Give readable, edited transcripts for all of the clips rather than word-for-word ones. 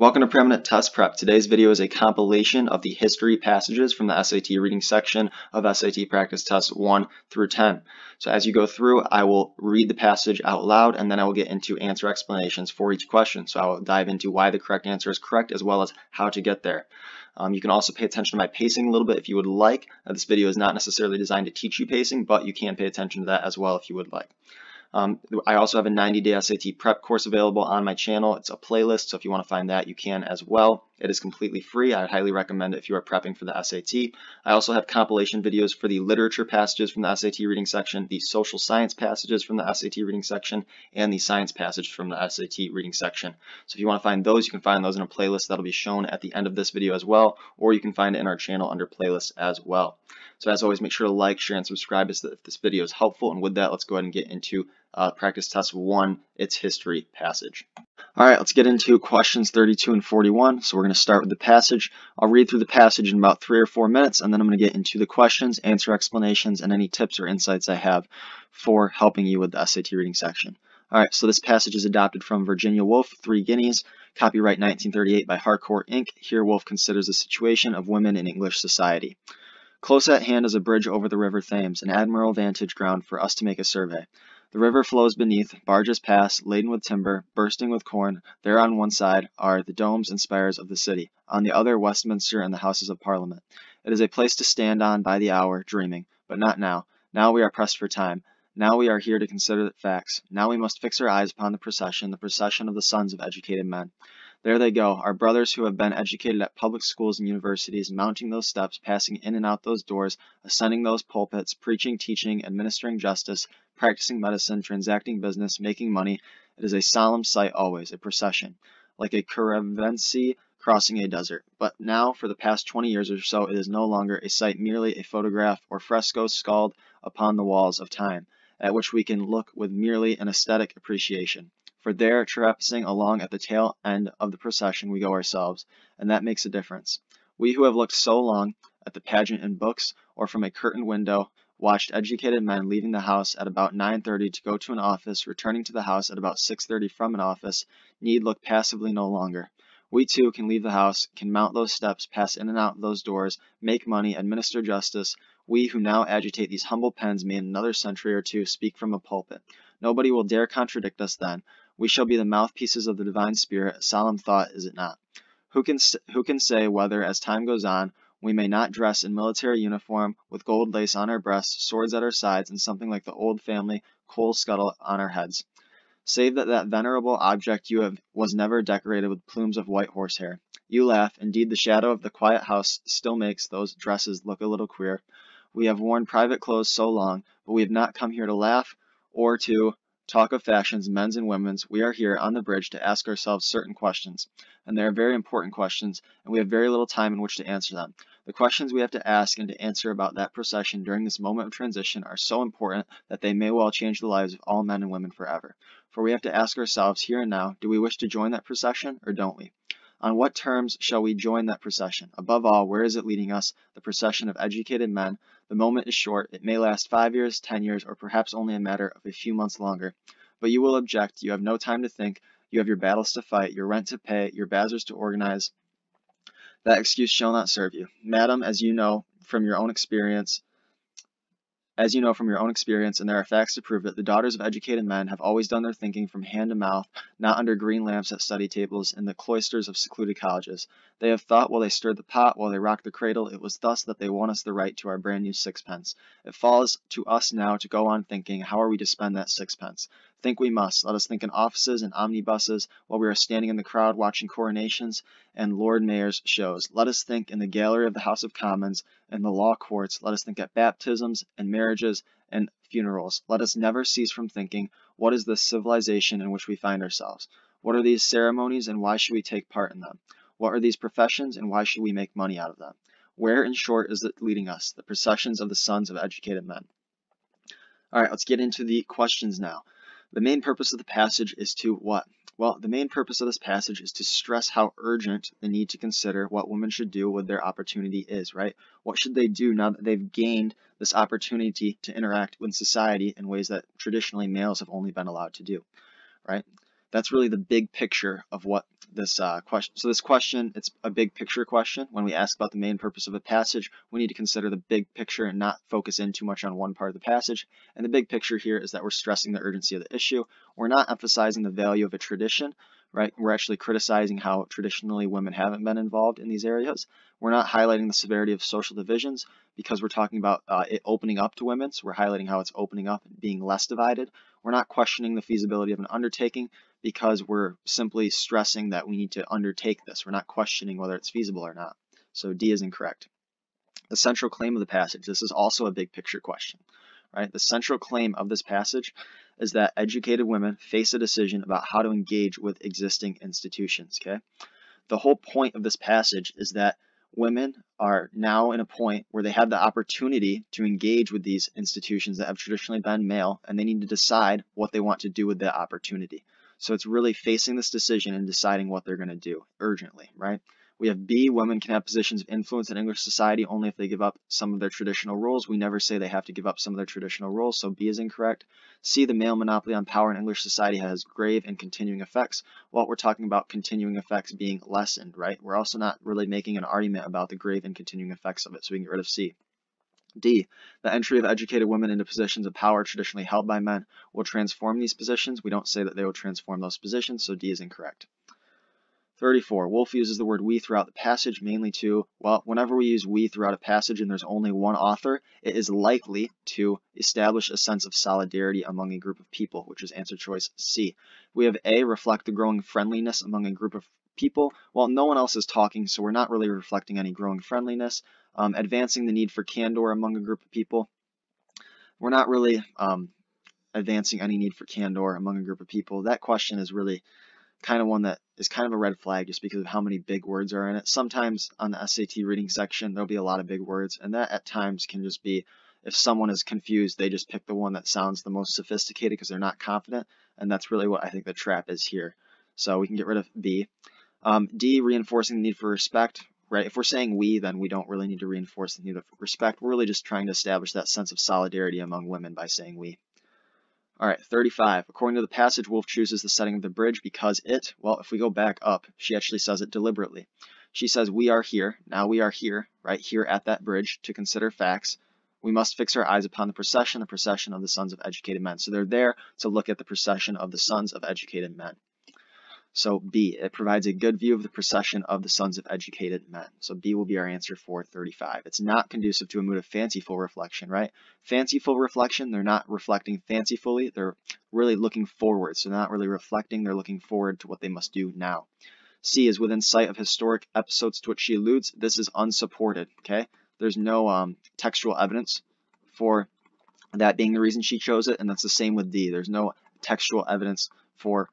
Welcome to Preeminent Test Prep. Today's video is a compilation of the history passages from the SAT reading section of SAT Practice Tests 1 through 10. So as you go through, I will read the passage out loud and then I will get into answer explanations for each question. So I will dive into why the correct answer is correct as well as how to get there. You can also pay attention to my pacing a little bit if you would like. This video is not necessarily designed to teach you pacing, but you can pay attention to that as well if you would like. I also have a 90-day SAT prep course available on my channel. It's a playlist, so if you want to find that, you can as well. It is completely free. I would highly recommend it if you are prepping for the SAT. I also have compilation videos for the literature passages from the SAT reading section, the social science passages from the SAT reading section, and the science passage from the SAT reading section. So if you want to find those, you can find those in a playlist that'll be shown at the end of this video as well, or you can find it in our channel under playlists as well. So as always, make sure to like, share, and subscribe if this video is helpful. And with that, let's go ahead and get into Practice Test 1, its history passage. All right, let's get into questions 32 and 41. So we're going to start with the passage. I'll read through the passage in about 3 or 4 minutes, and then I'm going to get into the questions, answer explanations, and any tips or insights I have for helping you with the SAT reading section. All right, so this passage is adopted from Virginia Woolf, Three Guineas, copyright 1938 by Harcourt, Inc. Here Woolf considers the situation of women in English society. Close at hand is a bridge over the river Thames, an admirable vantage ground for us to make a survey. The river flows beneath, barges pass, laden with timber, bursting with corn. There on one side are the domes and spires of the city, on the other Westminster and the Houses of Parliament. It is a place to stand on by the hour, dreaming, but not now. Now we are pressed for time. Now we are here to consider the facts. Now we must fix our eyes upon the procession of the sons of educated men. There they go, our brothers who have been educated at public schools and universities, mounting those steps, passing in and out those doors, ascending those pulpits, preaching, teaching, administering justice, practicing medicine, transacting business, making money. It is a solemn sight always, a procession, like a caravanserai crossing a desert. But now, for the past 20 years or so, it is no longer a sight, merely a photograph or fresco scrawled upon the walls of time, at which we can look with merely an aesthetic appreciation. For there, traipsing along at the tail end of the procession, we go ourselves, and that makes a difference. We who have looked so long at the pageant in books, or from a curtained window, watched educated men leaving the house at about 9:30 to go to an office, returning to the house at about 6:30 from an office, need look passively no longer. We too can leave the house, can mount those steps, pass in and out those doors, make money, administer justice. We who now agitate these humble pens may in another century or two speak from a pulpit. Nobody will dare contradict us then. We shall be the mouthpieces of the divine spirit, a solemn thought, is it not? Who can say whether, as time goes on, we may not dress in military uniform, with gold lace on our breasts, swords at our sides, and something like the old family coal scuttle on our heads? Save that venerable object was never decorated with plumes of white horsehair. You laugh. Indeed, the shadow of the quiet house still makes those dresses look a little queer. We have worn private clothes so long, but we have not come here to laugh or to talk of fashions, men's and women's. We are here on the bridge to ask ourselves certain questions, and they are very important questions, and we have very little time in which to answer them. The questions we have to ask and to answer about that procession during this moment of transition are so important that they may well change the lives of all men and women forever. For we have to ask ourselves here and now, do we wish to join that procession or don't we? On what terms shall we join that procession? Above all, where is it leading us, the procession of educated men? The moment is short. It may last 5 years, 10 years, or perhaps only a matter of a few months longer. But you will object. You have no time to think. You have your battles to fight, your rent to pay, your bazaars to organize. That excuse shall not serve you. Madam, as you know from your own experience, and there are facts to prove it, the daughters of educated men have always done their thinking from hand to mouth, not under green lamps at study tables in the cloisters of secluded colleges. They have thought while they stirred the pot, while they rocked the cradle. It was thus that they won us the right to our brand new sixpence. It falls to us now to go on thinking, how are we to spend that sixpence? Think we must. Let us think in offices and omnibuses while we are standing in the crowd watching coronations and Lord Mayor's shows. Let us think in the gallery of the House of Commons and the law courts. Let us think at baptisms and marriages and funerals. Let us never cease from thinking, what is this civilization in which we find ourselves? What are these ceremonies and why should we take part in them? What are these professions and why should we make money out of them? Where, in short, is it leading us? The processions of the sons of educated men. All right, let's get into the questions now. The main purpose of the passage is to what? Well, the main purpose of this passage is to stress how urgent the need to consider what women should do with their opportunity is, right? What should they do now that they've gained this opportunity to interact with society in ways that traditionally males have only been allowed to do, right? That's really the big picture of what this question. So this question, it's a big picture question. When we ask about the main purpose of a passage, we need to consider the big picture and not focus in too much on one part of the passage. And the big picture here is that we're stressing the urgency of the issue. We're not emphasizing the value of a tradition, right? We're actually criticizing how traditionally women haven't been involved in these areas. We're not highlighting the severity of social divisions because we're talking about it opening up to women. So we're highlighting how it's opening up and being less divided. We're not questioning the feasibility of an undertaking because we're simply stressing that we need to undertake this. We're not questioning whether it's feasible or not. So D is incorrect. The central claim of the passage, this is also a big picture question, right? The central claim of this passage is that educated women face a decision about how to engage with existing institutions, okay? The whole point of this passage is that women are now in a point where they have the opportunity to engage with these institutions that have traditionally been male, and they need to decide what they want to do with that opportunity. So it's really facing this decision and deciding what they're going to do urgently, right? We have B, women can have positions of influence in English society only if they give up some of their traditional roles. We never say they have to give up some of their traditional roles, so B is incorrect. C, the male monopoly on power in English society has grave and continuing effects. Well, we're talking about continuing effects being lessened, right? We're also not really making an argument about the grave and continuing effects of it, so we can get rid of C. D, the entry of educated women into positions of power traditionally held by men will transform these positions. We don't say that they will transform those positions, so D is incorrect. 34. Wolf uses the word we throughout the passage mainly to, well, whenever we use we throughout a passage and there's only one author, it is likely to establish a sense of solidarity among a group of people, which is answer choice C. We have A, reflect the growing friendliness among a group of people. Well, no one else is talking, so we're not really reflecting any growing friendliness. Advancing the need for candor among a group of people. We're not really advancing any need for candor among a group of people. That question is really kind of one that is kind of a red flag just because of how many big words are in it. Sometimes on the SAT reading section, there'll be a lot of big words, and that at times can just be, if someone is confused, they just pick the one that sounds the most sophisticated because they're not confident, and that's really what I think the trap is here. So we can get rid of B. D, reinforcing the need for respect. Right? If we're saying we, then we don't really need to reinforce the need of respect. We're really just trying to establish that sense of solidarity among women by saying we. All right, 35. According to the passage, Wolf chooses the setting of the bridge because it, well, if we go back up, she actually says it deliberately. She says, we are here, now we are here, right here at that bridge to consider facts. We must fix our eyes upon the procession of the sons of educated men. So they're there to look at the procession of the sons of educated men. So B, it provides a good view of the procession of the sons of educated men. So B will be our answer for 35. It's not conducive to a mood of fanciful reflection, right? Fanciful reflection, they're not reflecting fancifully. They're really looking forward. So they're not really reflecting. They're looking forward to what they must do now. C is within sight of historic episodes to which she alludes. This is unsupported, okay? There's no textual evidence for that being the reason she chose it, and that's the same with D. There's no textual evidence for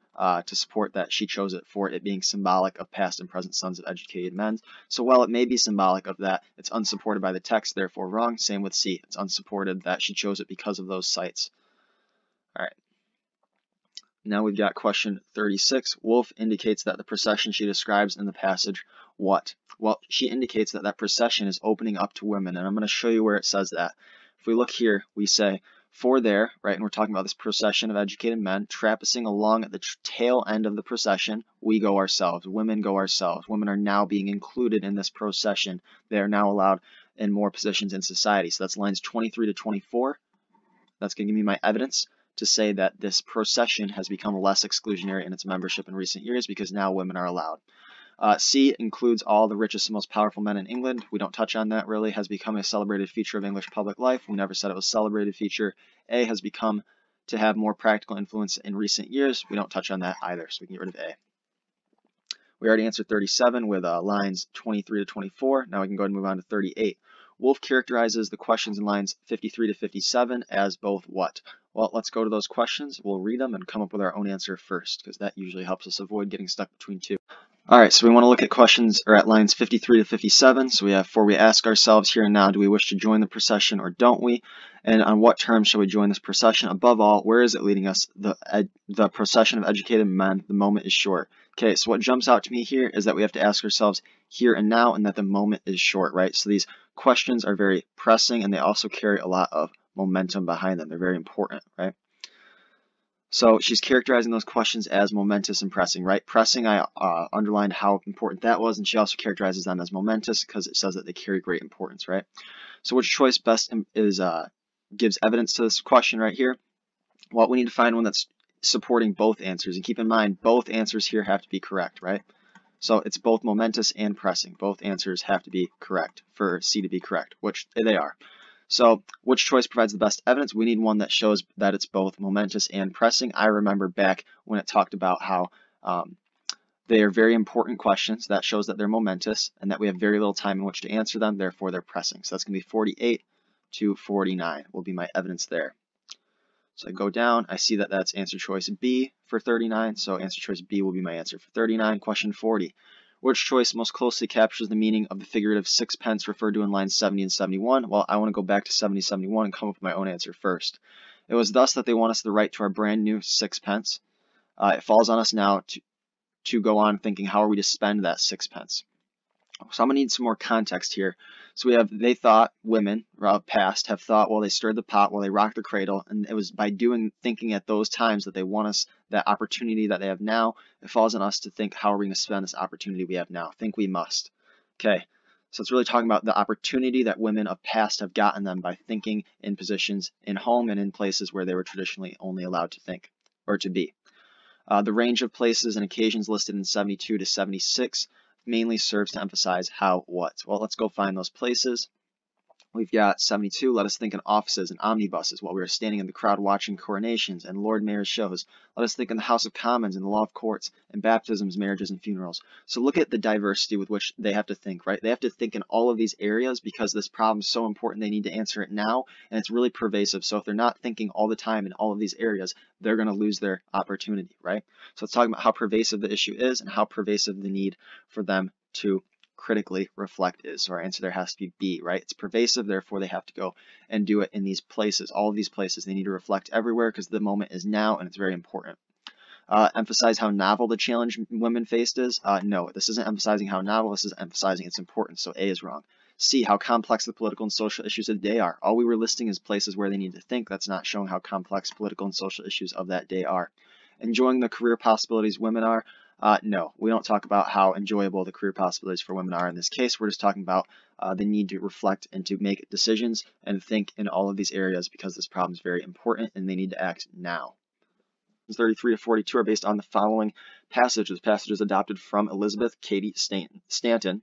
to support that she chose it for it being symbolic of past and present sons of educated men. So while it may be symbolic of that, it's unsupported by the text, therefore wrong. Same with C. It's unsupported that she chose it because of those sites. All right. Now we've got question 36. Wolf indicates that the procession she describes in the passage, what? Well, she indicates that that procession is opening up to women, and I'm going to show you where it says that. If we look here, we say, for there, right, and we're talking about this procession of educated men, traipsing along at the tail end of the procession, we go ourselves, women go ourselves. Women are now being included in this procession. They are now allowed in more positions in society. So that's lines 23 to 24. That's going to give me my evidence to say that this procession has become less exclusionary in its membership in recent years because now women are allowed. C includes all the richest and most powerful men in England. We don't touch on that really. Has become a celebrated feature of English public life. We never said it was a celebrated feature. A has become to have more practical influence in recent years. We don't touch on that either, so we can get rid of A. We already answered 37 with lines 23 to 24. Now we can go ahead and move on to 38. Wolf characterizes the questions in lines 53 to 57 as both what? Well, let's go to those questions. We'll read them and come up with our own answer first, because that usually helps us avoid getting stuck between two. All right, so we want to look at questions or at lines 53 to 57. So we have, for we ask ourselves here and now, do we wish to join the procession or don't we? And on what terms shall we join this procession? Above all, where is it leading us? The procession of educated men, the moment is short. Okay, so what jumps out to me here is that we have to ask ourselves here and now and that the moment is short, right? So these questions are very pressing and they also carry a lot of momentum behind them. They're very important, right? So she's characterizing those questions as momentous and pressing, right? Pressing, I underlined how important that was, and she also characterizes them as momentous because it says that they carry great importance, right? So which choice best gives evidence to this question right here? Well, we need to find one that's supporting both answers, and keep in mind both answers here have to be correct, right? So it's both momentous and pressing. Both answers have to be correct for C to be correct, which they are. So which choice provides the best evidence? We need one that shows that it's both momentous and pressing. I remember back when it talked about how they are very important questions. That shows that they're momentous and that we have very little time in which to answer them. Therefore, they're pressing. So that's going to be 48 to 49 will be my evidence there. So I go down. I see that that's answer choice B for 39. So answer choice B will be my answer for 39. Question 40. Which choice most closely captures the meaning of the figurative sixpence referred to in lines 70 and 71? Well, I want to go back to 70, 71 and come up with my own answer first. It was thus that they want us the right to our brand new sixpence. It falls on us now to go on thinking, how are we to spend that sixpence? So I'm going to need some more context here. So we have, they thought, women, past, have thought while they stirred the pot, while they rocked the cradle, and it was by thinking at those times that they want us, that opportunity that they have now, it falls on us to think, how are we going to spend this opportunity we have now? Think we must. Okay, so it's really talking about the opportunity that women of past have gotten them by thinking in positions in home and in places where they were traditionally only allowed to think, or to be. The range of places and occasions listed in 72 to 76 mainly serves to emphasize how, what. Well, let's go find those places. We've got 72, let us think in offices and omnibuses while we are standing in the crowd watching coronations and Lord Mayor's shows. Let us think in the House of Commons and the law of courts and baptisms, marriages, and funerals. So look at the diversity with which they have to think, right? They have to think in all of these areas because this problem is so important they need to answer it now, and it's really pervasive. So if they're not thinking all the time in all of these areas, they're going to lose their opportunity, right? So it's talking about how pervasive the issue is and how pervasive the need for them to critically reflect is. So our answer there has to be B, right? It's pervasive, therefore they have to go and do it in these places. All of these places, they need to reflect everywhere because the moment is now and it's very important. Emphasize how novel the challenge women faced is. No, this isn't emphasizing how novel, this is emphasizing its importance, so A is wrong. C, how complex the political and social issues of the day are. All we were listing is places where they need to think. That's not showing how complex political and social issues of that day are. Enjoying the career possibilities women are. No, we don't talk about how enjoyable the career possibilities for women are in this case. We're just talking about the need to reflect and to make decisions and think in all of these areas because this problem is very important and they need to act now. 33 to 42 are based on the following passages. Passages adopted from Elizabeth Cady Stanton,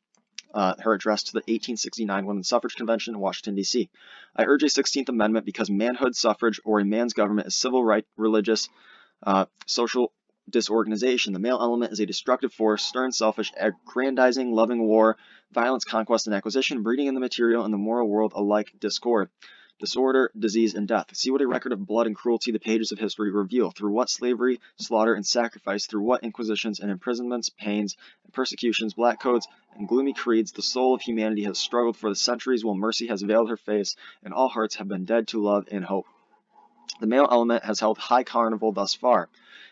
her address to the 1869 Women's Suffrage Convention in Washington, D.C. I urge a 16th Amendment because manhood suffrage or a man's government is civil right, religious, social disorganization. The male element is a destructive force, stern, selfish, aggrandizing, loving war, violence, conquest, and acquisition, breeding in the material and the moral world alike discord, disorder, disease, and death. See what a record of blood and cruelty the pages of history reveal, through what slavery, slaughter, and sacrifice, through what inquisitions and imprisonments, pains, and persecutions, black codes, and gloomy creeds, the soul of humanity has struggled for the centuries while mercy has veiled her face, and all hearts have been dead to love and hope. The male element has held high carnival thus far.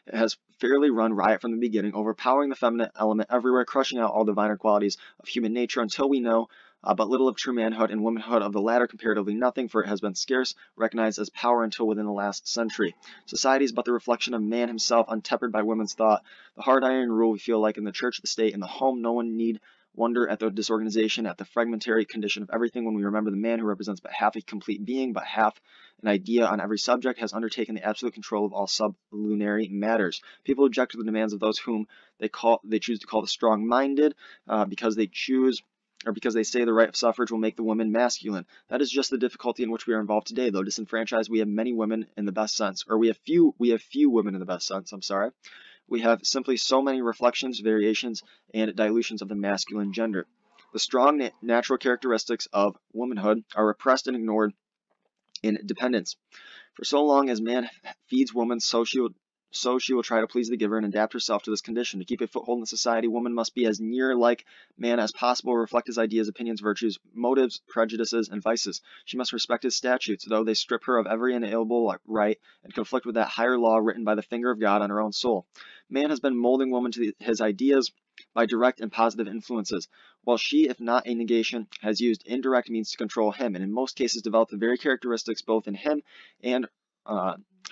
It has fairly run riot from the beginning, overpowering the feminine element everywhere, crushing out all diviner qualities of human nature until we know but little of true manhood and womanhood, of the latter comparatively nothing, for it has been scarce recognized as power until within the last century. Society is but the reflection of man himself, untempered by women's thought. The hard iron rule we feel like in the church, the state, and the home. No one need wonder at the disorganization, at the fragmentary condition of everything when we remember the man who represents but half a complete being, but half an idea on every subject, has undertaken the absolute control of all sublunary matters. People object to the demands of those whom they choose to call the strong-minded because they say the right of suffrage will make the woman masculine. That is just the difficulty in which we are involved today. Though disenfranchised, we have many women in the best sense, or we have few women in the best sense, I'm sorry. We have simply so many reflections, variations, and dilutions of the masculine gender. The strong natural characteristics of womanhood are repressed and ignored in dependence. For so long as man feeds woman, so she will try to please the giver and adapt herself to this condition. To keep a foothold in society, woman must be as near like man as possible, reflect his ideas, opinions, virtues, motives, prejudices, and vices. She must respect his statutes, though they strip her of every inalienable right and conflict with that higher law written by the finger of God on her own soul. Man has been molding woman to his ideas by direct and positive influences, while she, if not a negation, has used indirect means to control him, and in most cases developed the very characteristics both in him and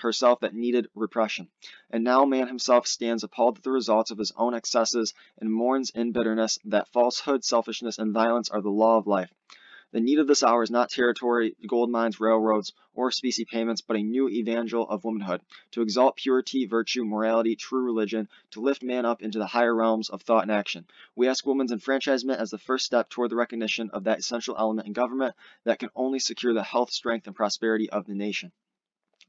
herself that needed repression. And now man himself stands appalled at the results of his own excesses and mourns in bitterness that falsehood, selfishness, and violence are the law of life. The need of this hour is not territory, gold mines, railroads, or specie payments, but a new evangel of womanhood, to exalt purity, virtue, morality, true religion, to lift man up into the higher realms of thought and action. We ask women's enfranchisement as the first step toward the recognition of that essential element in government that can only secure the health, strength, and prosperity of the nation.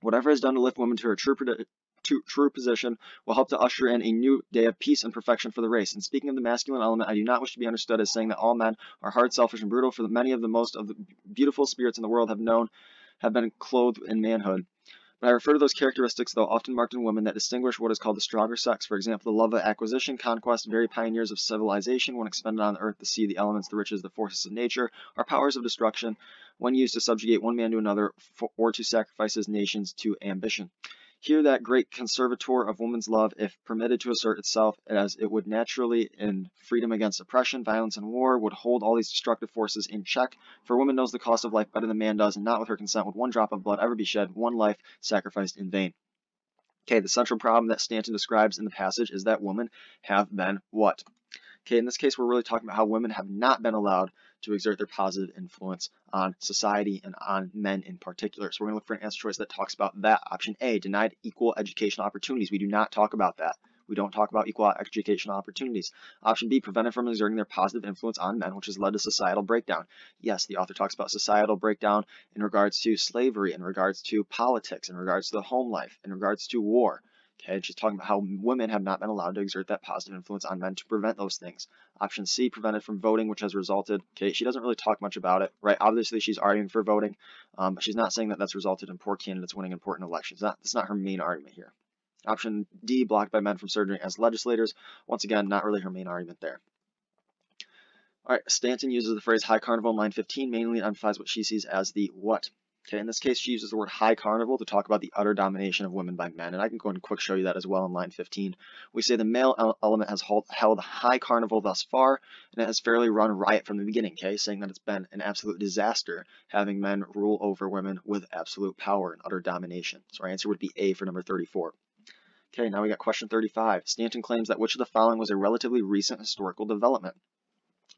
Whatever is done to lift women to her true position will help to usher in a new day of peace and perfection for the race. And speaking of the masculine element, I do not wish to be understood as saying that all men are hard, selfish, and brutal, for many of the most of the beautiful spirits in the world have been clothed in manhood. But I refer to those characteristics, though often marked in women, that distinguish what is called the stronger sex. For example, the love of acquisition, conquest, very pioneers of civilization, when expended on the earth, the sea, the elements, the riches, the forces of nature, are powers of destruction, when used to subjugate one man to another, or to sacrifice his nations to ambition. Here that great conservator of woman's love, if permitted to assert itself as it would naturally in freedom against oppression, violence, and war, would hold all these destructive forces in check, for woman knows the cost of life better than man does, and not with her consent would one drop of blood ever be shed, one life sacrificed in vain. Okay, the central problem that Stanton describes in the passage is that women have been what? Okay, in this case, we're really talking about how women have not been allowed to exert their positive influence on society and on men in particular. So we're going to look for an answer choice that talks about that. Option A, denied equal educational opportunities. We do not talk about that. We don't talk about equal educational opportunities. Option B, prevented from exerting their positive influence on men, which has led to societal breakdown. Yes, the author talks about societal breakdown in regards to slavery, in regards to politics, in regards to the home life, in regards to war. Okay, she's talking about how women have not been allowed to exert that positive influence on men to prevent those things. Option C, prevented from voting, which has resulted, okay, she doesn't really talk much about it, right? Obviously, she's arguing for voting, but she's not saying that that's resulted in poor candidates winning important elections. That's not her main argument here. Option D, blocked by men from serving as legislators. Once again, not really her main argument there. All right, Stanton uses the phrase high carnival in line 15, mainly to emphasize what she sees as the what. Okay, in this case, she uses the word high carnival to talk about the utter domination of women by men, and I can go ahead and quick show you that as well in line 15. We say the male element has held high carnival thus far, and it has fairly run riot from the beginning, okay, saying that it's been an absolute disaster having men rule over women with absolute power and utter domination. So our answer would be A for number 34. Okay, now we got question 35. Stanton claims that which of the following was a relatively recent historical development?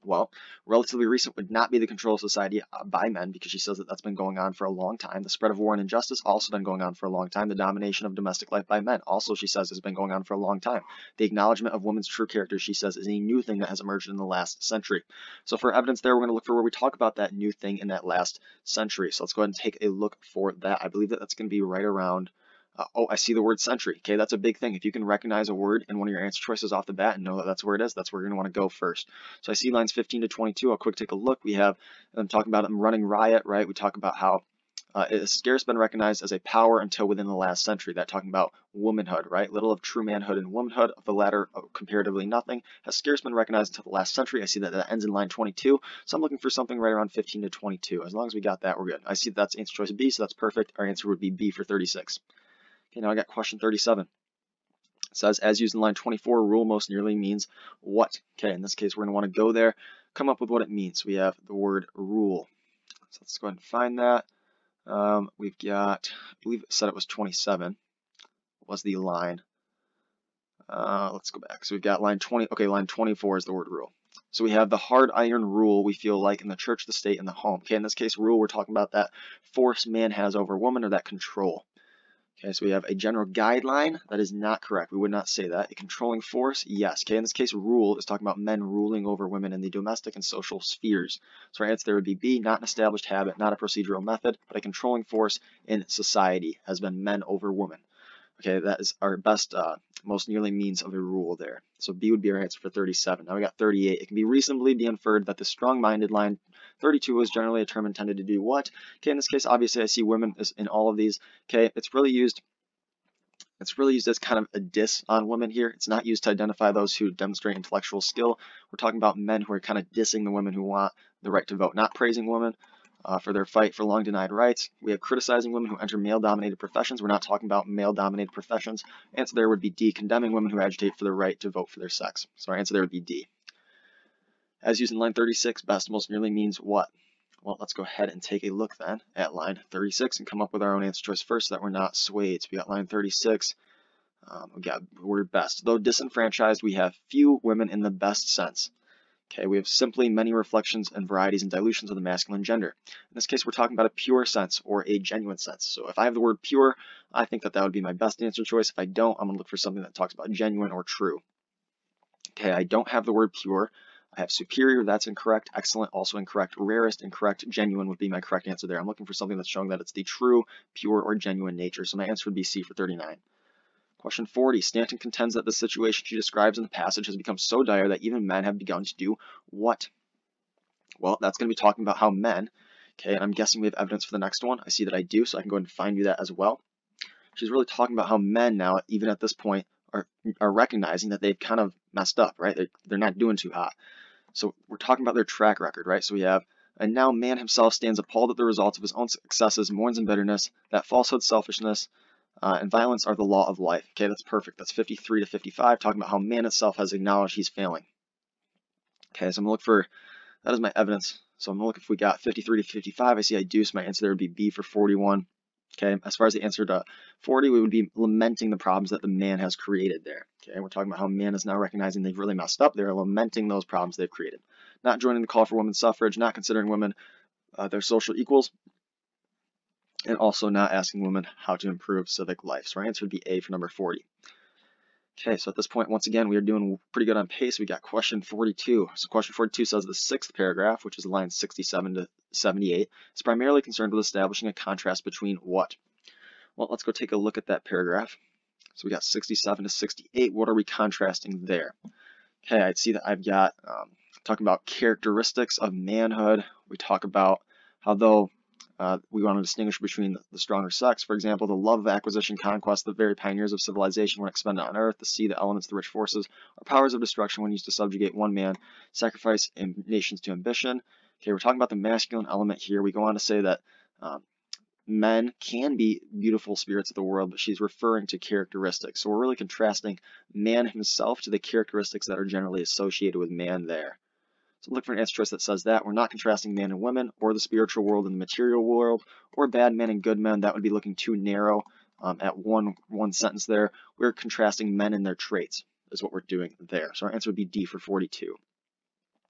Well, relatively recent would not be the control of society by men, because she says that that's been going on for a long time. The spread of war and injustice also been going on for a long time. The domination of domestic life by men also, she says, has been going on for a long time. The acknowledgement of women's true character, she says, is a new thing that has emerged in the last century. So for evidence there, we're going to look for where we talk about that new thing in that last century. So let's go ahead and take a look for that. I believe that that's going to be right around oh, I see the word century. Okay, that's a big thing. If you can recognize a word in one of your answer choices off the bat and know that that's where it is, that's where you're going to want to go first. So I see lines 15 to 22. I'll quick take a look. We have them talking about them running riot, right? We talk about how it has scarce been recognized as a power until within the last century. That talking about womanhood, right? Little of true manhood and womanhood, of the latter comparatively nothing, has scarce been recognized until the last century. I see that that ends in line 22, so I'm looking for something right around 15 to 22. As long as we got that, we're good. I see that that's answer choice B, so that's perfect. Our answer would be B for 36. Okay, now I got question 37. It says, as used in line 24, rule most nearly means what? Okay, in this case, we're going to want to go there, come up with what it means. We have the word rule. So let's go ahead and find that. We've got, I believe it said it was 27, was the line. Let's go back. So we've got line 20, okay, line 24 is the word rule. So we have the hard iron rule we feel like in the church, the state, and the home. Okay, in this case, rule, we're talking about that force man has over woman, or that control. Okay, so we have a general guideline. That is not correct. We would not say that. A controlling force, yes. Okay, in this case, rule is talking about men ruling over women in the domestic and social spheres. So our answer there would be B, not an established habit, not a procedural method, but a controlling force in society has been men over women. Okay, that is our best, most nearly means of a rule there. So B would be our answer for 37. Now we got 38. It can be reasonably be inferred that the strong-minded line 32 is generally a term intended to do what? Okay, in this case, obviously I see women in all of these. Okay, it's really used as kind of a diss on women here. It's not used to identify those who demonstrate intellectual skill. We're talking about men who are kind of dissing the women who want the right to vote, not praising women for their fight for long denied rights. We have criticizing women who enter male-dominated professions. We're not talking about male-dominated professions. Answer there would be D, condemning women who agitate for the right to vote for their sex. So our answer there would be D. As used in line 36, best most nearly means what? Well, let's go ahead and take a look then at line 36 and come up with our own answer choice first so that we're not swayed. So we got line 36. We got the word best. Though disenfranchised, we have few women in the best sense. Okay, we have simply many reflections and varieties and dilutions of the masculine gender. In this case, we're talking about a pure sense or a genuine sense. So if I have the word pure, I think that would be my best answer choice. If I don't, I'm going to look for something that talks about genuine or true. Okay, I don't have the word pure. I have superior, that's incorrect. Excellent, also incorrect. Rarest, incorrect. Genuine would be my correct answer there. I'm looking for something that's showing that it's the true, pure, or genuine nature. So my answer would be C for 39. Question 40. Stanton contends that the situation she describes in the passage has become so dire that even men have begun to do what? Well, that's going to be talking about how men, okay, and I'm guessing we have evidence for the next one. I see that I do, so I can go ahead and find you that as well. She's really talking about how men now, even at this point, are recognizing that they've kind of messed up, right? They're not doing too hot. So we're talking about their track record, right? So we have, and now man himself stands appalled at the results of his own successes, mourns in bitterness, that falsehood, selfishness, and violence are the law of life. Okay, that's perfect. That's 53 to 55, talking about how man itself has acknowledged he's failing. Okay, so I'm going to look for, that is my evidence. So I'm going to look if we got 53 to 55. I see I do, so my answer there would be B for 41. Okay, as far as the answer to 40, we would be lamenting the problems that the man has created there. Okay, we're talking about how man is now recognizing they've really messed up. They're lamenting those problems they've created. Not joining the call for women's suffrage, not considering women their social equals, and also not asking women how to improve civic life. So our answer would be A for number 40. Okay, so at this point, once again, we are doing pretty good on pace. We got question 42. So question 42 says the sixth paragraph, which is lines 67 to 78, is primarily concerned with establishing a contrast between what? Well, let's go take a look at that paragraph. So we got 67 to 68. What are we contrasting there? Okay, I see that I've got talking about characteristics of manhood. We talk about how though we want to distinguish between the stronger sex. For example, the love of acquisition, conquest, the very pioneers of civilization when expended on earth, the sea, the elements, the rich forces, are powers of destruction when used to subjugate one man, sacrifice nations to ambition. Okay, we're talking about the masculine element here. We go on to say that men can be beautiful spirits of the world, but she's referring to characteristics. So we're really contrasting man himself to the characteristics that are generally associated with man there. So look for an answer choice that says that. We're not contrasting man and women, or the spiritual world and the material world, or bad men and good men. That would be looking too narrow at one sentence there. We're contrasting men and their traits is what we're doing there. So our answer would be D for 42.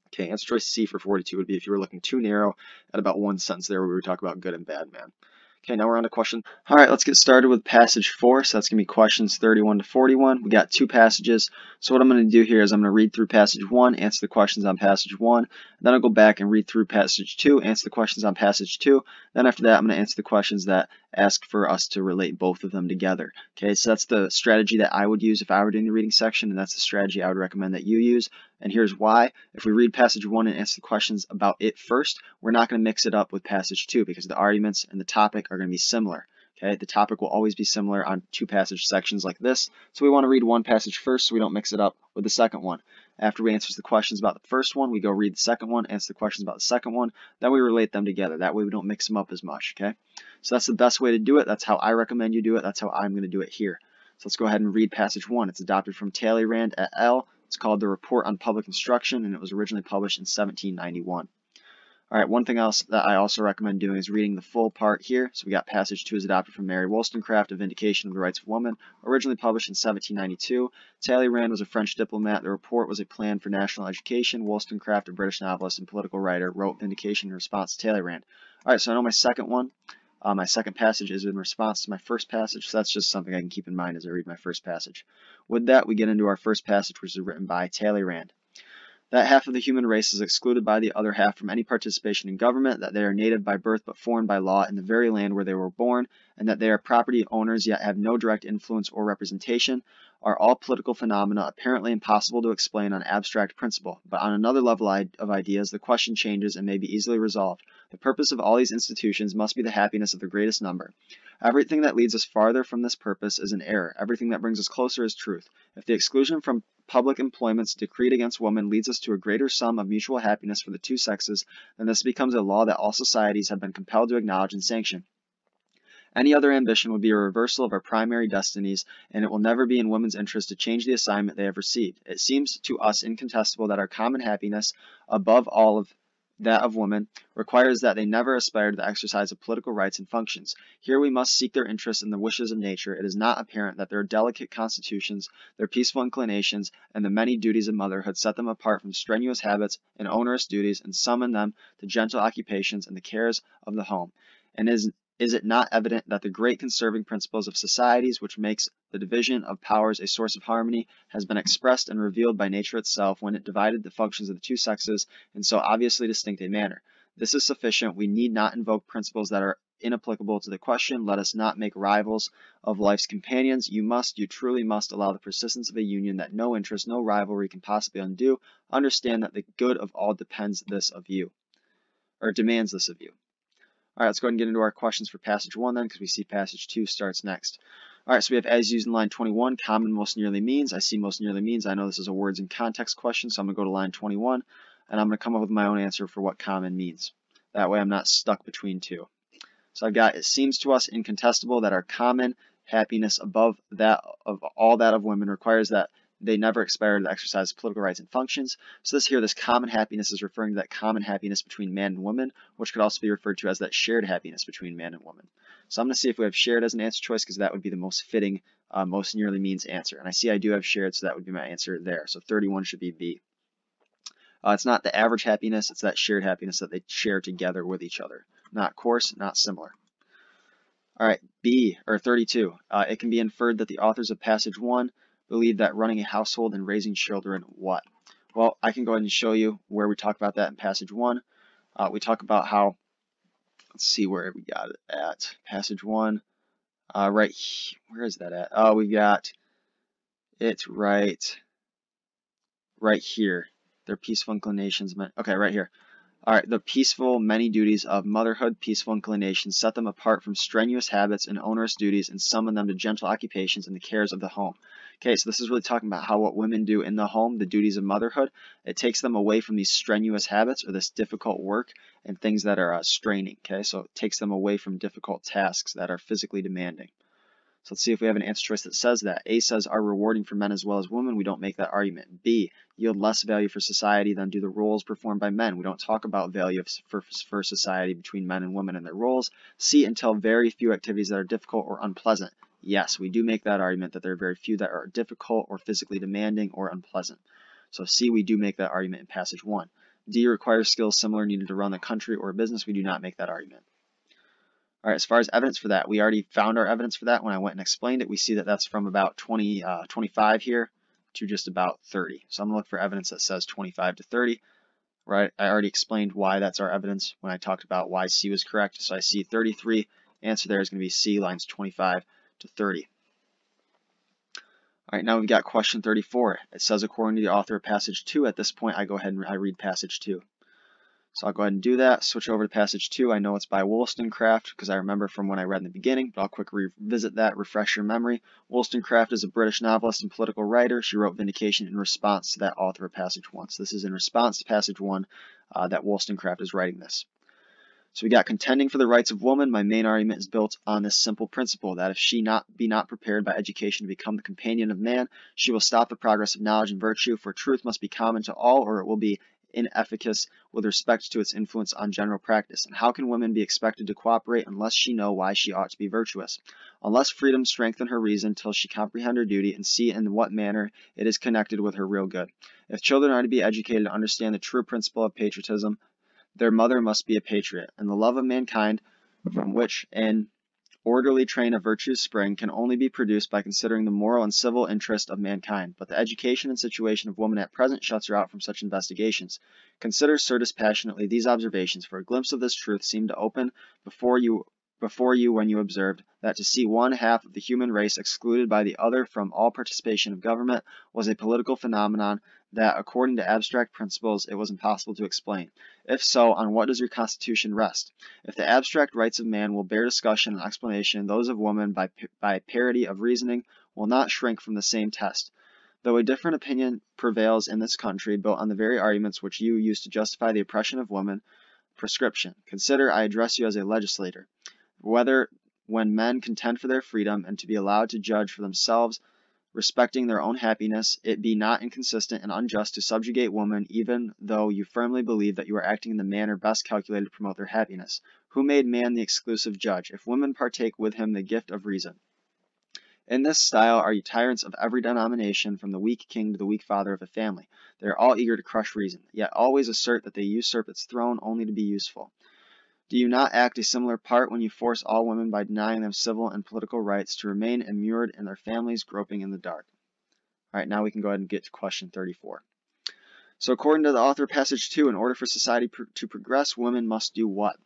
Okay, answer choice C for 42 would be if you were looking too narrow at about one sentence there where we were talking about good and bad men. Okay, now we're on to question. All right, let's get started with passage 4. So that's going to be questions 31 to 41. We got two passages. So what I'm going to do here is I'm going to read through passage 1, answer the questions on passage 1. Then I'll go back and read through passage 2, answer the questions on passage 2. Then after that, I'm going to answer the questions that ask for us to relate both of them together. Okay, so that's the strategy that I would use if I were doing the reading section, and that's the strategy I would recommend that you use. And here's why. If we read passage 1 and answer the questions about it first, we're not going to mix it up with passage 2 because the arguments and the topic are going to be similar. Okay, the topic will always be similar on two passage sections like this. So we want to read one passage first so we don't mix it up with the second one. After we answer the questions about the first one, we go read the second one, answer the questions about the second one, then we relate them together. That way we don't mix them up as much, okay? So that's the best way to do it. That's how I recommend you do it. That's how I'm going to do it here. So let's go ahead and read passage 1. It's adopted from Talleyrand et al. It's called the Report on Public Instruction, and it was originally published in 1791. All right, one thing else that I also recommend doing is reading the full part here. So we got passage 2 is adopted from Mary Wollstonecraft, A Vindication of the Rights of Woman, originally published in 1792. Talleyrand was a French diplomat. The report was a plan for national education. Wollstonecraft, a British novelist and political writer, wrote Vindication in response to Talleyrand. All right, so I know my second one. My second passage is in response to my first passage, so that's just something I can keep in mind as I read my first passage. With that, we get into our first passage, which is written by Talleyrand. That half of the human race is excluded by the other half from any participation in government, that they are native by birth but foreign by law in the very land where they were born, and that they are property owners yet have no direct influence or representation, are all political phenomena apparently impossible to explain on abstract principle. But on another level of ideas, the question changes and may be easily resolved. The purpose of all these institutions must be the happiness of the greatest number. Everything that leads us farther from this purpose is an error. Everything that brings us closer is truth. If the exclusion from public employments decreed against women leads us to a greater sum of mutual happiness for the two sexes, then this becomes a law that all societies have been compelled to acknowledge and sanction. Any other ambition would be a reversal of our primary destinies, and it will never be in women's interest to change the assignment they have received. It seems to us incontestable that our common happiness, above all of that of women, requires that they never aspire to the exercise of political rights and functions. Here we must seek their interests in the wishes of nature. It is not apparent that their delicate constitutions, their peaceful inclinations, and the many duties of motherhood set them apart from strenuous habits and onerous duties, and summon them to gentle occupations and the cares of the home. And is it not evident that the great conserving principles of societies, which makes the division of powers a source of harmony, has been expressed and revealed by nature itself when it divided the functions of the two sexes in so obviously distinct a manner? This is sufficient. We need not invoke principles that are inapplicable to the question. Let us not make rivals of life's companions. You truly must allow the persistence of a union that no interest, no rivalry can possibly undo. Understand that the good of all demands this of you. All right, let's go ahead and get into our questions for passage 1 then, because we see passage 2 starts next. All right, so we have, as used in line 21, common most nearly means. I see most nearly means. I know this is a words in context question, so I'm going to go to line 21, and I'm going to come up with my own answer for what common means. That way I'm not stuck between two. So I've got, it seems to us incontestable that our common happiness above that of all that of women requires that they never aspire to the exercise of political rights and functions. So this common happiness is referring to that common happiness between man and woman, which could also be referred to as that shared happiness between man and woman. So I'm going to see if we have shared as an answer choice, because that would be the most fitting, most nearly means answer. And I see I do have shared, so that would be my answer there. So 31 should be B. It's not the average happiness, it's that shared happiness that they share together with each other. Not coarse, not similar. All right, B, or 32. It can be inferred that the authors of passage 1 believe that running a household and raising children, what? Well, I can go ahead and show you where we talk about that in passage 1. We talk about how, let's see where we got it at. Passage 1, right, where is that at? Oh, we got it right here. Their peaceful inclinations, okay, right here. All right, the peaceful many duties of motherhood, peaceful inclinations, set them apart from strenuous habits and onerous duties, and summon them to gentle occupations and the cares of the home. Okay, so this is really talking about how what women do in the home, the duties of motherhood, it takes them away from these strenuous habits or this difficult work and things that are straining. Okay, so it takes them away from difficult tasks that are physically demanding. So let's see if we have an answer choice that says that. A says are rewarding for men as well as women. We don't make that argument. B, yield less value for society than do the roles performed by men. We don't talk about value for society between men and women and their roles. C, entail very few activities that are difficult or unpleasant. Yes, we do make that argument that there are very few that are difficult or physically demanding or unpleasant. So C, we do make that argument in passage 1. D, requires skills similar needed to run the country or a business. We do not make that argument. All right, as far as evidence for that, we already found our evidence for that when I went and explained it. We see that that's from about 25 here to just about 30. So I'm going to look for evidence that says 25 to 30. Right, I already explained why that's our evidence when I talked about why C was correct. So I see 33. Answer there is going to be C, lines 25 to 30. All right, now we've got question 34. It says, according to the author of passage 2, at this point I go ahead and I read passage 2. So I'll go ahead and do that, switch over to passage 2. I know it's by Wollstonecraft because I remember from when I read in the beginning, but I'll quickly revisit that, refresh your memory. Wollstonecraft is a British novelist and political writer. She wrote Vindication in response to that author of passage 1. So this is in response to passage 1 that Wollstonecraft is writing this. So we got contending for the rights of woman. My main argument is built on this simple principle that if she be not prepared by education to become the companion of man, she will stop the progress of knowledge and virtue, for truth must be common to all, or it will be inefficacious with respect to its influence on general practice. And how can women be expected to cooperate unless she know why she ought to be virtuous? Unless freedom strengthen her reason till she comprehend her duty and see in what manner it is connected with her real good. If children are to be educated to understand the true principle of patriotism, their mother must be a patriot, and the love of mankind, from which an orderly train of virtues spring, can only be produced by considering the moral and civil interest of mankind. But the education and situation of woman at present shuts her out from such investigations. Consider, sir, dispassionately these observations, for a glimpse of this truth seemed to open before you when you observed that to see one half of the human race excluded by the other from all participation of government was a political phenomenon that, according to abstract principles, it was impossible to explain. If so, on what does your Constitution rest? If the abstract rights of man will bear discussion and explanation, those of woman, by parity of reasoning, will not shrink from the same test. Though a different opinion prevails in this country, built on the very arguments which you use to justify the oppression of women, prescription. Consider, I address you as a legislator, whether when men contend for their freedom and to be allowed to judge for themselves respecting their own happiness, it be not inconsistent and unjust to subjugate women, even though you firmly believe that you are acting in the manner best calculated to promote their happiness. Who made man the exclusive judge, if women partake with him the gift of reason? In this style are you tyrants of every denomination, from the weak king to the weak father of a family. They are all eager to crush reason, yet always assert that they usurp its throne only to be useful. Do you not act a similar part when you force all women by denying them civil and political rights to remain immured in their families, groping in the dark? All right, now we can go ahead and get to question 34. So according to the author of passage 2, in order for society to progress, women must do what?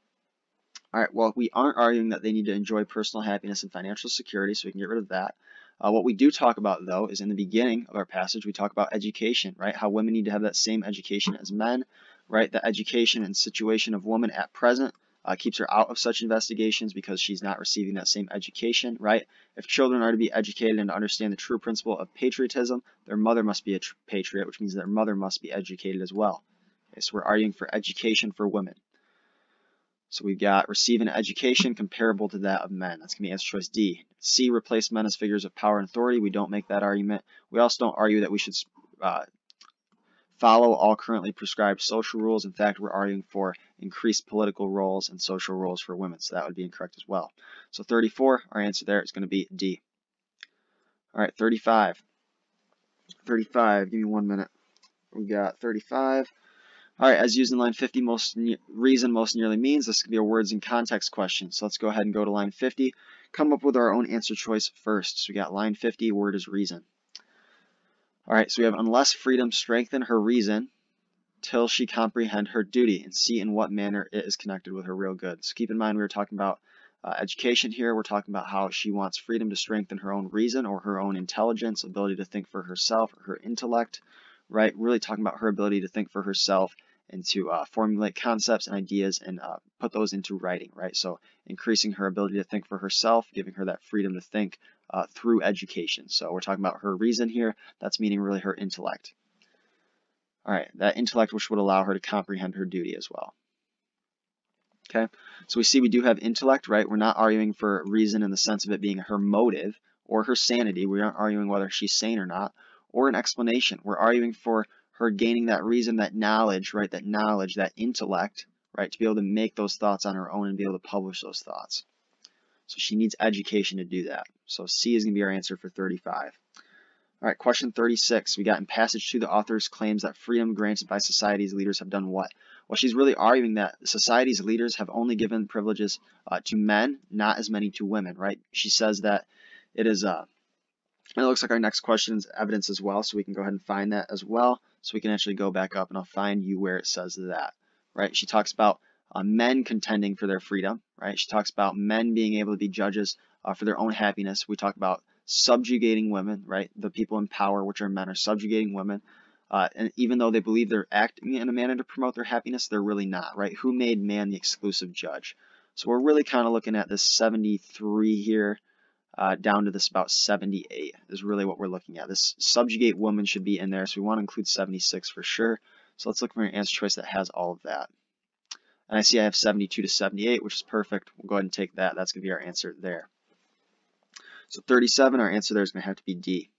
All right, well, we aren't arguing that they need to enjoy personal happiness and financial security, so we can get rid of that. What we do talk about, though, is in the beginning of our passage, we talk about education, right? How women need to have that same education as men, right? The education and situation of woman at present keeps her out of such investigations because she's not receiving that same education, right? If children are to be educated and to understand the true principle of patriotism, their mother must be a patriot, which means their mother must be educated as well. Okay, so we're arguing for education for women. So we've got receive an education comparable to that of men. That's going to be answer choice D. C, replace men as figures of power and authority. We don't make that argument. We also don't argue that we should follow all currently prescribed social rules. In fact, we're arguing for increased political roles and social roles for women. So that would be incorrect as well. So 34, our answer there is going to be D. All right, 35. 35, give me 1 minute. We got 35. All right, as used in line 50, reason most nearly means. This could be a words in context question. So let's go ahead and go to line 50. Come up with our own answer choice first. So we got line 50, word is reason. All right, so we have unless freedom strengthen her reason till she comprehend her duty and see in what manner it is connected with her real good. So keep in mind we were talking about education here. We're talking about how she wants freedom to strengthen her own reason or her own intelligence, ability to think for herself, or her intellect, right? Really talking about her ability to think for herself and to formulate concepts and ideas and put those into writing, right? So increasing her ability to think for herself, giving her that freedom to think through education. So we're talking about her reason here. That's meaning really her intellect. All right, that intellect which would allow her to comprehend her duty as well. Okay, so we see we do have intellect, right? We're not arguing for reason in the sense of it being her motive or her sanity. We aren't arguing whether she's sane or not, or an explanation. We're arguing for her gaining that reason, that knowledge, right? That knowledge, that intellect, right? To be able to make those thoughts on her own and be able to publish those thoughts. So she needs education to do that. So C is going to be our answer for 35. All right, question 36. We got in passage 2, the author's claims that freedom granted by society's leaders have done what? Well, she's really arguing that society's leaders have only given privileges to men, not as many to women, right? She says that it is and it looks like our next question is evidence as well, so we can go ahead and find that as well. So we can actually go back up and I'll find you where it says that, right? She talks about men contending for their freedom, right? She talks about men being able to be judges for their own happiness. We talk about subjugating women, right? The people in power, which are men, are subjugating women. And even though they believe they're acting in a manner to promote their happiness, they're really not, right? Who made man the exclusive judge? So we're really kind of looking at this 73 here. Down to this about 78 is really what we're looking at. This subjugate woman should be in there, so we want to include 76 for sure. So let's look for an answer choice that has all of that. And I see I have 72 to 78, which is perfect. We'll go ahead and take that. That's going to be our answer there. So 37, our answer there is going to have to be D.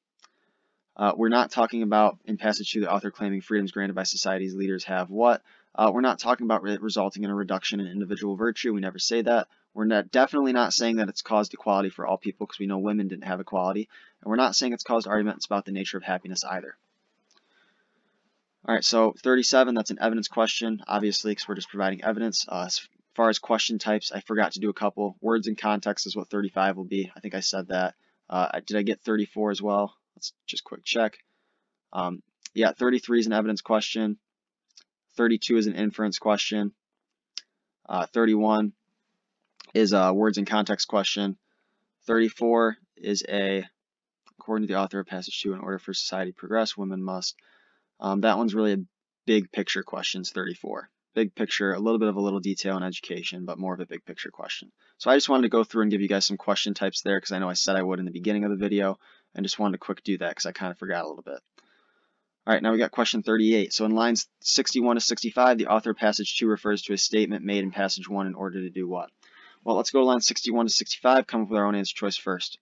We're not talking about, in passage 2, the author claiming freedoms granted by society's leaders have what? We're not talking about resulting in a reduction in individual virtue. We never say that. We're definitely not saying that it's caused equality for all people because we know women didn't have equality. And we're not saying it's caused arguments about the nature of happiness either. All right, so 37, that's an evidence question, obviously, because we're just providing evidence. As far as question types, I forgot to do a couple. Words in context is what 35 will be. I think I said that. Did I get 34 as well? Let's just quick check. Yeah, 33 is an evidence question. 32 is an inference question. 31 is a words in context question. 34 is according to the author of passage 2, in order for society to progress, women must. That one's really a big picture question, 34. Big picture, a little bit of a little detail in education, but more of a big picture question. So I just wanted to go through and give you guys some question types there because I know I said I would in the beginning of the video, and just wanted to quick do that because I kind of forgot a little bit. All right, now we got question 38. So in lines 61 to 65, the author of passage 2 refers to a statement made in passage 1 in order to do what? Well, let's go to line 61 to 65, come up with our own answer choice first.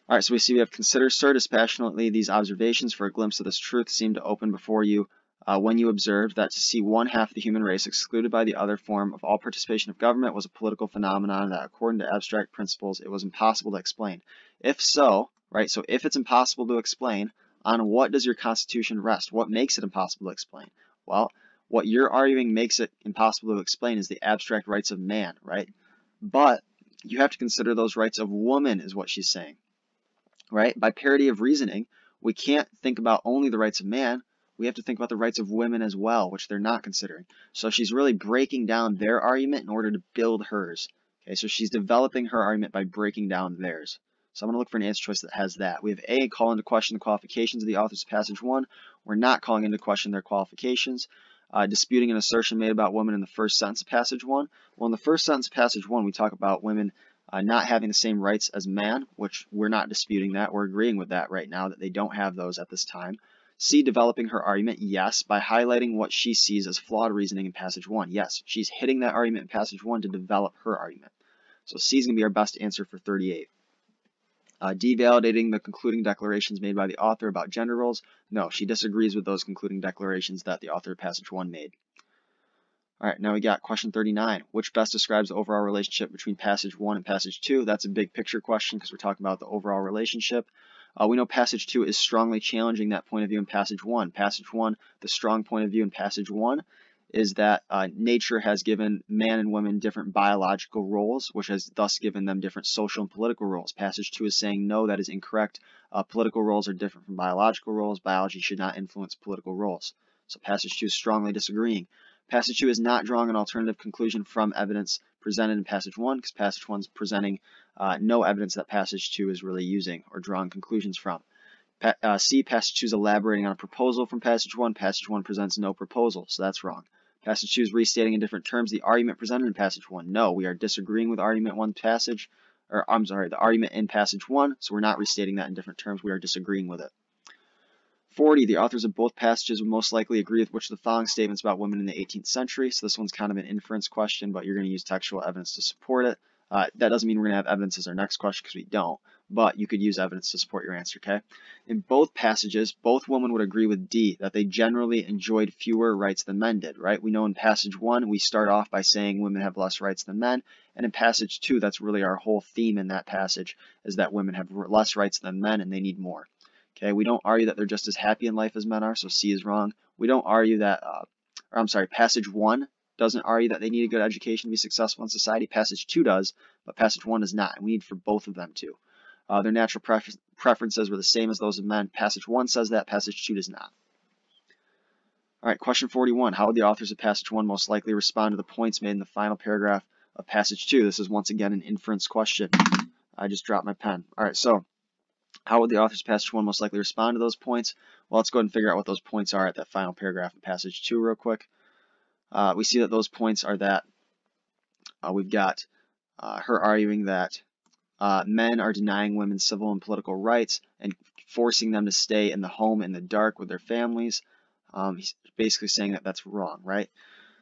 All right, so we have consider, sir, dispassionately these observations, for a glimpse of this truth seemed to open before you when you observed that to see one half of the human race excluded by the other form of all participation of government was a political phenomenon that, according to abstract principles, it was impossible to explain. If so, right, so if it's impossible to explain, on what does your Constitution rest? What makes it impossible to explain? Well, what you're arguing makes it impossible to explain is the abstract rights of man, right? But you have to consider those rights of woman, is what she's saying. Right? By parity of reasoning, we can't think about only the rights of man. We have to think about the rights of women as well, which they're not considering. So she's really breaking down their argument in order to build hers. Okay, so she's developing her argument by breaking down theirs. So I'm going to look for an answer choice that has that. We have A, call into question the qualifications of the authors of passage 1. We're not calling into question their qualifications. Disputing an assertion made about women in the first sentence of passage 1. Well, in the first sentence of passage 1, we talk about women not having the same rights as man, which we're not disputing that. We're agreeing with that right now, that they don't have those at this time. C, developing her argument, yes, by highlighting what she sees as flawed reasoning in passage 1. Yes, she's hitting that argument in passage 1 to develop her argument. So C is going to be our best answer for 38. D, validating the concluding declarations made by the author about gender roles. No, she disagrees with those concluding declarations that the author of passage 1 made. All right, now we got question 39. Which best describes the overall relationship between passage 1 and passage 2? That's a big picture question because we're talking about the overall relationship. We know passage 2 is strongly challenging that point of view in passage 1. Passage 1, the strong point of view in passage 1 is that nature has given man and women different biological roles, which has thus given them different social and political roles. Passage 2 is saying, no, that is incorrect. Political roles are different from biological roles. Biology should not influence political roles. So passage 2 is strongly disagreeing. Passage 2 is not drawing an alternative conclusion from evidence presented in passage 1 because passage 1 is presenting no evidence that passage 2 is really using or drawing conclusions from. C, passage 2 is elaborating on a proposal from passage 1. Passage 1 presents no proposal, so that's wrong. Passage 2 is restating in different terms the argument presented in passage 1. No, we are disagreeing with argument 1 passage, or I'm sorry, the argument in passage 1, so we're not restating that in different terms. We are disagreeing with it. 40, the authors of both passages would most likely agree with which of the following statements about women in the 18th century. So this one's kind of an inference question, but you're going to use textual evidence to support it. That doesn't mean we're going to have evidence as our next question because we don't, but you could use evidence to support your answer, okay? In both passages, both women would agree with D, that they generally enjoyed fewer rights than men did, right? We know in passage 1, we start off by saying women have less rights than men, and in passage 2, that's really our whole theme in that passage, is that women have less rights than men and they need more. Okay, we don't argue that they're just as happy in life as men are, so C is wrong. We don't argue that, passage 1 doesn't argue that they need a good education to be successful in society. Passage 2 does, but passage 1 does not, and we need for both of them to. Their natural preferences were the same as those of men. Passage 1 says that, passage 2 does not. All right, question 41. How would the authors of passage 1 most likely respond to the points made in the final paragraph of passage 2? This is once again an inference question. I just dropped my pen. All right, so how would the authors of passage 1 most likely respond to those points? Well, let's go ahead and figure out what those points are at that final paragraph in passage 2 real quick. We see that those points are that we've got her arguing that men are denying women civil and political rights and forcing them to stay in the home in the dark with their families. He's basically saying that that's wrong, right?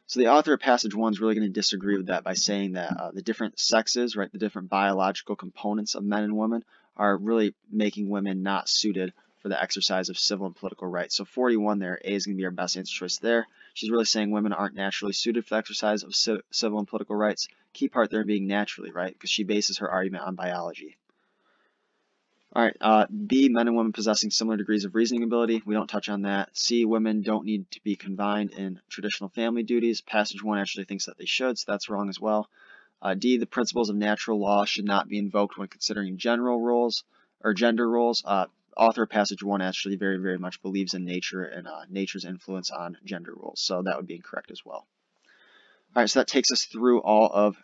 So the author of passage 1 is really going to disagree with that by saying that the different sexes, right, the different biological components of men and women are really making women not suited for the exercise of civil and political rights. So 41 there, A is going to be our best answer choice there. She's really saying women aren't naturally suited for the exercise of civil and political rights. Key part there being naturally, right, because she bases her argument on biology. All right, B, men and women possessing similar degrees of reasoning ability. We don't touch on that. C, women don't need to be confined in traditional family duties. Passage 1 actually thinks that they should, so that's wrong as well. D, the principles of natural law should not be invoked when considering general roles or gender roles. Author of passage 1 actually very, very much believes in nature and nature's influence on gender roles, so that would be incorrect as well. All right, so that takes us through all of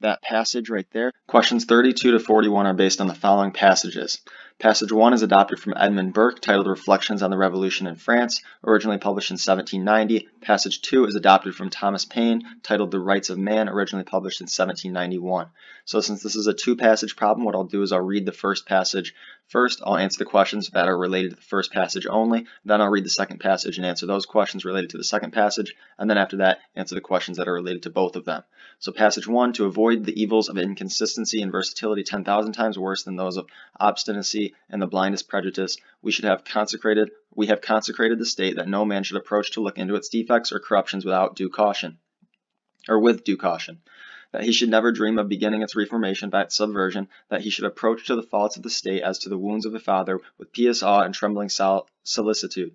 that passage right there. Questions 32 to 41 are based on the following passages. Passage 1 is adopted from Edmund Burke, titled Reflections on the Revolution in France, originally published in 1790. Passage 2 is adopted from Thomas Paine, titled The Rights of Man, originally published in 1791. So since this is a two-passage problem, what I'll do is I'll read the first passage first. I'll answer the questions that are related to the first passage only. Then I'll read the second passage and answer those questions related to the second passage. And then after that, answer the questions that are related to both of them. So passage 1, to avoid the evils of inconsistency and versatility 10,000 times worse than those of obstinacy cruelty and the blindest prejudice, we have consecrated the state that no man should approach to look into its defects or corruptions with due caution, that he should never dream of beginning its reformation by its subversion, that he should approach to the faults of the state as to the wounds of a father with pious awe and trembling solicitude.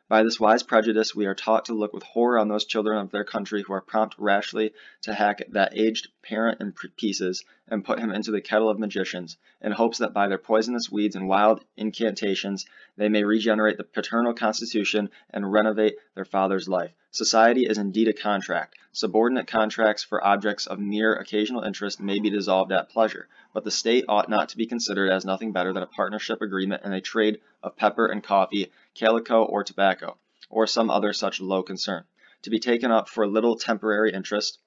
By this wise prejudice we are taught to look with horror on those children of their country who are prompt rashly to hack that aged parent in pieces and put him into the kettle of magicians, in hopes that by their poisonous weeds and wild incantations they may regenerate the paternal constitution and renovate their father's life. Society is indeed a contract. Subordinate contracts for objects of mere occasional interest may be dissolved at pleasure, but the state ought not to be considered as nothing better than a partnership agreement in a trade of pepper and coffee, calico or tobacco, or some other such low concern, to be taken up for a little temporary interest,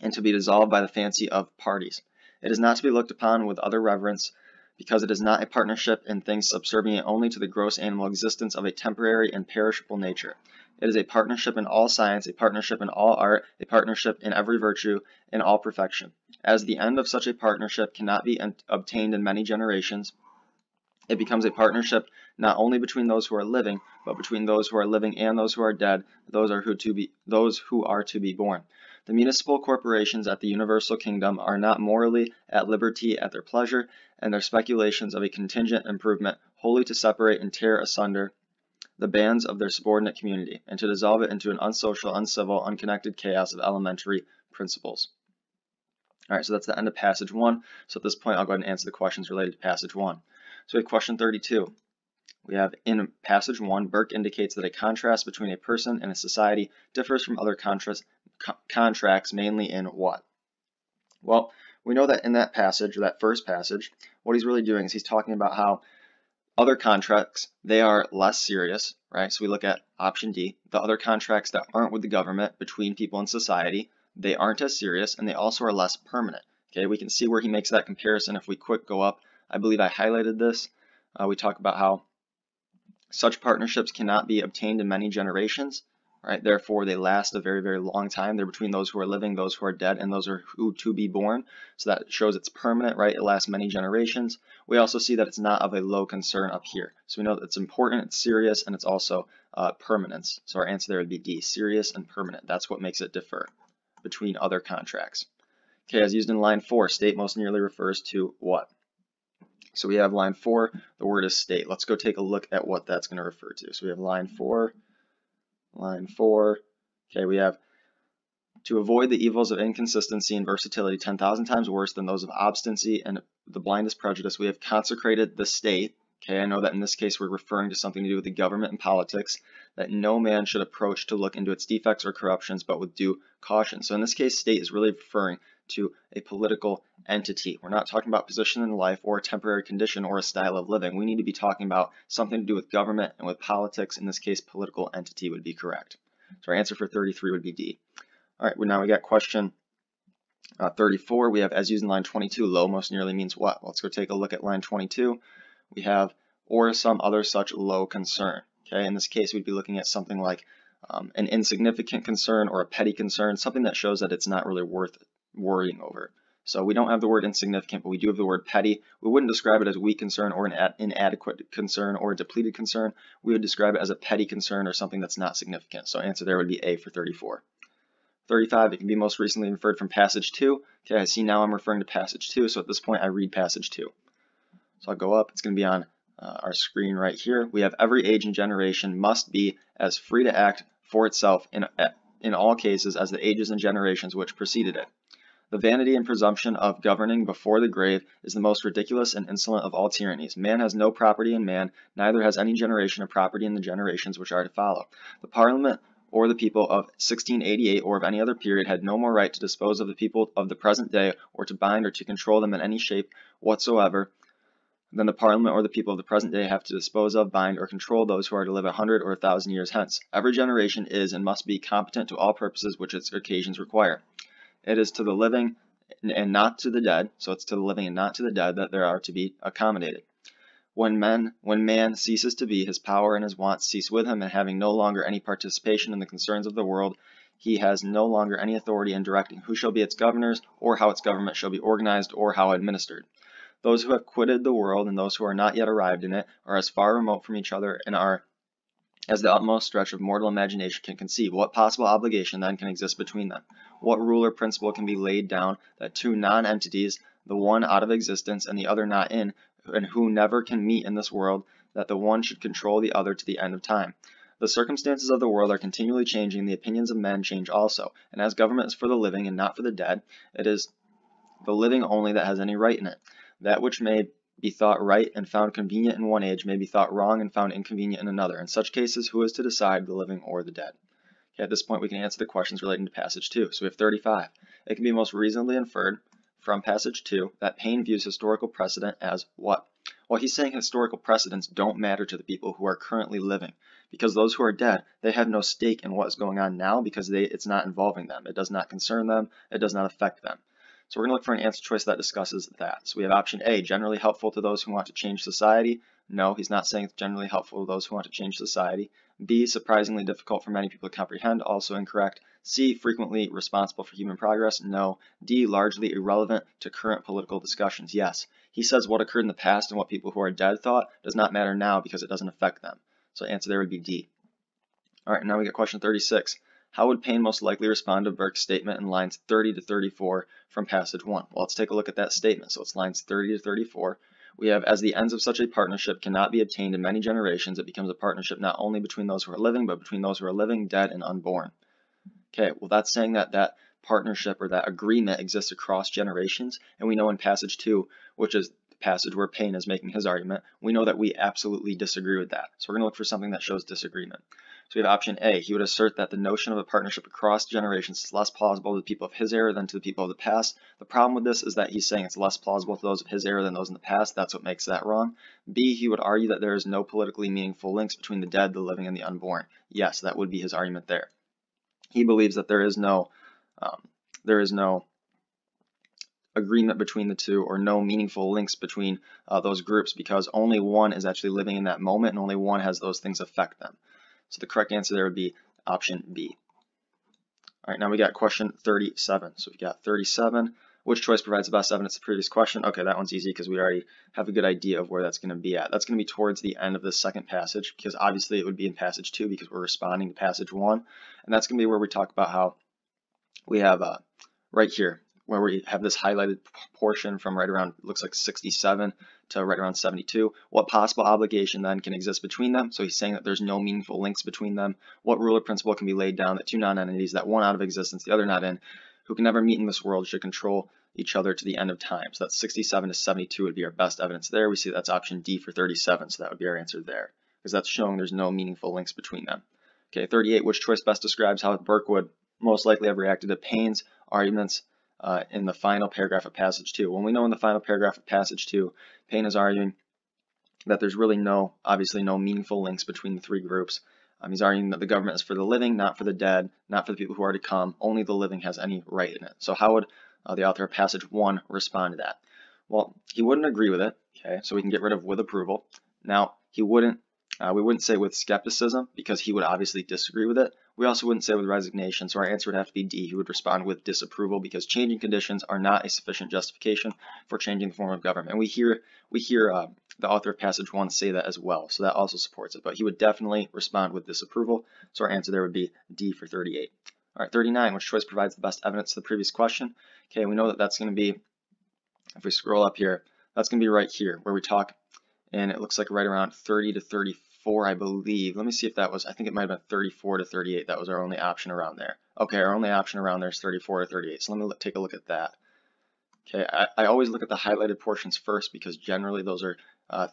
and to be dissolved by the fancy of parties. It is not to be looked upon with other reverence, because it is not a partnership in things subservient only to the gross animal existence of a temporary and perishable nature. It is a partnership in all science, a partnership in all art, a partnership in every virtue, in all perfection. As the end of such a partnership cannot be obtained in many generations, it becomes a partnership not only between those who are living, but between those who are living and those who are dead, those who are to be born. The municipal corporations at the universal kingdom are not morally at liberty at their pleasure, and their speculations of a contingent improvement wholly to separate and tear asunder the bands of their subordinate community, and to dissolve it into an unsocial, uncivil, unconnected chaos of elementary principles. All right, so that's the end of passage 1. So at this point, I'll go ahead and answer the questions related to passage 1. So we have question 32. We have, in passage 1, Burke indicates that a contrast between a person and a society differs from other contracts mainly in what? Well, we know that in that passage, that first passage, what he's really doing is he's talking about how other contracts, they are less serious, right? So we look at option D. The other contracts that aren't with the government, between people and society, they aren't as serious, and they also are less permanent. Okay, we can see where he makes that comparison if we go up. I believe I highlighted this. We talk about how such partnerships cannot be obtained in many generations, right? Therefore, they last a very, very long time. They're between those who are living, those who are dead, and those who to be born. So that shows it's permanent, right? It lasts many generations. We also see that it's not of a low concern up here. So we know that it's important, it's serious, and it's also permanence. So our answer there would be D, serious and permanent. That's what makes it differ between other contracts. Okay, as used in line 4, state most nearly refers to what? So we have line 4, the word is state. Let's go take a look at what that's going to refer to. So we have line 4. Okay, we have to avoid the evils of inconsistency and versatility 10,000 times worse than those of obstinacy and the blindest prejudice. We have consecrated the state. Okay, I know that in this case we're referring to something to do with the government and politics, that no man should approach to look into its defects or corruptions, but with due caution. So in this case, state is really referring to a political entity. We're not talking about position in life or a temporary condition or a style of living. We need to be talking about something to do with government and with politics. In this case, political entity would be correct. So our answer for 33 would be D. All right, well, now we got question 34. We have, as used in line 22, low most nearly means what? Well, let's go take a look at line 22. We have, or some other such low concern. Okay, in this case, we'd be looking at something like an insignificant concern or a petty concern, something that shows that it's not really worth worrying over. So we don't have the word insignificant, but we do have the word petty. We wouldn't describe it as weak concern or an inadequate concern or a depleted concern. We would describe it as a petty concern or something that's not significant. So answer there would be A for 34. 35, it can be most recently inferred from passage 2. Okay, I see now I'm referring to passage 2, so at this point I read passage 2. So I'll go up, it's going to be on our screen right here. We have every age and generation must be as free to act for itself in all cases as the ages and generations which preceded it. The vanity and presumption of governing before the grave is the most ridiculous and insolent of all tyrannies. Man has no property in man, neither has any generation a property in the generations which are to follow. The Parliament or the people of 1688 or of any other period had no more right to dispose of the people of the present day or to bind or to control them in any shape whatsoever than the Parliament or the people of the present day have to dispose of, bind, or control those who are to live 100 or 1,000 years hence. Every generation is and must be competent to all purposes which its occasions require. It is to the living and not to the dead, so it's to the living and not to the dead that there are to be accommodated. When man ceases to be, his power and his wants cease with him, and having no longer any participation in the concerns of the world, he has no longer any authority in directing who shall be its governors, or how its government shall be organized, or how administered. Those who have quitted the world and those who are not yet arrived in it are as far remote from each other and are as the utmost stretch of mortal imagination can conceive. What possible obligation then can exist between them? What rule or principle can be laid down that two non-entities, the one out of existence and the other not in, and who never can meet in this world, that the one should control the other to the end of time? The circumstances of the world are continually changing, the opinions of men change also, and as government is for the living and not for the dead, it is the living only that has any right in it. That which may be thought right and found convenient in one age may be thought wrong and found inconvenient in another. In such cases, who is to decide, the living or the dead? Okay, at this point, we can answer the questions relating to passage 2. So we have 35. It can be most reasonably inferred from passage 2 that Paine views historical precedent as what? Well, he's saying historical precedents don't matter to the people who are currently living, because those who are dead, they have no stake in what is going on now because it's not involving them. It does not concern them. It does not affect them. So we're going to look for an answer choice that discusses that. So we have option A, generally helpful to those who want to change society. No, he's not saying it's generally helpful to those who want to change society. B, surprisingly difficult for many people to comprehend. Also incorrect. C, frequently responsible for human progress. No. D, largely irrelevant to current political discussions. Yes. He says what occurred in the past and what people who are dead thought does not matter now because it doesn't affect them. So the answer there would be D. All right, now we get question 36. How would Paine most likely respond to Burke's statement in lines 30 to 34 from passage 1? Well, let's take a look at that statement. So it's lines 30 to 34. We have, as the ends of such a partnership cannot be obtained in many generations, it becomes a partnership not only between those who are living, but between those who are living, dead, and unborn. Okay, well, that's saying that that partnership or that agreement exists across generations. And we know in passage 2, which is the passage where Paine is making his argument, we know that we absolutely disagree with that. So we're going to look for something that shows disagreement. So we have option A. He would assert that the notion of a partnership across generations is less plausible to the people of his era than to the people of the past. The problem with this is that he's saying it's less plausible to those of his era than those in the past. That's what makes that wrong. B. He would argue that there is no politically meaningful links between the dead, the living, and the unborn. Yes, that would be his argument there. He believes that there is no agreement between the two or no meaningful links between those groups because only one is actually living in that moment and only one has those things affect them. So the correct answer there would be option B. All right, now we got question 37. So we got 37. Which choice provides the best evidence to the previous question? Okay, that one's easy because we already have a good idea of where that's going to be at. That's going to be towards the end of the second passage because obviously it would be in passage 2 because we're responding to passage 1. And that's going to be where we talk about how we have right here where we have this highlighted portion from right around, looks like 67 to right around 72. What possible obligation then can exist between them? So he's saying that there's no meaningful links between them. What rule or principle can be laid down that two non-entities, that one out of existence, the other not in, who can never meet in this world should control each other to the end of time? So that's 67 to 72 would be our best evidence there. We see that's option D for 37, so that would be our answer there because that's showing there's no meaningful links between them. Okay, 38, which choice best describes how Burke would most likely have reacted to Paine's arguments in the final paragraph of passage 2. When we know in the final paragraph of passage 2, Paine is arguing that there's really obviously no meaningful links between the three groups. He's arguing that the government is for the living, not for the dead, not for the people who are to come. Only the living has any right in it. So how would the author of passage 1 respond to that? Well, he wouldn't agree with it. Okay, so we can get rid of with approval. Now, we wouldn't say with skepticism because he would obviously disagree with it. We also wouldn't say with resignation, so our answer would have to be D. He would respond with disapproval because changing conditions are not a sufficient justification for changing the form of government. And we hear the author of passage 1 say that as well, so that also supports it. But he would definitely respond with disapproval, so our answer there would be D for 38. All right, 39, which choice provides the best evidence to the previous question? Okay, we know that that's going to be, if we scroll up here, that's going to be right here where we talk, and it looks like right around 30 to 34, I believe. Let me see if that was, I think it might have been 34 to 38. That was our only option around there. Okay, our only option around there is 34 to 38. So let me take a look at that. Okay, I always look at the highlighted portions first because generally those are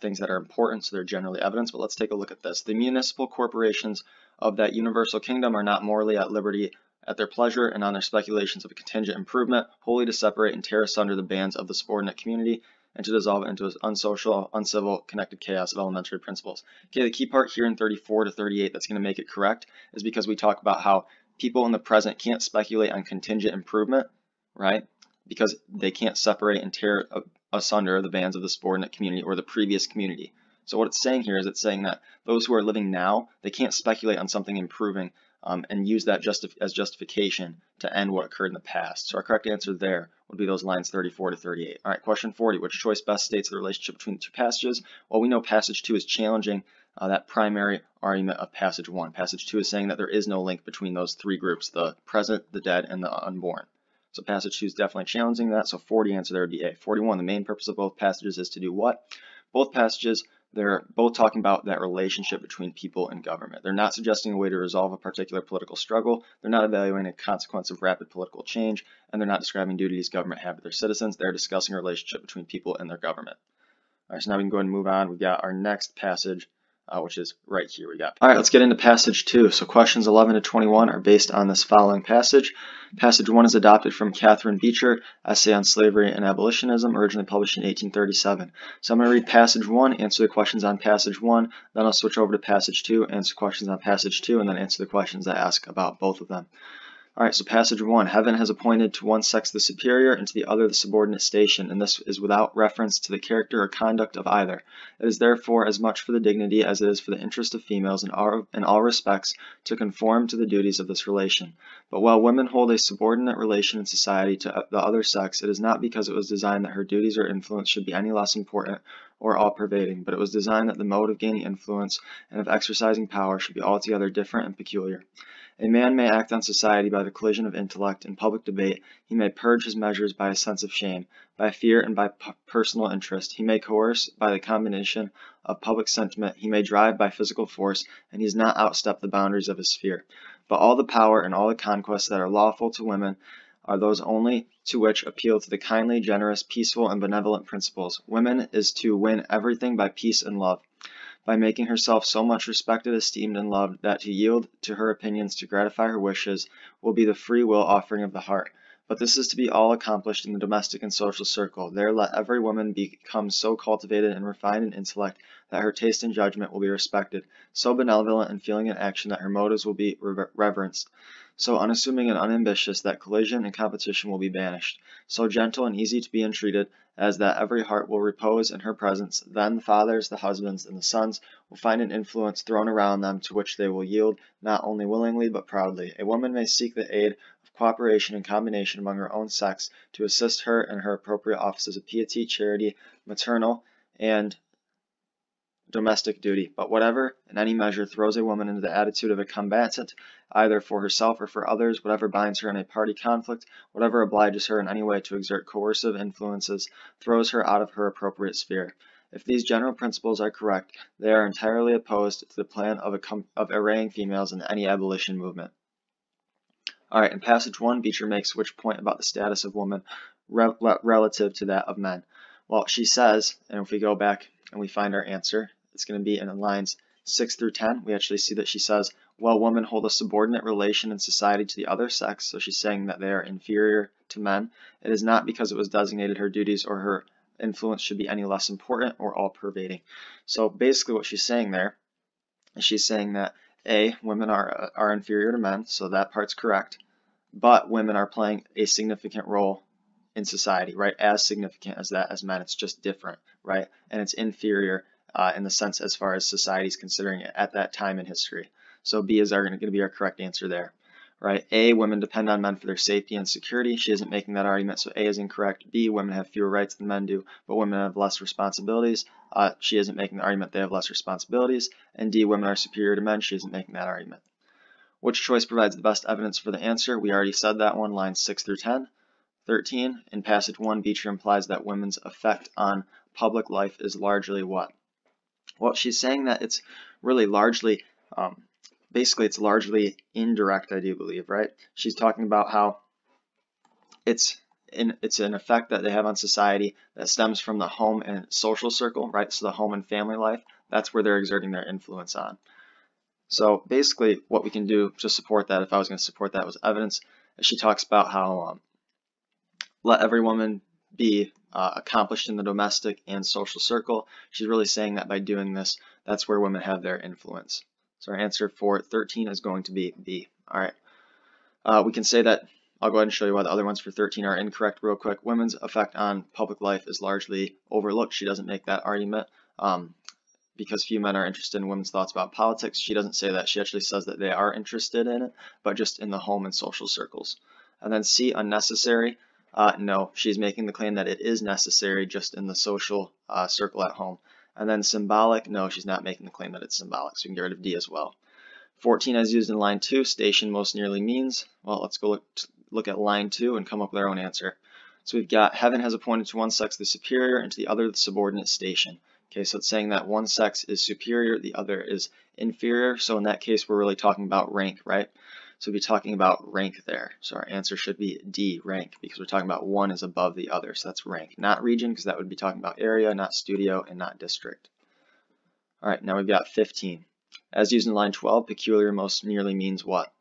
things that are important, so they're generally evidence. But let's take a look at this. The municipal corporations of that universal kingdom are not morally at liberty at their pleasure and on their speculations of a contingent improvement, wholly to separate and tear asunder the bands of the subordinate community, and to dissolve it into an unsocial, uncivil, connected chaos of elementary principles. Okay, the key part here in 34 to 38 that's going to make it correct is because we talk about how people in the present can't speculate on contingent improvement, right? Because they can't separate and tear asunder the bands of the subordinate community or the previous community. So what it's saying here is it's saying that those who are living now, they can't speculate on something improving and use that as justification to end what occurred in the past. So our correct answer there would be those lines 34 to 38. All right, question 40. Which choice best states the relationship between the two passages? Well, we know passage 2 is challenging that primary argument of passage 1. Passage 2 is saying that there is no link between those three groups, the present, the dead, and the unborn. So passage 2 is definitely challenging that. So 40 answer there would be A. 41. The main purpose of both passages is to do what? Both passages, they're both talking about that relationship between people and government. They're not suggesting a way to resolve a particular political struggle. They're not evaluating a consequence of rapid political change, and they're not describing duties government have with their citizens. They're discussing a relationship between people and their government. All right, so now we can go ahead and move on. We've got our next passage, which is right here. All right, let's get into passage 2. So questions 11 to 21 are based on this following passage. Passage 1 is adopted from Catherine Beecher, Essay on Slavery and Abolitionism, originally published in 1837. So I'm going to read passage 1, answer the questions on passage 1, then I'll switch over to passage 2, answer questions on passage 2, and then answer the questions that ask about both of them. All right, so passage 1, heaven has appointed to one sex the superior and to the other the subordinate station, and this is without reference to the character or conduct of either. It is therefore as much for the dignity as it is for the interest of females in all respects to conform to the duties of this relation. But while women hold a subordinate relation in society to the other sex, it is not because it was designed that her duties or influence should be any less important or all-pervading, but it was designed that the mode of gaining influence and of exercising power should be altogether different and peculiar. A man may act on society by the collision of intellect in public debate. He may purge his measures by a sense of shame, by fear, and by personal interest. He may coerce by the combination of public sentiment. He may drive by physical force, and he has not outstepped the boundaries of his sphere. But all the power and all the conquests that are lawful to women are those only to which appeal to the kindly, generous, peaceful, and benevolent principles. Woman is to win everything by peace and love, by making herself so much respected, esteemed, and loved that to yield to her opinions to gratify her wishes will be the free will offering of the heart. But this is to be all accomplished in the domestic and social circle. There let every woman become so cultivated and refined in intellect that her taste and judgment will be respected, so benevolent in feeling and action that her motives will be reverenced, so unassuming and unambitious that collision and competition will be banished, so gentle and easy to be entreated as that every heart will repose in her presence. Then the fathers, the husbands, and the sons will find an influence thrown around them to which they will yield not only willingly but proudly. A woman may seek the aid of cooperation and combination among her own sex to assist her in her appropriate offices of piety, charity, maternal, and domestic duty, but whatever, in any measure, throws a woman into the attitude of a combatant, either for herself or for others, whatever binds her in a party conflict, whatever obliges her in any way to exert coercive influences, throws her out of her appropriate sphere. If these general principles are correct, they are entirely opposed to the plan of arraying females in any abolition movement. All right, in passage 1, Beecher makes which point about the status of women relative to that of men? Well, she says, and if we go back and we find our answer, it's going to be in lines 6 through 10. We actually see that she says, well, women hold a subordinate relation in society to the other sex, so she's saying that they are inferior to men. It is not because it was designated her duties or her influence should be any less important or all-pervading. So basically what she's saying there is she's saying that A, women are inferior to men, so that part's correct, but women are playing a significant role in society, right? As significant as that as men, it's just different, right? And it's inferior in the sense as far as society is considering it at that time in history. So B is going to be our correct answer there, right? A, women depend on men for their safety and security. She isn't making that argument, so A is incorrect. B, women have fewer rights than men do, but women have less responsibilities. She isn't making the argument they have less responsibilities. And D, women are superior to men. She isn't making that argument. Which choice provides the best evidence for the answer? We already said that one, lines 6 through 10. 13, in passage 1, Beecher implies that women's effect on public life is largely what? Well, she's saying that it's really largely, basically it's largely indirect, I do believe, right? She's talking about how it's an effect that they have on society that stems from the home and social circle, right? So the home and family life, that's where they're exerting their influence on. So basically what we can do to support that, if I was going to support that, was evidence. She talks about how let every woman be accomplished in the domestic and social circle. She's really saying that by doing this, that's where women have their influence. So our answer for 13 is going to be B. All right. We can say that, I'll go ahead and show you why the other ones for 13 are incorrect real quick. Women's effect on public life is largely overlooked. She doesn't make that argument. because few men are interested in women's thoughts about politics. She doesn't say that. She actually says that they are interested in it, but just in the home and social circles. And then C, unnecessary. No, she's making the claim that it is necessary just in the social circle at home. And then symbolic. No, she's not making the claim that it's symbolic, so we can get rid of D as well. 14 as used in line 2, station most nearly means. Well, let's go look at line 2 and come up with our own answer. So we've got heaven has appointed to one sex the superior and to the other the subordinate station. Okay, so it's saying that one sex is superior, the other is inferior. So in that case, we're really talking about rank, right? So we'll be talking about rank there. So our answer should be D, rank, because we're talking about one is above the other. So that's rank, not region, because that would be talking about area, not studio, and not district. All right, now we've got 15. As used in line 12, peculiar most nearly means what?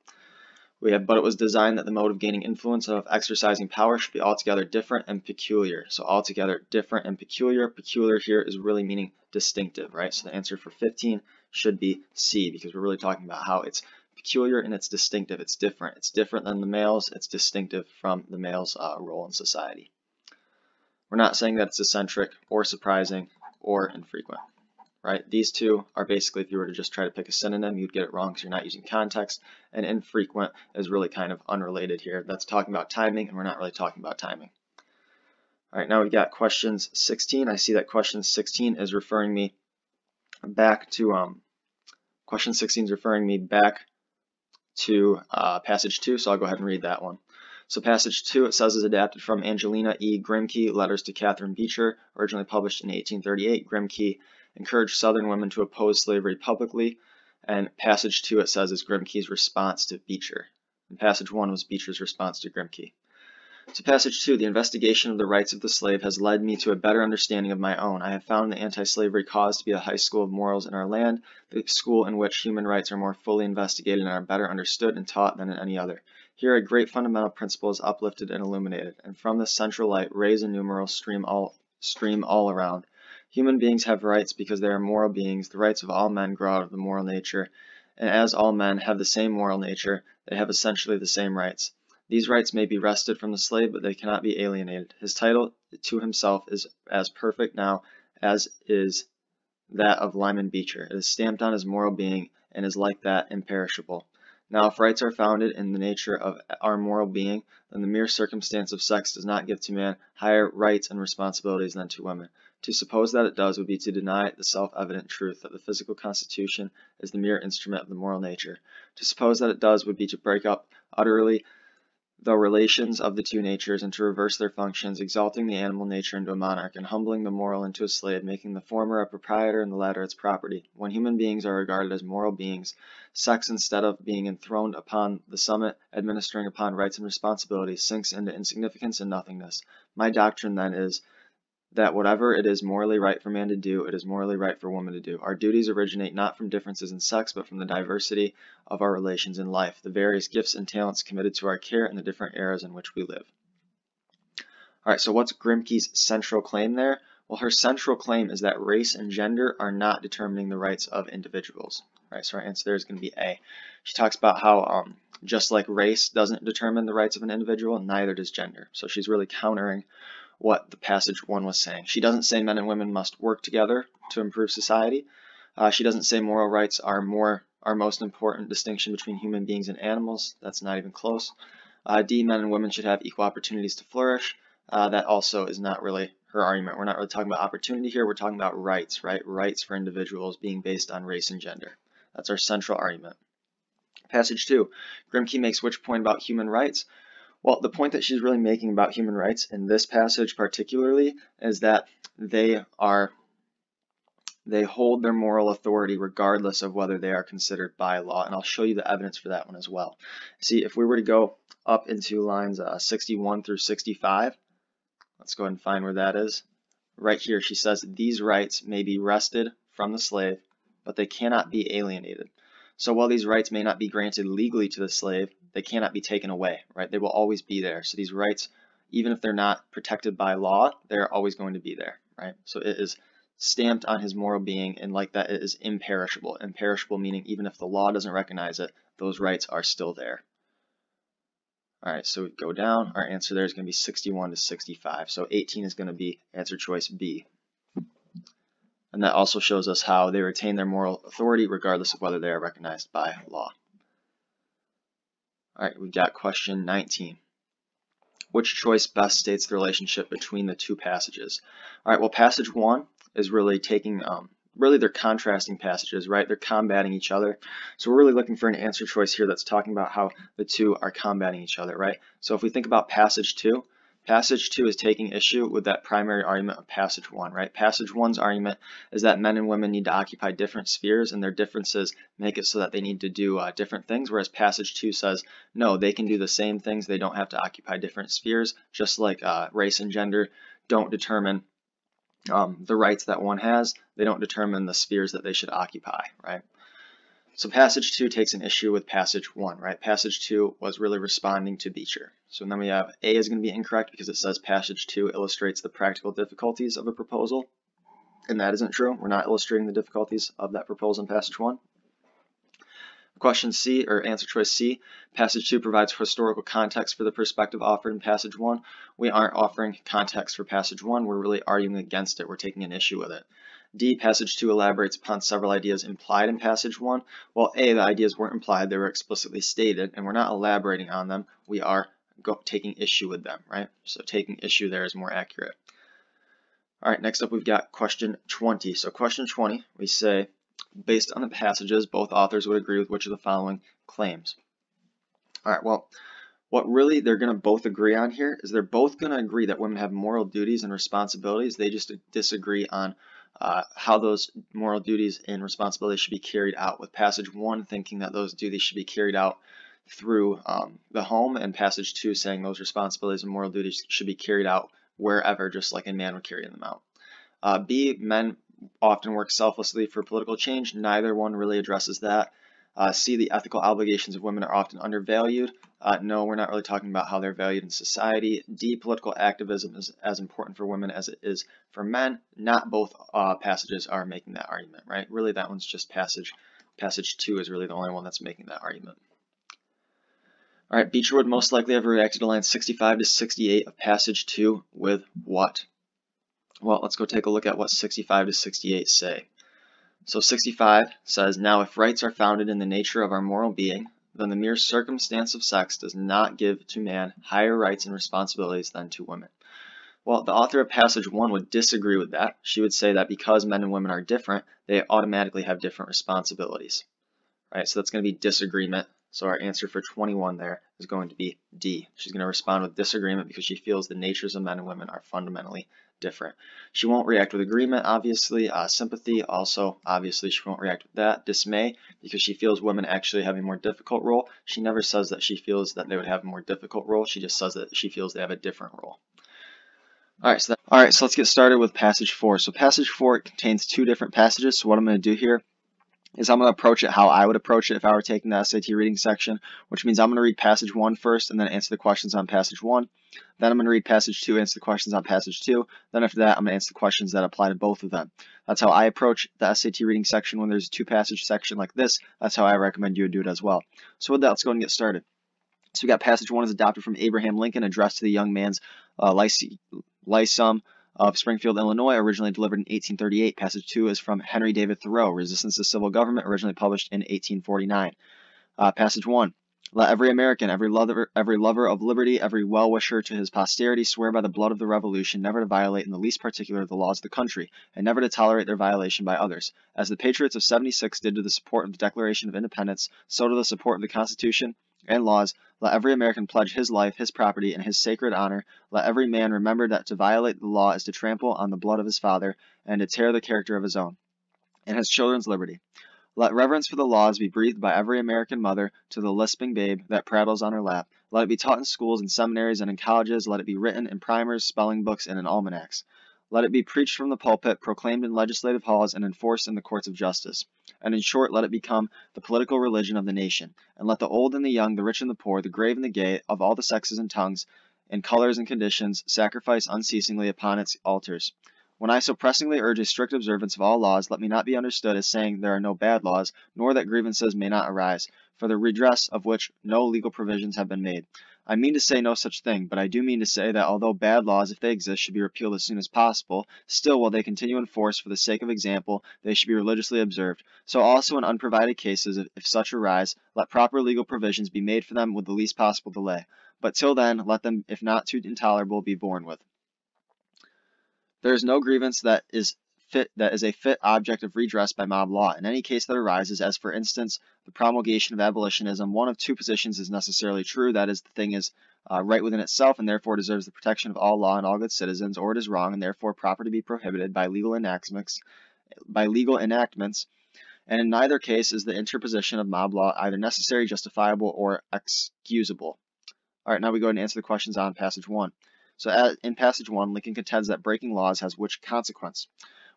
We have, but it was designed that the mode of gaining influence and of exercising power should be altogether different and peculiar. So altogether different and peculiar. Peculiar here is really meaning distinctive, right? So the answer for 15 should be C, because we're really talking about how it's peculiar and it's distinctive. It's different. It's different than the males. It's distinctive from the male's role in society. We're not saying that it's eccentric or surprising or infrequent. Right? These two are basically, if you were to just try to pick a synonym, you'd get it wrong because you're not using context, and infrequent is really kind of unrelated here. That's talking about timing, and we're not really talking about timing. All right, now we've got questions 16. I see that question 16 is referring me back to, question 16 is referring me back to passage 2, so I'll go ahead and read that one. So passage 2, it says, is adapted from Angelina E. Grimke, Letters to Catherine Beecher, originally published in 1838. Grimke encouraged Southern women to oppose slavery publicly, and passage 2, it says, is Grimke's response to Beecher. And passage 1 was Beecher's response to Grimke. So passage 2, the investigation of the rights of the slave has led me to a better understanding of my own. I have found the anti-slavery cause to be the high school of morals in our land, the school in which human rights are more fully investigated and are better understood and taught than in any other. Here a great fundamental principle is uplifted and illuminated, and from this central light rays and numerals stream all around. Human beings have rights because they are moral beings. The rights of all men grow out of the moral nature, and as all men have the same moral nature, they have essentially the same rights. These rights may be wrested from the slave, but they cannot be alienated. His title to himself is as perfect now as is that of Lyman Beecher. It is stamped on his moral being and is like that imperishable. Now, if rights are founded in the nature of our moral being, then the mere circumstance of sex does not give to man higher rights and responsibilities than to women. To suppose that it does would be to deny the self-evident truth that the physical constitution is the mere instrument of the moral nature. To suppose that it does would be to break up utterly the relations of the two natures and to reverse their functions, exalting the animal nature into a monarch and humbling the moral into a slave, making the former a proprietor and the latter its property. When human beings are regarded as moral beings, sex, instead of being enthroned upon the summit, administering upon rights and responsibilities, sinks into insignificance and nothingness. My doctrine, then, is that whatever it is morally right for man to do, it is morally right for woman to do. Our duties originate not from differences in sex, but from the diversity of our relations in life, the various gifts and talents committed to our care, and the different eras in which we live. All right, so what's Grimke's central claim there? Well, her central claim is that race and gender are not determining the rights of individuals. All right, so our answer there is going to be A. She talks about how just like race doesn't determine the rights of an individual, neither does gender. So she's really countering what the passage 1 was saying. She doesn't say men and women must work together to improve society. She doesn't say moral rights are our most important distinction between human beings and animals. That's not even close. D, men and women should have equal opportunities to flourish. That also is not really her argument. We're not really talking about opportunity here. We're talking about rights, right? Rights for individuals being based on race and gender. That's our central argument. Passage 2, Grimke makes which point about human rights? Well, the point that she's really making about human rights in this passage particularly is that they hold their moral authority regardless of whether they are considered by law, and I'll show you the evidence for that one as well. See, if we were to go up into lines 61 through 65, let's go ahead and find where that is. Right here, she says, these rights may be wrested from the slave, but they cannot be alienated. So while these rights may not be granted legally to the slave, they cannot be taken away, right? They will always be there. So these rights, even if they're not protected by law, they're always going to be there, right? So it is stamped on his moral being, and like that, it is imperishable. Imperishable meaning even if the law doesn't recognize it, those rights are still there. All right, so we go down. Our answer there is going to be 61 to 65. So 18 is going to be answer choice B. And that also shows us how they retain their moral authority regardless of whether they are recognized by law. All right, we've got question 19. Which choice best states the relationship between the two passages? All right, well, passage 1 is really taking, really they're contrasting passages, right? They're combating each other. So we're really looking for an answer choice here that's talking about how the two are combating each other, right? So if we think about passage 2, passage 2 is taking issue with that primary argument of passage 1, right? Passage 1's argument is that men and women need to occupy different spheres, and their differences make it so that they need to do different things, whereas passage 2 says, no, they can do the same things. They don't have to occupy different spheres, just like race and gender don't determine the rights that one has. They don't determine the spheres that they should occupy, right? So passage 2 takes an issue with passage 1, right? Passage 2 was really responding to Beecher. So then we have A is going to be incorrect because it says passage 2 illustrates the practical difficulties of a proposal. And that isn't true. We're not illustrating the difficulties of that proposal in passage 1. Question C, or answer choice C, passage 2 provides historical context for the perspective offered in passage 1. We aren't offering context for passage 1. We're really arguing against it. We're taking an issue with it. D, passage 2 elaborates upon several ideas implied in passage 1. While A, the ideas weren't implied, they were explicitly stated, and we're not elaborating on them. We are taking issue with them, right? So taking issue there is more accurate. All right, next up we've got question 20. So question 20, we say, based on the passages, both authors would agree with which of the following claims. All right, well, what really they're going to both agree on here is they're both going to agree that women have moral duties and responsibilities. They just disagree on how those moral duties and responsibilities should be carried out, with passage 1 thinking that those duties should be carried out through the home, and passage 2 saying those responsibilities and moral duties should be carried out wherever, just like a man would carry them out. B, men often work selflessly for political change. Neither one really addresses that. C, the ethical obligations of women are often undervalued. No, we're not really talking about how they're valued in society. D, political activism is as important for women as it is for men. Not both passages are making that argument, right? Really, that one's just passage 2 is really the only one that's making that argument. All right, Beecher would most likely have reacted to lines 65 to 68 of passage 2 with what? Well, let's go take a look at what 65 to 68 say. So 65 says, now if rights are founded in the nature of our moral being, then the mere circumstance of sex does not give to man higher rights and responsibilities than to women. Well, the author of passage 1 would disagree with that. She would say that because men and women are different, they automatically have different responsibilities. Right? So that's going to be disagreement. So our answer for 21 there is going to be D. She's going to respond with disagreement because she feels the natures of men and women are fundamentally different. She won't react with agreement, obviously. Sympathy, also, obviously, she won't react with that. Dismay, because she feels women actually have a more difficult role. She never says that she feels that they would have a more difficult role. She just says that she feels they have a different role. All right, so let's get started with passage 4. So passage 4 contains two different passages. So what I'm going to do here is I'm going to approach it how I would approach it if I were taking the SAT reading section, which means I'm going to read passage 1 first and then answer the questions on passage 1. Then I'm going to read passage 2, answer the questions on passage 2. Then after that, I'm going to answer the questions that apply to both of them. That's how I approach the SAT reading section when there's a two-passage section like this. That's how I recommend you would do it as well. So with that, let's go ahead and get started. So we got passage 1 is adopted from Abraham Lincoln, addressed to the young man's Lyceum of Springfield, Illinois, originally delivered in 1838. Passage 2 is from Henry David Thoreau, Resistance to Civil Government, originally published in 1849. Passage 1. Let every American, every lover of liberty, every well-wisher to his posterity swear by the blood of the Revolution never to violate in the least particular the laws of the country, and never to tolerate their violation by others. As the patriots of '76 did to the support of the Declaration of Independence, so to the support of the Constitution and laws, let every American pledge his life, his property, and his sacred honor. Let every man remember that to violate the law is to trample on the blood of his father, and to tear the character of his own, and his children's liberty. Let reverence for the laws be breathed by every American mother to the lisping babe that prattles on her lap. Let it be taught in schools and seminaries and in colleges. Let it be written in primers, spelling books, and in almanacs. Let it be preached from the pulpit, proclaimed in legislative halls, and enforced in the courts of justice. And in short, let it become the political religion of the nation. And let the old and the young, the rich and the poor, the grave and the gay, of all the sexes and tongues, in colors and conditions, sacrifice unceasingly upon its altars. When I so pressingly urge a strict observance of all laws, let me not be understood as saying there are no bad laws, nor that grievances may not arise, for the redress of which no legal provisions have been made. I mean to say no such thing, but I do mean to say that although bad laws, if they exist, should be repealed as soon as possible, still, while they continue in force for the sake of example, they should be religiously observed. So also in unprovided cases, if such arise, let proper legal provisions be made for them with the least possible delay. But till then, let them, if not too intolerable, be borne with. There is no grievance that is a fit object of redress by mob law. In any case that arises, as for instance, the promulgation of abolitionism, one of two positions is necessarily true. That is, the thing is right within itself and therefore deserves the protection of all law and all good citizens, or it is wrong and therefore proper to be prohibited by legal enactments. And in neither case is the interposition of mob law either necessary, justifiable, or excusable. All right, now we go ahead and answer the questions on passage 1. So in passage 1, Lincoln contends that breaking laws has which consequence?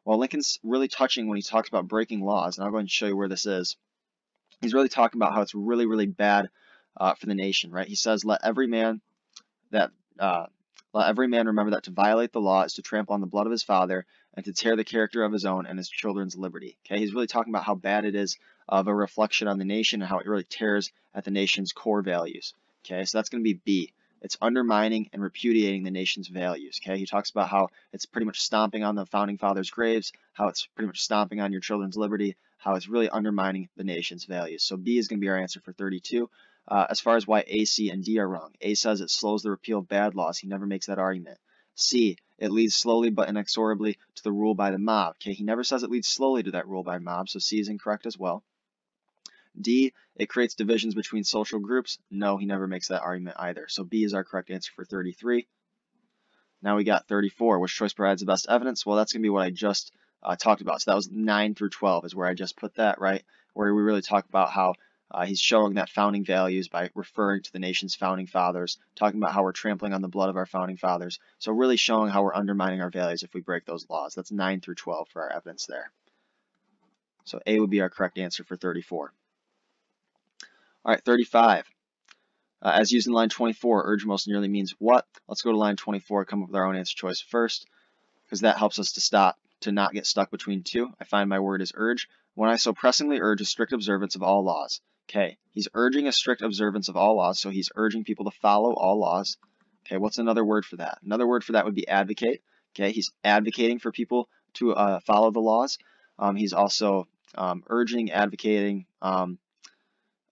Well, Lincoln's really touching when he talks about breaking laws, and I'll go ahead and show you where this is. He's really talking about how it's really, really bad for the nation, right? He says, let every man remember that to violate the law is to trample on the blood of his father and to tear the character of his own and his children's liberty. Okay, he's really talking about how bad it is of a reflection on the nation and how it really tears at the nation's core values. Okay, so that's going to be B. It's undermining and repudiating the nation's values. Okay, he talks about how it's pretty much stomping on the founding fathers' graves, how it's pretty much stomping on your children's liberty, how it's really undermining the nation's values. So B is going to be our answer for 32. As far as why A, C, and D are wrong, A says it slows the repeal of bad laws. He never makes that argument. C, it leads slowly but inexorably to the rule by the mob. Okay, he never says it leads slowly to that rule by mob, so C is incorrect as well. D, it creates divisions between social groups. No, he never makes that argument either. So B is our correct answer for 33. Now we got 34. Which choice provides the best evidence? Well, that's going to be what I just talked about. So that was 9 through 12 is where I just put that, right? Where we really talk about how he's showing that founding values by referring to the nation's founding fathers, talking about how we're trampling on the blood of our founding fathers. So really showing how we're undermining our values if we break those laws. That's 9 through 12 for our evidence there. So A would be our correct answer for 34. All right, 35. As used in line 24, urge most nearly means what? Let's go to line 24, come up with our own answer choice first, because that helps us to not get stuck between two. I find my word is urge. When I so pressingly urge a strict observance of all laws. Okay, he's urging a strict observance of all laws, so he's urging people to follow all laws. Okay, what's another word for that? Another word for that would be advocate. Okay, he's advocating for people to follow the laws. He's also urging, advocating,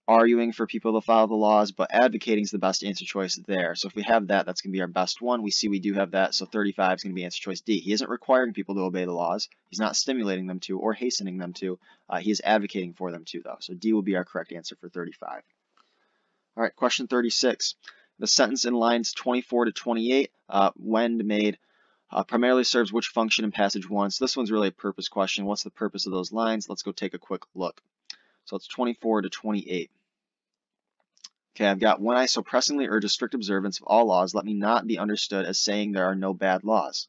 arguing for people to follow the laws, but advocating is the best answer choice there. So if we have that, that's going to be our best one. We see we do have that, so 35 is going to be answer choice D. He isn't requiring people to obey the laws. He's not stimulating them to or hastening them to. He is advocating for them to, though. So D will be our correct answer for 35. All right, question 36. The sentence in lines 24 to 28, when made, primarily serves which function in passage 1? So this one's really a purpose question. What's the purpose of those lines? Let's go take a quick look. So it's 24 to 28. Okay, I've got, when I so pressingly urge a strict observance of all laws, let me not be understood as saying there are no bad laws,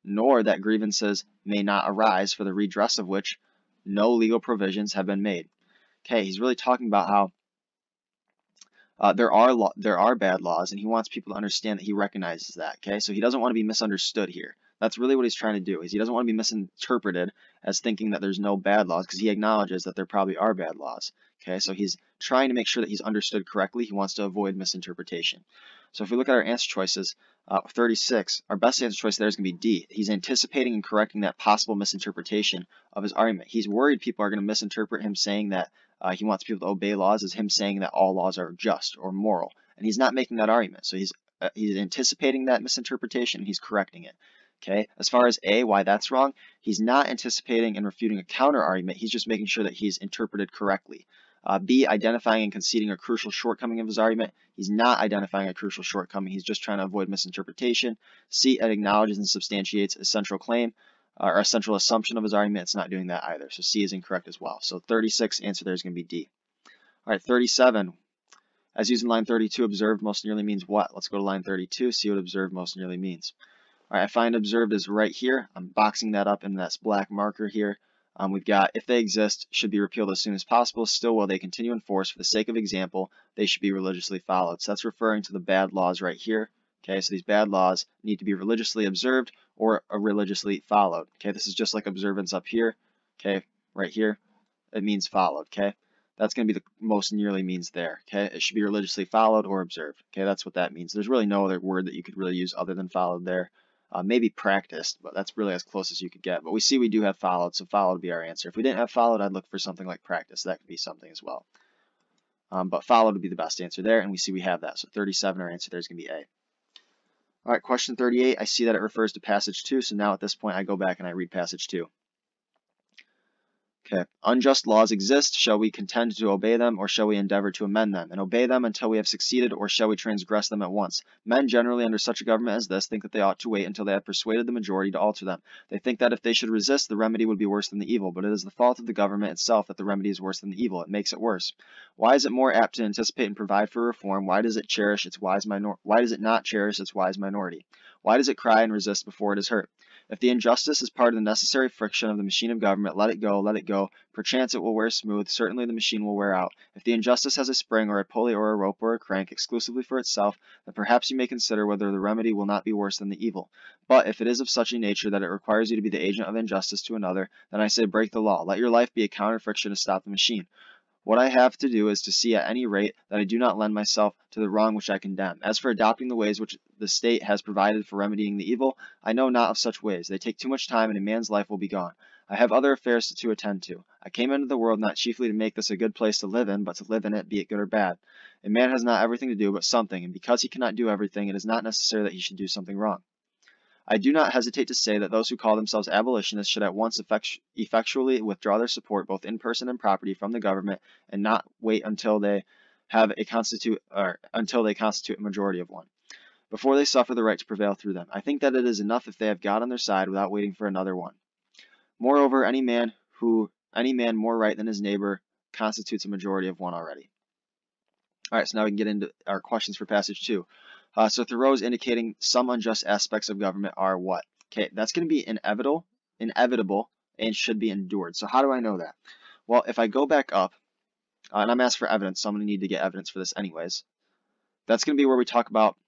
nor that grievances may not arise for the redress of which no legal provisions have been made. Okay, he's really talking about how there are bad laws, and he wants people to understand that he recognizes that. Okay, so he doesn't want to be misunderstood here. That's really what he's trying to do, is he doesn't want to be misinterpreted as thinking that there's no bad laws, because he acknowledges that there probably are bad laws. Okay, so he's trying to make sure that he's understood correctly. He wants to avoid misinterpretation. So if we look at our answer choices, 36, our best answer choice there is going to be D. He's anticipating and correcting that possible misinterpretation of his argument. He's worried people are going to misinterpret him saying that he wants people to obey laws as him saying that all laws are just or moral. And he's not making that argument. So he's anticipating that misinterpretation, and he's correcting it. Okay, as far as A, why that's wrong, he's not anticipating and refuting a counter argument. He's just making sure that he's interpreted correctly. B, identifying and conceding a crucial shortcoming of his argument. He's not identifying a crucial shortcoming. He's just trying to avoid misinterpretation. C, it acknowledges and substantiates a central claim or a central assumption of his argument. It's not doing that either. So C is incorrect as well. So 36, answer there is going to be D. All right, 37. As used in line 32, observed most nearly means what? Let's go to line 32, see what observed most nearly means. All right, I find observed is right here. I'm boxing that up in this black marker here. We've got, if they exist, should be repealed as soon as possible. Still, while they continue in force, for the sake of example, they should be religiously followed. So that's referring to the bad laws right here. Okay, so these bad laws need to be religiously observed or religiously followed. Okay, this is just like observance up here. Okay, right here, it means followed. Okay, That's going to be the most nearly means there. Okay, it should be religiously followed or observed. Okay, that's what that means. There's really no other word that you could really use other than followed there. Maybe practiced, but that's really as close as you could get. But we see we do have followed, so followed would be our answer. If we didn't have followed, I'd look for something like practice. That could be something as well. But followed would be the best answer there, and we see we have that. So 37, our answer there is going to be A. All right, question 38. I see that it refers to passage 2, so now at this point I go back and I read passage 2. Okay, unjust laws exist. Shall we contend to obey them, or shall we endeavor to amend them, and obey them until we have succeeded, or shall we transgress them at once? Men generally, under such a government as this, think that they ought to wait until they have persuaded the majority to alter them. They think that if they should resist, the remedy would be worse than the evil, but it is the fault of the government itself that the remedy is worse than the evil. It makes it worse. Why is it more apt to anticipate and provide for reform? Why does it cherish its wise Why does it not cherish its wise minority? Why does it cry and resist before it is hurt? If the injustice is part of the necessary friction of the machine of government, let it go, let it go. Perchance it will wear smooth, certainly the machine will wear out. If the injustice has a spring or a pulley or a rope or a crank exclusively for itself, then perhaps you may consider whether the remedy will not be worse than the evil. But if it is of such a nature that it requires you to be the agent of injustice to another, then I say break the law. Let your life be a counter friction to stop the machine. What I have to do is to see at any rate that I do not lend myself to the wrong which I condemn. As for adopting the ways which the state has provided for remedying the evil, I know not of such ways. They take too much time, and a man's life will be gone. I have other affairs to attend to. I came into the world not chiefly to make this a good place to live in, but to live in it, be it good or bad. A man has not everything to do, but something, and because he cannot do everything, it is not necessary that he should do something wrong. I do not hesitate to say that those who call themselves abolitionists should at once effectually withdraw their support, both in person and property, from the government, and not wait until they constitute a majority of one, before they suffer the right to prevail through them. I think that it is enough if they have God on their side without waiting for another one. Moreover, any man more right than his neighbor constitutes a majority of one already. All right, so now we can get into our questions for passage 2. So Thoreau is indicating some unjust aspects of government are what? Okay, that's going to be inevitable, and should be endured. So how do I know that? Well, if I go back up, and I'm asked for evidence, so I'm going to need to get evidence for this anyways. That's going to be where we talk about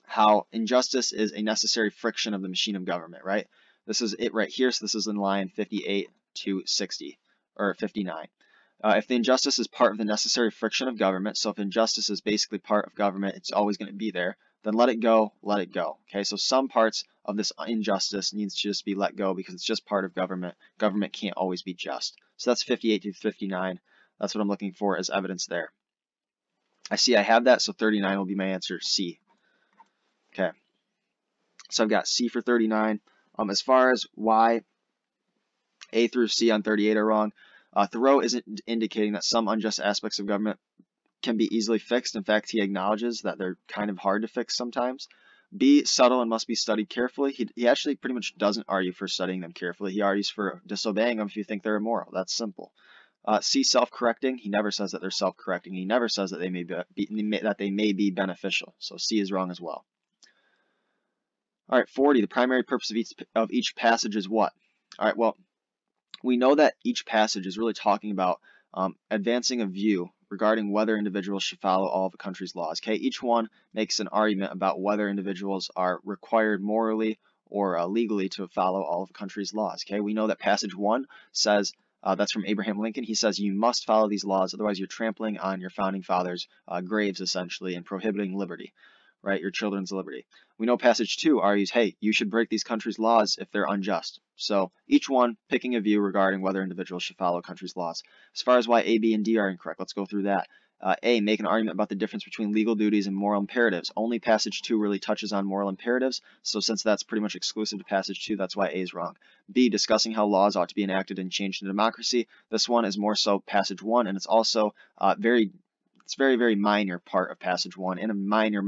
how injustice is a necessary friction of the machine of government, right? This is it right here, so this is in line 58 to 60, or 59. If the injustice is part of the necessary friction of government, so if injustice is basically part of government, it's always going to be there, then let it go, let it go. Okay, so some parts of this injustice needs to just be let go because it's just part of government. Government can't always be just. So that's 58 to 59. That's what I'm looking for as evidence there. I see I have that, so 39 will be my answer, C. Okay, so I've got C for 39. As far as why A through C on 38 are wrong, Thoreau isn't indicating that some unjust aspects of government can be easily fixed. In fact, he acknowledges that they're kind of hard to fix sometimes. B, subtle and must be studied carefully. He actually pretty much doesn't argue for studying them carefully. He argues for disobeying them if you think they're immoral. That's simple. C, self-correcting. He never says that they're self-correcting. He never says that they may be beneficial. So C is wrong as well. All right, 40. The primary purpose of each passage is what? All right, well, we know that each passage is really talking about advancing a view regarding whether individuals should follow all of the country's laws. Okay, each one makes an argument about whether individuals are required morally or legally to follow all of the country's laws. Okay, we know that passage 1 says, that's from Abraham Lincoln, he says you must follow these laws, otherwise you're trampling on your founding fathers' graves essentially and prohibiting liberty. Right, your children's liberty. We know passage 2 argues, hey, you should break these countries' laws if they're unjust. So each one picking a view regarding whether individuals should follow countries' laws. As far as why A, B, and D are incorrect, let's go through that. A, make an argument about the difference between legal duties and moral imperatives. Only passage 2 really touches on moral imperatives, so since that's pretty much exclusive to passage 2, that's why A is wrong. B, discussing how laws ought to be enacted and changed in democracy. This one is more so passage 1, and it's also very, very minor part of passage 1 and a minor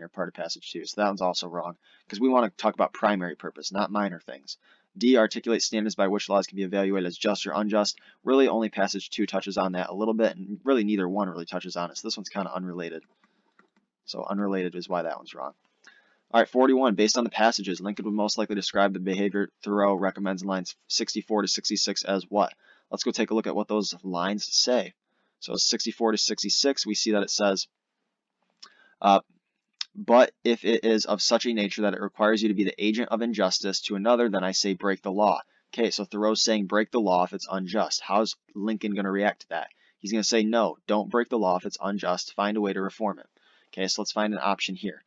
part of passage 2. So that one's also wrong because we want to talk about primary purpose, not minor things. D, articulate standards by which laws can be evaluated as just or unjust. Really only passage 2 touches on that a little bit, and really neither one really touches on it. So this one's kind of unrelated. So unrelated is why that one's wrong. All right, 41. Based on the passages, Lincoln would most likely describe the behavior Thoreau recommends in lines 64 to 66 as what? Let's go take a look at what those lines say. So 64 to 66, we see that it says, but if it is of such a nature that it requires you to be the agent of injustice to another, then I say break the law. Okay, so Thoreau's saying break the law if it's unjust. How's Lincoln going to react to that? He's going to say, no, don't break the law if it's unjust. Find a way to reform it. Okay, so let's find an option here.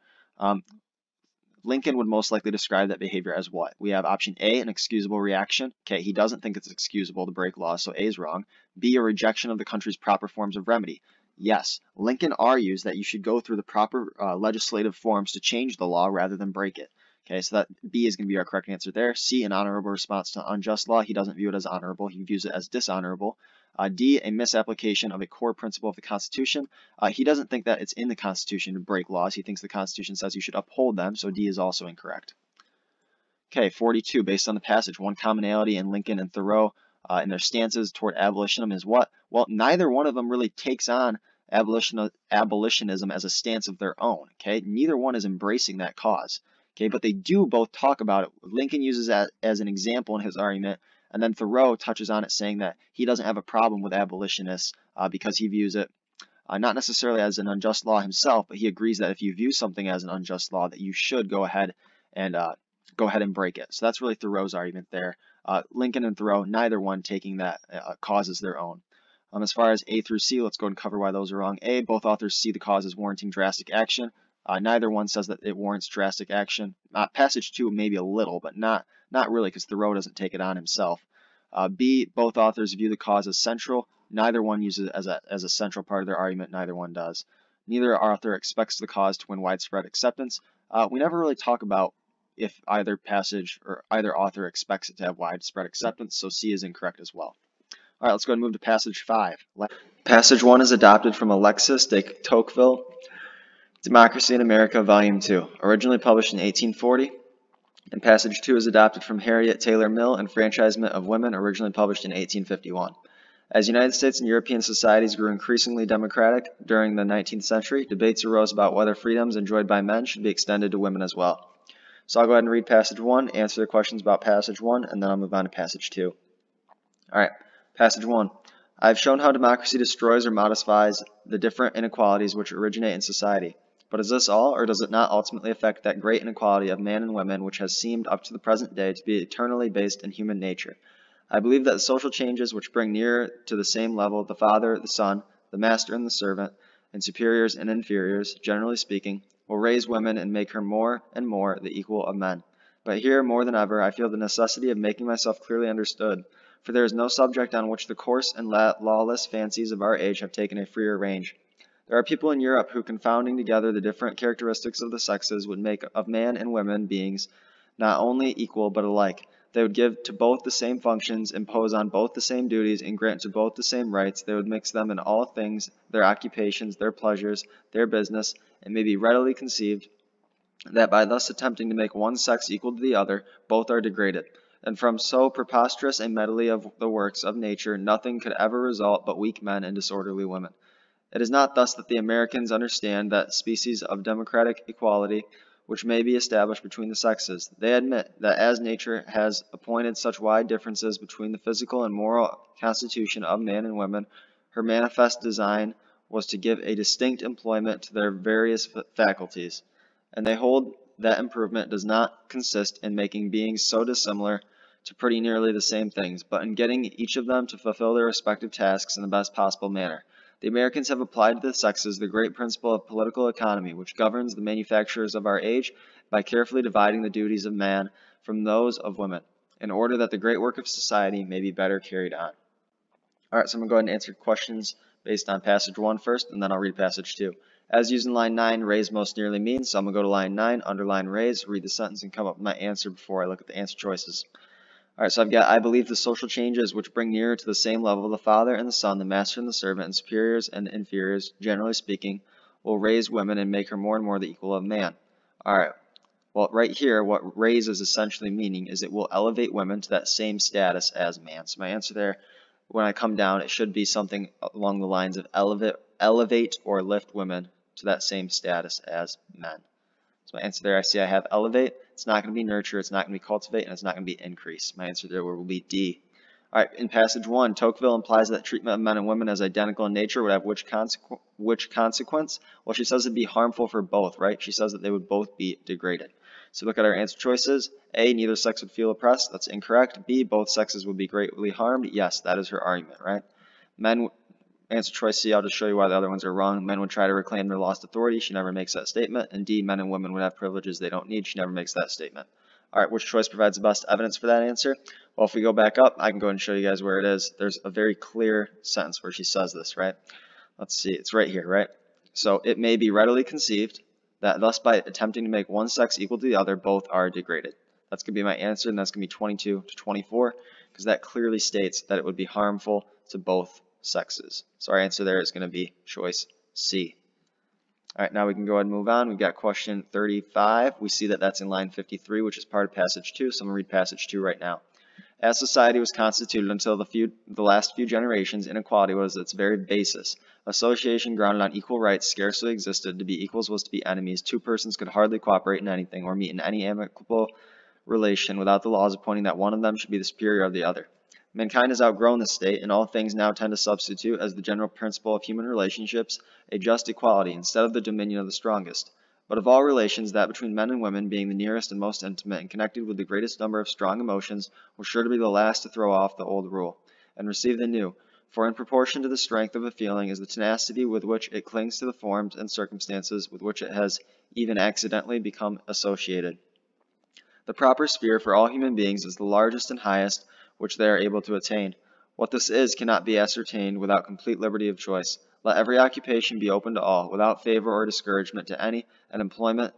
Lincoln would most likely describe that behavior as what? We have option A, an excusable reaction. Okay, he doesn't think it's excusable to break laws, so A is wrong. B, a rejection of the country's proper forms of remedy. Yes, Lincoln argues that you should go through the proper legislative forms to change the law rather than break it. Okay, so that B is going to be our correct answer there. C, an honorable response to unjust law. He doesn't view it as honorable. He views it as dishonorable. D, a misapplication of a core principle of the Constitution. He doesn't think that it's in the Constitution to break laws. He thinks the Constitution says you should uphold them, so D is also incorrect. Okay, 42, based on the passage, one commonality in Lincoln and Thoreau in their stances toward abolitionism is what? Well, neither one of them really takes on abolitionism as a stance of their own. Okay, neither one is embracing that cause. Okay, but they do both talk about it. Lincoln uses that as an example in his argument, and then Thoreau touches on it, saying that he doesn't have a problem with abolitionists because he views it not necessarily as an unjust law himself, but he agrees that if you view something as an unjust law, that you should go ahead and break it. So that's really Thoreau's argument there. Lincoln and Thoreau, neither one taking that cause as their own. As far as A through C, let's go and cover why those are wrong. A, both authors see the cause as warranting drastic action. Neither one says that it warrants drastic action. Passage 2 maybe a little, but not really, because Thoreau doesn't take it on himself. B, both authors view the cause as central. Neither one uses it as a central part of their argument. Neither one does. Neither author expects the cause to win widespread acceptance. We never really talk about if either passage or either author expects it to have widespread acceptance, so C is incorrect as well. All right, let's go ahead and move to passage 5. Passage 1 is adopted from Alexis de Tocqueville, Democracy in America, Volume 2, originally published in 1840. And passage 2 is adopted from Harriet Taylor Mill, Enfranchisement of Women, originally published in 1851. As United States and European societies grew increasingly democratic during the 19th century, debates arose about whether freedoms enjoyed by men should be extended to women as well. So I'll go ahead and read passage 1, answer the questions about passage 1, and then I'll move on to passage 2. All right, passage 1. I have shown how democracy destroys or modifies the different inequalities which originate in society. But is this all, or does it not ultimately affect that great inequality of man and women which has seemed up to the present day to be eternally based in human nature? I believe that the social changes which bring nearer to the same level the father, the son, the master and the servant, and superiors and inferiors, generally speaking, will raise women and make her more and more the equal of men. But here, more than ever, I feel the necessity of making myself clearly understood, for there is no subject on which the coarse and lawless fancies of our age have taken a freer range. There are people in Europe who, confounding together the different characteristics of the sexes, would make of man and women beings not only equal but alike. They would give to both the same functions, impose on both the same duties, and grant to both the same rights. They would mix them in all things, their occupations, their pleasures, their business, and may be readily conceived that by thus attempting to make one sex equal to the other, both are degraded. And from so preposterous a medley of the works of nature, nothing could ever result but weak men and disorderly women. It is not thus that the Americans understand that species of democratic equality which may be established between the sexes. They admit that as nature has appointed such wide differences between the physical and moral constitution of man and women, her manifest design was to give a distinct employment to their various faculties. And they hold that improvement does not consist in making beings so dissimilar to pretty nearly the same things, but in getting each of them to fulfill their respective tasks in the best possible manner. The Americans have applied to the sexes the great principle of political economy, which governs the manufacturers of our age by carefully dividing the duties of man from those of women, in order that the great work of society may be better carried on. All right, so I'm going to go ahead and answer questions based on passage 1 first, and then I'll read passage 2. As used in line 9, raise most nearly means, so I'm going to go to line 9, underline raise, read the sentence, and come up with my answer before I look at the answer choices. All right, so I've got, I believe the social changes which bring nearer to the same level the father and the son, the master and the servant, and superiors and inferiors, generally speaking, will raise women and make her more and more the equal of man. All right, well, right here, what raise is essentially meaning is it will elevate women to that same status as man. So my answer there, when I come down, it should be something along the lines of elevate or lift women to that same status as men. So my answer there, I see I have elevate. It's not going to be nurture, it's not going to be cultivate, and it's not going to be increase. My answer there will be D. All right, in passage 1, Tocqueville implies that treatment of men and women as identical in nature would have which consequence? Well, she says it'd be harmful for both, right? She says that they would both be degraded. So look at our answer choices. A, neither sex would feel oppressed. That's incorrect. B, both sexes would be greatly harmed. Yes, that is her argument, right? Answer choice C, I'll just show you why the other ones are wrong. Men would try to reclaim their lost authority. She never makes that statement. And D, men and women would have privileges they don't need. She never makes that statement. All right, which choice provides the best evidence for that answer? Well, if we go back up, I can go ahead and show you guys where it is. There's a very clear sentence where she says this, right? Let's see, it's right here, right? So it may be readily conceived that thus by attempting to make one sex equal to the other, both are degraded. That's going to be my answer, and that's going to be 22 to 24, because that clearly states that it would be harmful to both sexes. So our answer there is going to be choice C. All right, now we can go ahead and move on. We've got question 35. We see that that's in line 53, which is part of passage 2, so I'm going to read passage 2 right now. As society was constituted until the last few generations, inequality was its very basis. Association grounded on equal rights scarcely existed. To be equals was to be enemies. Two persons could hardly cooperate in anything or meet in any amicable relation without the laws appointing that one of them should be the superior of the other. Mankind has outgrown this state, and all things now tend to substitute as the general principle of human relationships a just equality instead of the dominion of the strongest. But of all relations, that between men and women, being the nearest and most intimate and connected with the greatest number of strong emotions, was sure to be the last to throw off the old rule and receive the new. For in proportion to the strength of a feeling is the tenacity with which it clings to the forms and circumstances with which it has even accidentally become associated. The proper sphere for all human beings is the largest and highest which they are able to attain. What this is cannot be ascertained without complete liberty of choice. Let every occupation be open to all, without favor or discouragement to any, and employment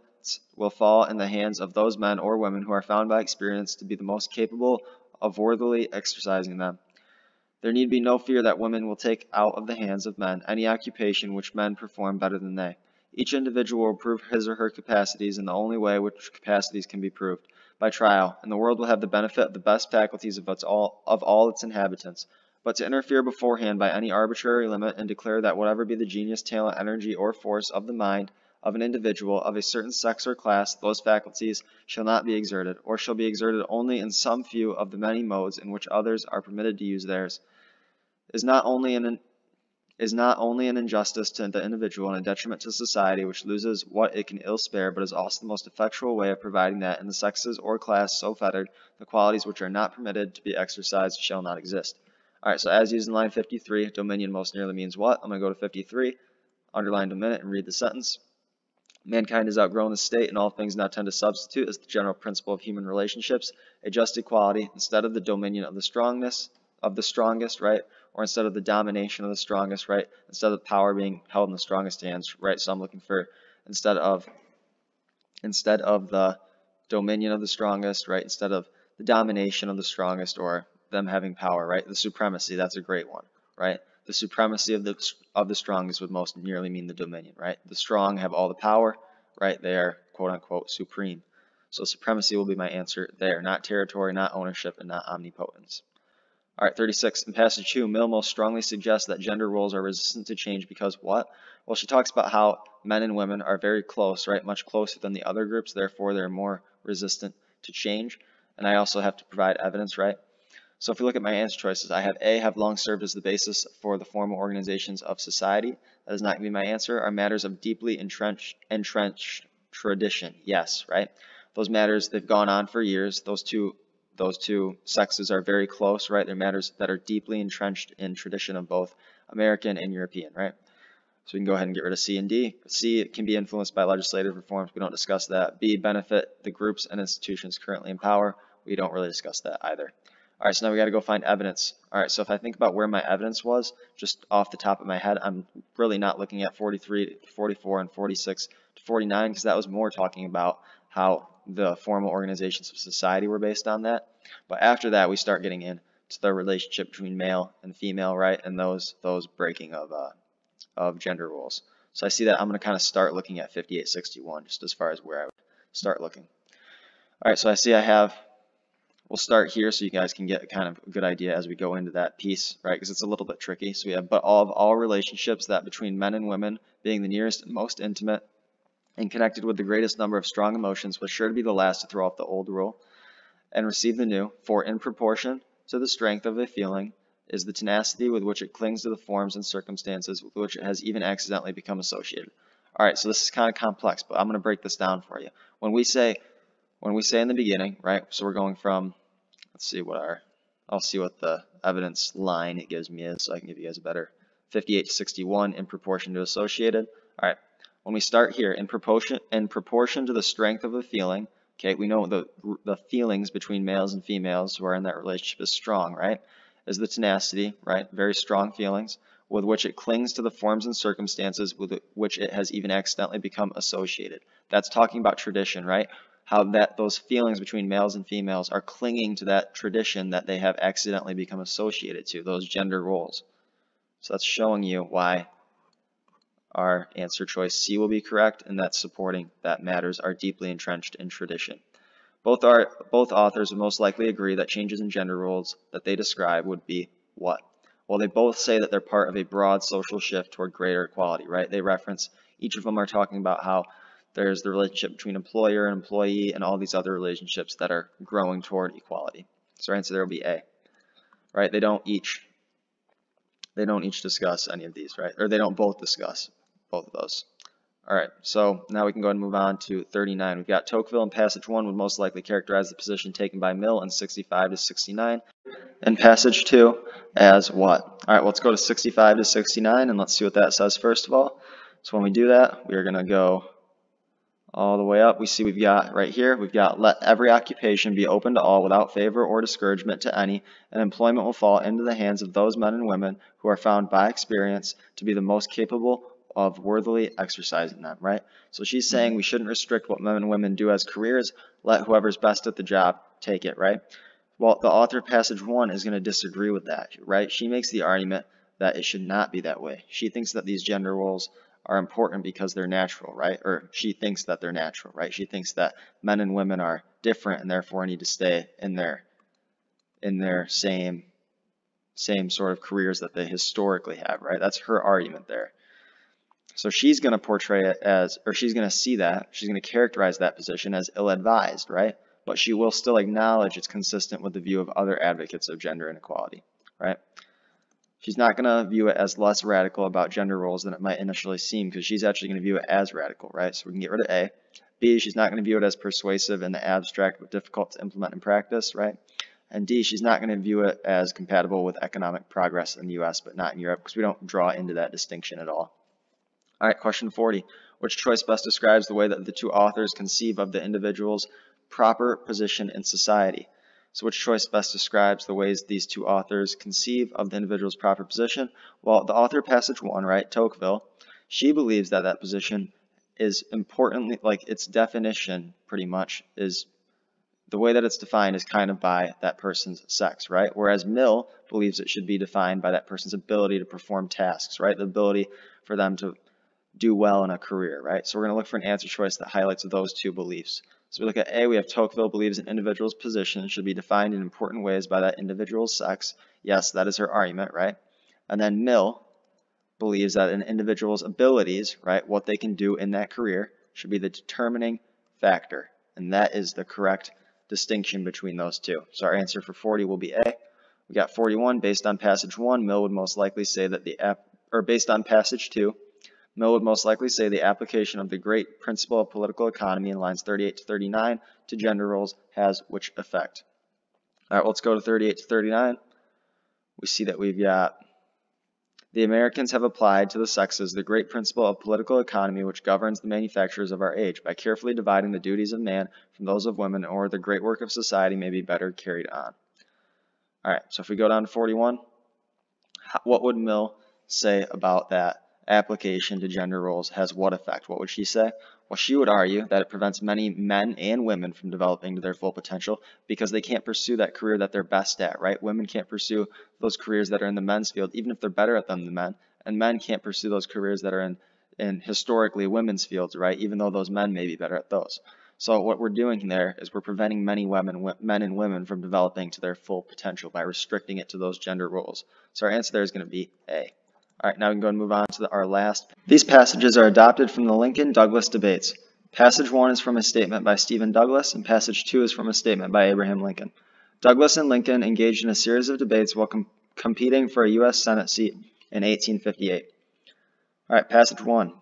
will fall in the hands of those men or women who are found by experience to be the most capable of worthily exercising them. There need be no fear that women will take out of the hands of men any occupation which men perform better than they. Each individual will prove his or her capacities in the only way which capacities can be proved, by trial, and the world will have the benefit of the best faculties of all its inhabitants. But to interfere beforehand by any arbitrary limit and declare that whatever be the genius, talent, energy, or force of the mind of an individual of a certain sex or class, those faculties shall not be exerted, or shall be exerted only in some few of the many modes in which others are permitted to use theirs, is not only an injustice to the individual and a detriment to society, which loses what it can ill spare, but is also the most effectual way of providing that in the sexes or class so fettered, the qualities which are not permitted to be exercised shall not exist. All right, so as used in line 53, dominion most nearly means what? I'm going to go to 53, underline dominion, and read the sentence. Mankind has outgrown the state, and all things now tend to substitute as the general principle of human relationships a just equality instead of the dominion of the strongest, right? Or instead of the domination of the strongest, right? Instead of power being held in the strongest hands, right? So I'm looking for instead of the dominion of the strongest, right? Instead of the domination of the strongest or them having power, right? The supremacy, that's a great one, right? The supremacy of the strongest would most nearly mean the dominion, right? The strong have all the power, right? They are quote unquote supreme. So supremacy will be my answer there, not territory, not ownership, and not omnipotence. All right, 36. In passage 2, Mill most strongly suggests that gender roles are resistant to change because what? Well, she talks about how men and women are very close, right? Much closer than the other groups, therefore they're more resistant to change. And I also have to provide evidence, right? So if we look at my answer choices, I have A, have long served as the basis for the formal organizations of society. That is not going to be my answer. Are matters of deeply entrenched tradition. Yes, right? Those matters, they've gone on for years. Those two sexes are very close, right? They're matters that are deeply entrenched in tradition of both American and European, right? So we can go ahead and get rid of C and D. C can be influenced by legislative reforms. We don't discuss that. B, benefit the groups and institutions currently in power. We don't really discuss that either. All right, so now we got to go find evidence. All right, so if I think about where my evidence was, just off the top of my head, I'm really not looking at 43 to 44 and 46 to 49 because that was more talking about how the formal organizations of society were based on that. But after that, we start getting into the relationship between male and female, right, and those breaking of gender roles. So I see that I'm going to kind of start looking at 5861 just as far as where I would start looking. All right, so I see we'll start here so you guys can get kind of a good idea as we go into that piece, right? Because it's a little bit tricky. So we have, but all relationships that between men and women being the nearest and most intimate and connected with the greatest number of strong emotions was sure to be the last to throw off the old rule and receive the new. For in proportion to the strength of a feeling is the tenacity with which it clings to the forms and circumstances with which it has even accidentally become associated. All right, so this is kind of complex, but I'm going to break this down for you. When we say in the beginning, right? So we're going from, I'll see what the evidence line it gives me is, so I can give you guys a better 58 to 61 in proportion to associated. All right, when we start here, in proportion to the strength of a feeling, okay, we know the feelings between males and females who are in that relationship is strong, right? Is the tenacity, right? Very strong feelings with which it clings to the forms and circumstances with which it has even accidentally become associated. That's talking about tradition, right? How those feelings between males and females are clinging to that tradition that they have accidentally become associated to, those gender roles. So that's showing you why our answer choice C will be correct, and that's supporting that matters are deeply entrenched in tradition. Both authors would most likely agree that changes in gender roles that they describe would be what? Well, they both say that they're part of a broad social shift toward greater equality, right? They reference, each of them are talking about how there's the relationship between employer and employee and all these other relationships that are growing toward equality. So our answer there will be A, right? They don't each discuss any of these, right? Or they don't both discuss both of those. All right, so now we can go ahead and move on to 39. We've got Tocqueville in passage 1 would most likely characterize the position taken by Mill in 65 to 69. And passage 2 as what? All right, well, let's go to 65 to 69 and let's see what that says first of all. So when we do that, we are going to go all the way up. We see we've got right here, we've got let every occupation be open to all without favor or discouragement to any, and employment will fall into the hands of those men and women who are found by experience to be the most capable of worthily exercising them, right? So she's saying we shouldn't restrict what men and women do as careers, let whoever's best at the job take it, right? Well, the author of passage 1 is going to disagree with that, right? She makes the argument that it should not be that way. She thinks that these gender roles are important because they're natural, right? Or she thinks that they're natural, right? She thinks that men and women are different and therefore need to stay in their same sort of careers that they historically have, right? That's her argument there. So she's going to portray it as, or she's going to see that, she's going to characterize that position as ill-advised, right? But she will still acknowledge it's consistent with the view of other advocates of gender inequality, right? She's not going to view it as less radical about gender roles than it might initially seem, because she's actually going to view it as radical, right? So we can get rid of A. B, she's not going to view it as persuasive in the abstract but difficult to implement in practice, right? And D, she's not going to view it as compatible with economic progress in the U.S. but not in Europe, because we don't draw into that distinction at all. All right, question 40. Which choice best describes the way that the two authors conceive of the individual's proper position in society? So which choice best describes the ways these two authors conceive of the individual's proper position? Well, the author of passage 1, right, Tocqueville, she believes that that position is importantly, like its definition pretty much is, the way that it's defined is kind of by that person's sex, right? Whereas Mill believes it should be defined by that person's ability to perform tasks, right? The ability for them to do well in a career, right? So we're going to look for an answer choice that highlights those two beliefs. So we look at A, we have Tocqueville believes an individual's position should be defined in important ways by that individual's sex. Yes, that is her argument, right? And then Mill believes that an individual's abilities, right, what they can do in that career, should be the determining factor. And that is the correct distinction between those two. So our answer for 40 will be A. We got 41, based on passage 1, Mill would most likely say that based on passage 2, Mill would most likely say the application of the great principle of political economy in lines 38 to 39 to gender roles has which effect? All right, let's go to 38 to 39. We see that we've got the Americans have applied to the sexes the great principle of political economy which governs the manufactures of our age by carefully dividing the duties of man from those of women, or the great work of society may be better carried on. All right, so if we go down to 41, what would Mill say about that application to gender roles has what effect? What would she say? Well, she would argue that it prevents many men and women from developing to their full potential because they can't pursue that career that they're best at, right? Women can't pursue those careers that are in the men's field, even if they're better at them than men, and men can't pursue those careers that are in historically women's fields, right? Even though those men may be better at those. So what we're doing there is we're preventing many men and women from developing to their full potential by restricting it to those gender roles. So our answer there is going to be A. All right, now we can go and move on to our last. These passages are adopted from the Lincoln-Douglas debates. Passage 1 is from a statement by Stephen Douglas, and passage 2 is from a statement by Abraham Lincoln. Douglas and Lincoln engaged in a series of debates while competing for a U.S. Senate seat in 1858. All right, passage 1.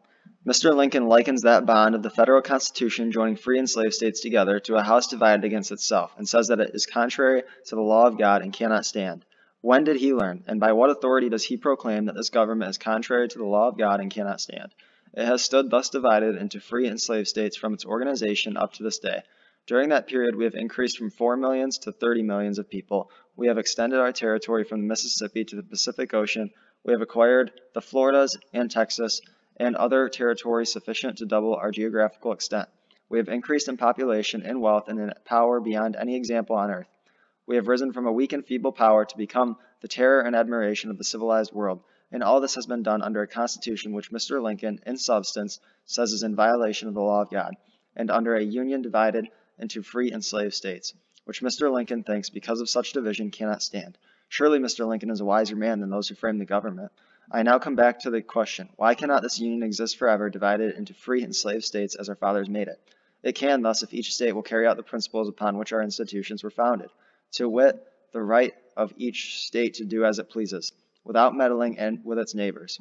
Mr. Lincoln likens that bond of the federal Constitution joining free and slave states together to a house divided against itself, and says that it is contrary to the law of God and cannot stand. When did he learn, and by what authority does he proclaim that this government is contrary to the law of God and cannot stand? It has stood thus divided into free and slave states from its organization up to this day. During that period, we have increased from 4 millions to 30 millions of people. We have extended our territory from the Mississippi to the Pacific Ocean. We have acquired the Floridas and Texas and other territories sufficient to double our geographical extent. We have increased in population, in wealth, and in power beyond any example on earth. We have risen from a weak and feeble power to become the terror and admiration of the civilized world, and all this has been done under a constitution which Mr. Lincoln, in substance, says is in violation of the law of God, and under a union divided into free and slave states, which Mr. Lincoln thinks, because of such division, cannot stand. Surely Mr. Lincoln is a wiser man than those who framed the government. I now come back to the question, why cannot this union exist forever, divided into free and slave states as our fathers made it? It can thus if each state will carry out the principles upon which our institutions were founded, to wit, the right of each state to do as it pleases, without meddling with its neighbors.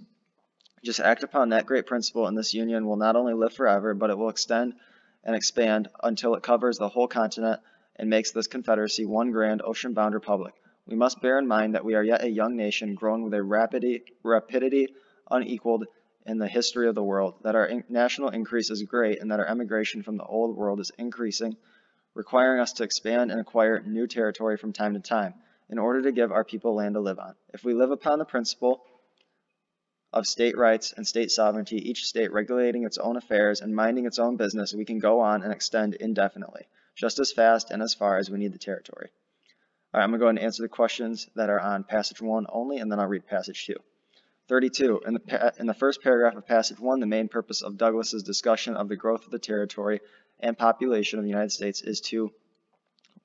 Just act upon that great principle, and this union will not only live forever, but it will extend and expand until it covers the whole continent and makes this confederacy one grand ocean-bound republic. We must bear in mind that we are yet a young nation, growing with a rapidity unequaled in the history of the world, that our national increase is great, and that our emigration from the old world is increasing, requiring us to expand and acquire new territory from time to time, in order to give our people land to live on. If we live upon the principle of state rights and state sovereignty, each state regulating its own affairs and minding its own business, we can go on and extend indefinitely, just as fast and as far as we need the territory. All right, I'm going to go ahead and answer the questions that are on passage 1 only, and then I'll read passage 2. 32. In the first paragraph of passage 1, the main purpose of Douglas's discussion of the growth of the territory and population of the United States is to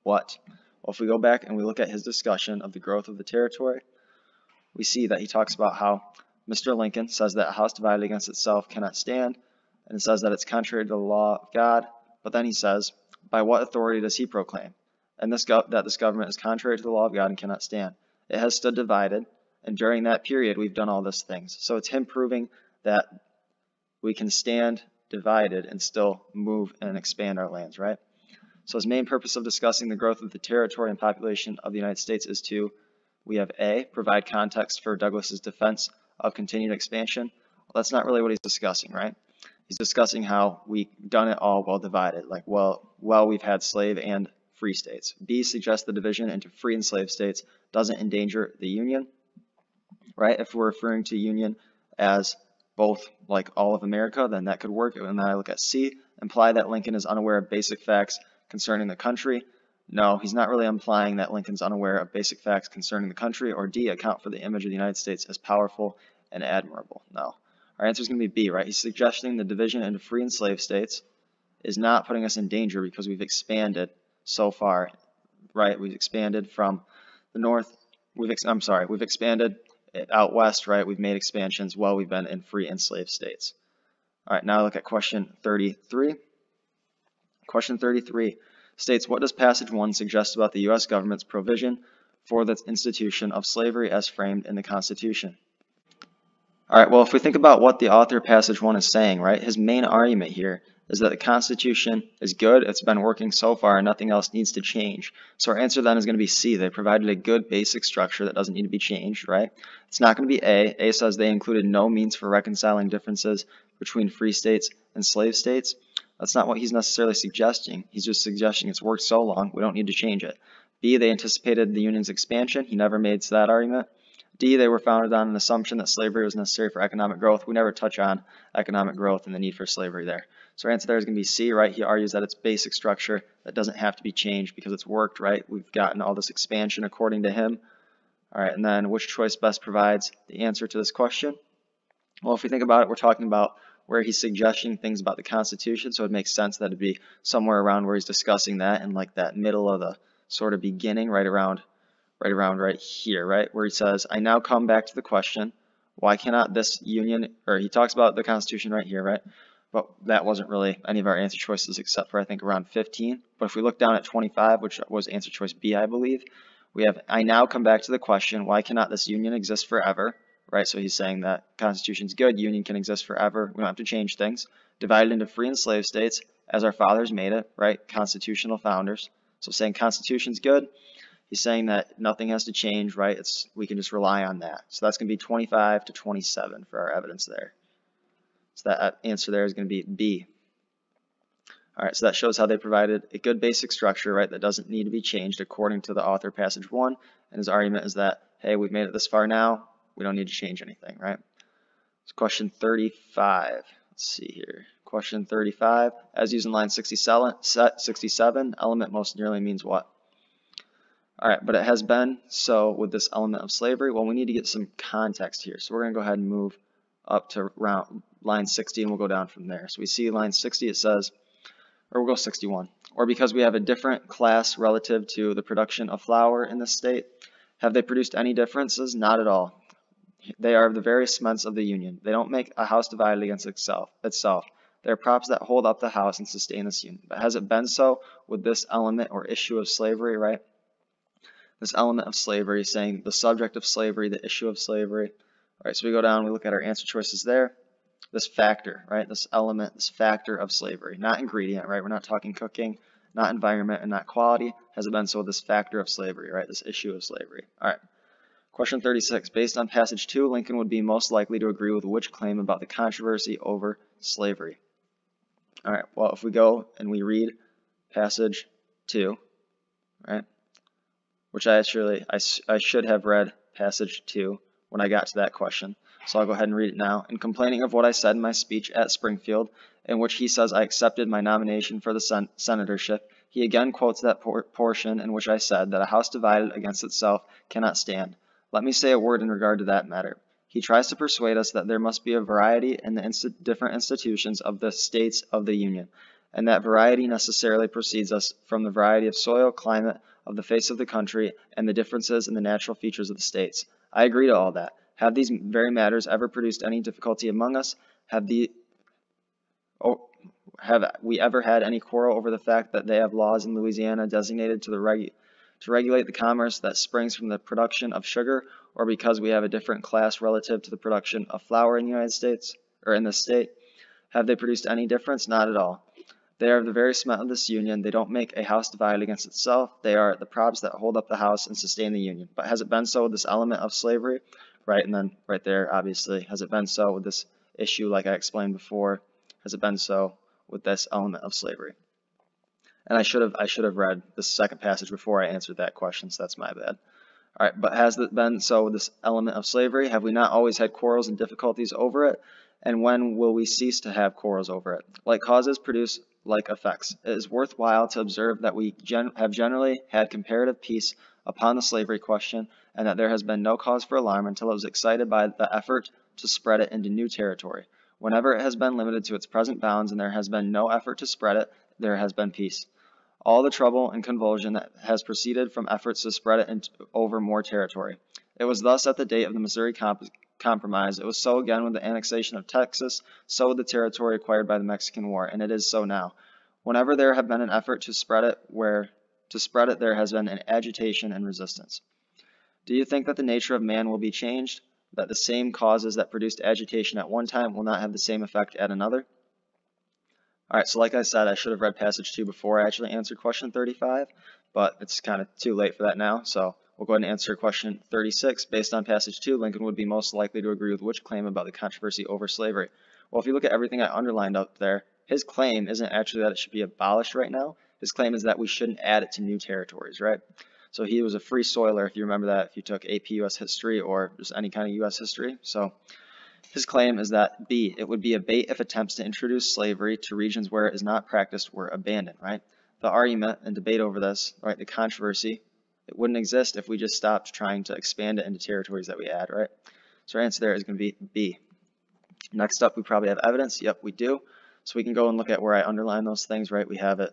what? Well, if we go back and we look at his discussion of the growth of the territory, we see that he talks about how Mr. Lincoln says that a house divided against itself cannot stand, and it says that it's contrary to the law of God, but then he says, by what authority does he proclaim? And that this government is contrary to the law of God and cannot stand. It has stood divided, and during that period we've done all these things. So it's him proving that we can stand divided and still move and expand our lands, right? So his main purpose of discussing the growth of the territory and population of the United States is to, we have A, provide context for Douglas's defense of continued expansion. Well, that's not really what he's discussing, right? He's discussing how we've done it all well divided, like well we've had slave and free states. B suggests the division into free and slave states doesn't endanger the union, right? If we're referring to union as both like all of America, then that could work. And then I look at C, imply that Lincoln is unaware of basic facts concerning the country. No, he's not really implying that Lincoln's unaware of basic facts concerning the country. Or D, account for the image of the United States as powerful and admirable. No. Our answer is going to be B, right? He's suggesting the division into free and slave states is not putting us in danger because we've expanded so far, right? We've expanded from the north. We've expanded out west, right? We've made expansions while we've been in free and slave states. All right, now look at question 33. Question 33 states, what does passage 1 suggest about the U.S. government's provision for the institution of slavery as framed in the Constitution? All right, well, if we think about what the author of passage 1 is saying, right, his main argument here is that the Constitution is good, it's been working so far, and nothing else needs to change. So our answer then is going to be C. They provided a good basic structure that doesn't need to be changed, right? It's not going to be A. A says they included no means for reconciling differences between free states and slave states. That's not what he's necessarily suggesting. He's just suggesting it's worked so long, we don't need to change it. B, they anticipated the Union's expansion. He never made that argument. D, they were founded on an assumption that slavery was necessary for economic growth. We never touch on economic growth and the need for slavery there. So our answer there is going to be C, right? He argues that it's basic structure that doesn't have to be changed because it's worked, right? We've gotten all this expansion according to him. All right, and then which choice best provides the answer to this question? Well, if we think about it, we're talking about where he's suggesting things about the Constitution, so it makes sense that it'd be somewhere around where he's discussing that in like that middle of the sort of beginning, right here, right, where he says, I now come back to the question, why cannot this union, or he talks about the Constitution right here, right? but that wasn't really any of our answer choices except for I think around 15. But if we look down at 25, which was answer choice B, I believe, we have, I now come back to the question, why cannot this union exist forever? Right, so he's saying that Constitution's good, union can exist forever, we don't have to change things. Divided into free and slave states, as our fathers made it, right, constitutional founders. So saying Constitution's good, he's saying that nothing has to change, right, we can just rely on that. So that's going to be 25 to 27 for our evidence there. So that answer there is going to be B. All right, so that shows how they provided a good basic structure, right, that doesn't need to be changed according to the author passage 1. And his argument is that, hey, we've made it this far now, we don't need to change anything, right? So question 35. Let's see here. Question 35. As used in line 67, element most nearly means what? All right, but it has been so with this element of slavery. Well, we need to get some context here. So we're going to go ahead and move up to line 60, and we'll go down from there. So we see line 60, it says, or we'll go 61. Or because we have a different class relative to the production of flour in this state. Have they produced any differences? Not at all. They are the very cements of the union. They don't make a house divided against itself. They are props that hold up the house and sustain this union. But has it been so with this element or issue of slavery, right? This element of slavery, saying the subject of slavery, the issue of slavery. All right, so we go down, we look at our answer choices there. This factor, right? This element, this factor of slavery, not ingredient, right? We're not talking cooking, not environment, and not quality. Has it been so with this factor of slavery, right? This issue of slavery. All right. Question 36. Based on passage 2, Lincoln would be most likely to agree with which claim about the controversy over slavery? All right. Well, if we go and we read passage 2, right? Which I should have read passage 2 when I got to that question. So I'll go ahead and read it now. In complaining of what I said in my speech at Springfield, in which he says I accepted my nomination for the senatorship, he again quotes that portion in which I said that a house divided against itself cannot stand. Let me say a word in regard to that matter. He tries to persuade us that there must be a variety in the different institutions of the states of the Union, and that variety necessarily proceeds us from the variety of soil, climate, of the face of the country, and the differences in the natural features of the states. I agree to all that. Have these very matters ever produced any difficulty among us? Have we ever had any quarrel over the fact that they have laws in Louisiana designated to regulate the commerce that springs from the production of sugar, or because we have a different class relative to the production of flour in the United States, or in this state? Have they produced any difference? Not at all. They are the very cement of this union. They don't make a house divided against itself. They are the props that hold up the house and sustain the union. But has it been so with this element of slavery? Right, and then right there, obviously, has it been so with this issue like I explained before? Has it been so with this element of slavery? And I should have read the second passage before I answered that question, so that's my bad. All right, but has it been so with this element of slavery? Have we not always had quarrels and difficulties over it? And when will we cease to have quarrels over it? Like causes produce like effects. It is worthwhile to observe that we have generally had comparative peace upon the slavery question, and that there has been no cause for alarm until it was excited by the effort to spread it into new territory. Whenever it has been limited to its present bounds and there has been no effort to spread it, there has been peace. All the trouble and convulsion that has proceeded from efforts to spread it over more territory. It was thus at the date of the Missouri Compromise. It was so again with the annexation of Texas, so with the territory acquired by the Mexican War, and it is so now. Whenever there have been an effort to spread it, there has been an agitation and resistance. Do you think that the nature of man will be changed? That the same causes that produced agitation at one time will not have the same effect at another? All right, so like I said, I should have read passage 2 before I actually answered question 35, but it's kind of too late for that now, so we'll go ahead and answer question 36. Based on passage 2, Lincoln would be most likely to agree with which claim about the controversy over slavery? Well, if you look at everything I underlined up there, his claim isn't actually that it should be abolished right now. His claim is that we shouldn't add it to new territories, right? So he was a free soiler, if you remember that, if you took AP U.S. history or just any kind of U.S. history. So his claim is that B, it would be a bait if attempts to introduce slavery to regions where it is not practiced were abandoned, right? The argument and debate over this, right, the controversy, it wouldn't exist if we just stopped trying to expand it into territories that we add, right? So our answer there is going to be B. Next up, we probably have evidence. Yep, we do. So we can go and look at where I underline those things, right? We have it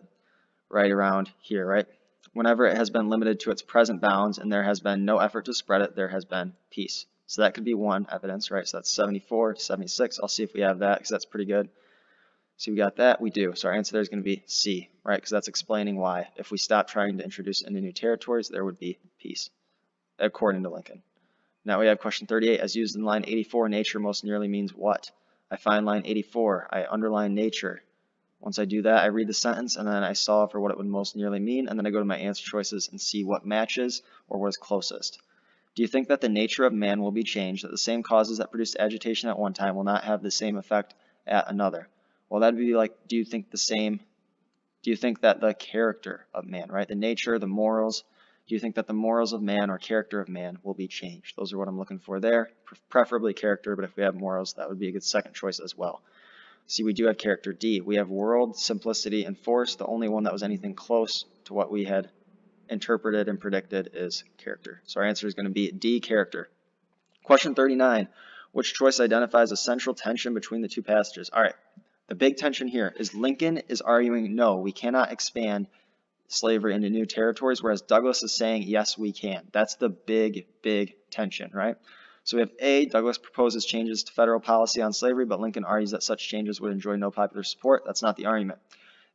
right around here, right? Whenever it has been limited to its present bounds and there has been no effort to spread it, there has been peace. So that could be one evidence, right? So that's 74, 76. I'll see if we have that because that's pretty good. So we got that, we do. So our answer there is going to be C, right? Because that's explaining why if we stop trying to introduce into new territories, there would be peace, according to Lincoln. Now we have question 38. As used in line 84, nature most nearly means what? I find line 84. I underline nature. Once I do that, I read the sentence, and then I solve for what it would most nearly mean, and then I go to my answer choices and see what matches or what is closest. Do you think that the nature of man will be changed, that the same causes that produced agitation at one time will not have the same effect at another? Well, that'd be like, do you think that the character of man, right? The nature, the morals, do you think that the morals of man or character of man will be changed? Those are what I'm looking for there, preferably character, but if we have morals, that would be a good second choice as well. See, we do have character. D, we have world, simplicity, and force. The only one that was anything close to what we had interpreted and predicted is character. So our answer is going to be D, character. Question 39, which choice identifies a central tension between the two passages? All right, the big tension here is Lincoln is arguing, no, we cannot expand slavery into new territories, whereas Douglas is saying, yes, we can. That's the big tension, right? So we have A, Douglas proposes changes to federal policy on slavery, but Lincoln argues that such changes would enjoy no popular support. That's not the argument.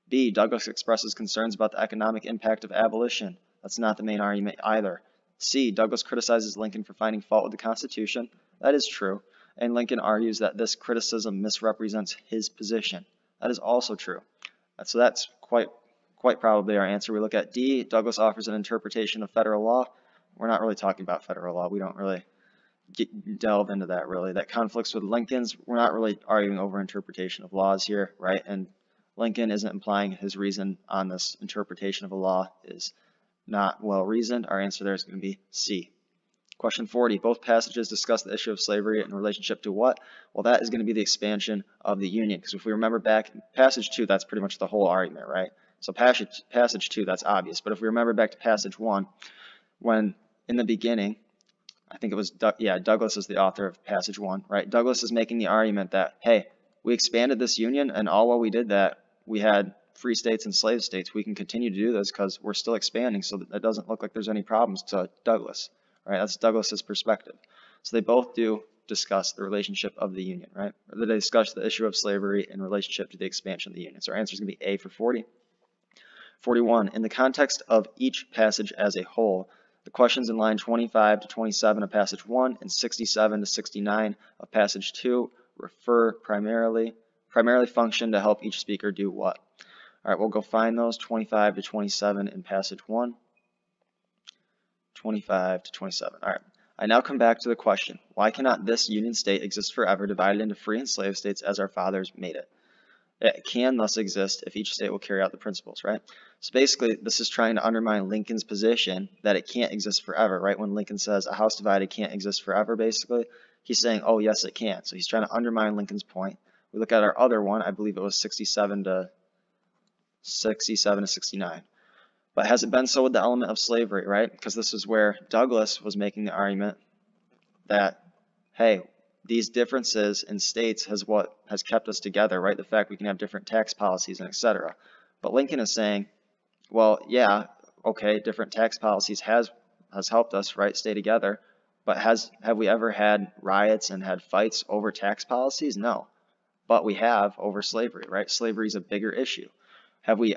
B, Douglas expresses concerns about the economic impact of abolition. That's not the main argument either. C, Douglas criticizes Lincoln for finding fault with the Constitution. That is true. And Lincoln argues that this criticism misrepresents his position. That is also true. So that's quite probably our answer. We look at D, Douglas offers an interpretation of federal law. We're not really talking about federal law. We don't really delve into that really. That conflicts with Lincoln's. We're not really arguing over interpretation of laws here, right? And Lincoln isn't implying his reason on this interpretation of a law is not well reasoned. Our answer there is going to be C. Question 40, both passages discuss the issue of slavery in relationship to what? Well, that is going to be the expansion of the Union, because if we remember back, passage 2, that's pretty much the whole argument, right? So passage 2, that's obvious, but if we remember back to passage 1, when in the beginning, I think it was, Douglas is the author of passage 1, right? Douglas is making the argument that, hey, we expanded this Union, and all while we did that, we had free states and slave states. We can continue to do this because we're still expanding, so that it doesn't look like there's any problems to Douglas. Right, that's Douglas's perspective. So they both do discuss the relationship of the Union, right? Or they discuss the issue of slavery in relationship to the expansion of the Union. So our answer is going to be A for 40. 41, in the context of each passage as a whole, the questions in line 25 to 27 of passage 1 and 67 to 69 of passage 2 refer primarily function to help each speaker do what? All right, we'll go find those 25 to 27 in passage 1. 25 to 27. All right. I now come back to the question, why cannot this Union state exist forever, divided into free and slave states as our fathers made it? It can thus exist if each state will carry out the principles, right? So basically, this is trying to undermine Lincoln's position that it can't exist forever, right? When Lincoln says a house divided can't exist forever, basically, he's saying, oh, yes, it can. So he's trying to undermine Lincoln's point. We look at our other one, I believe it was 67 to 69. But has it been so with the element of slavery, right? Because this is where Douglas was making the argument that, hey, these differences in states has what has kept us together, right? The fact we can have different tax policies and etc. But Lincoln is saying, well, yeah, okay, different tax policies has helped us, right, stay together. But have we ever had riots and had fights over tax policies? No. But we have over slavery, right? Slavery is a bigger issue. Have we...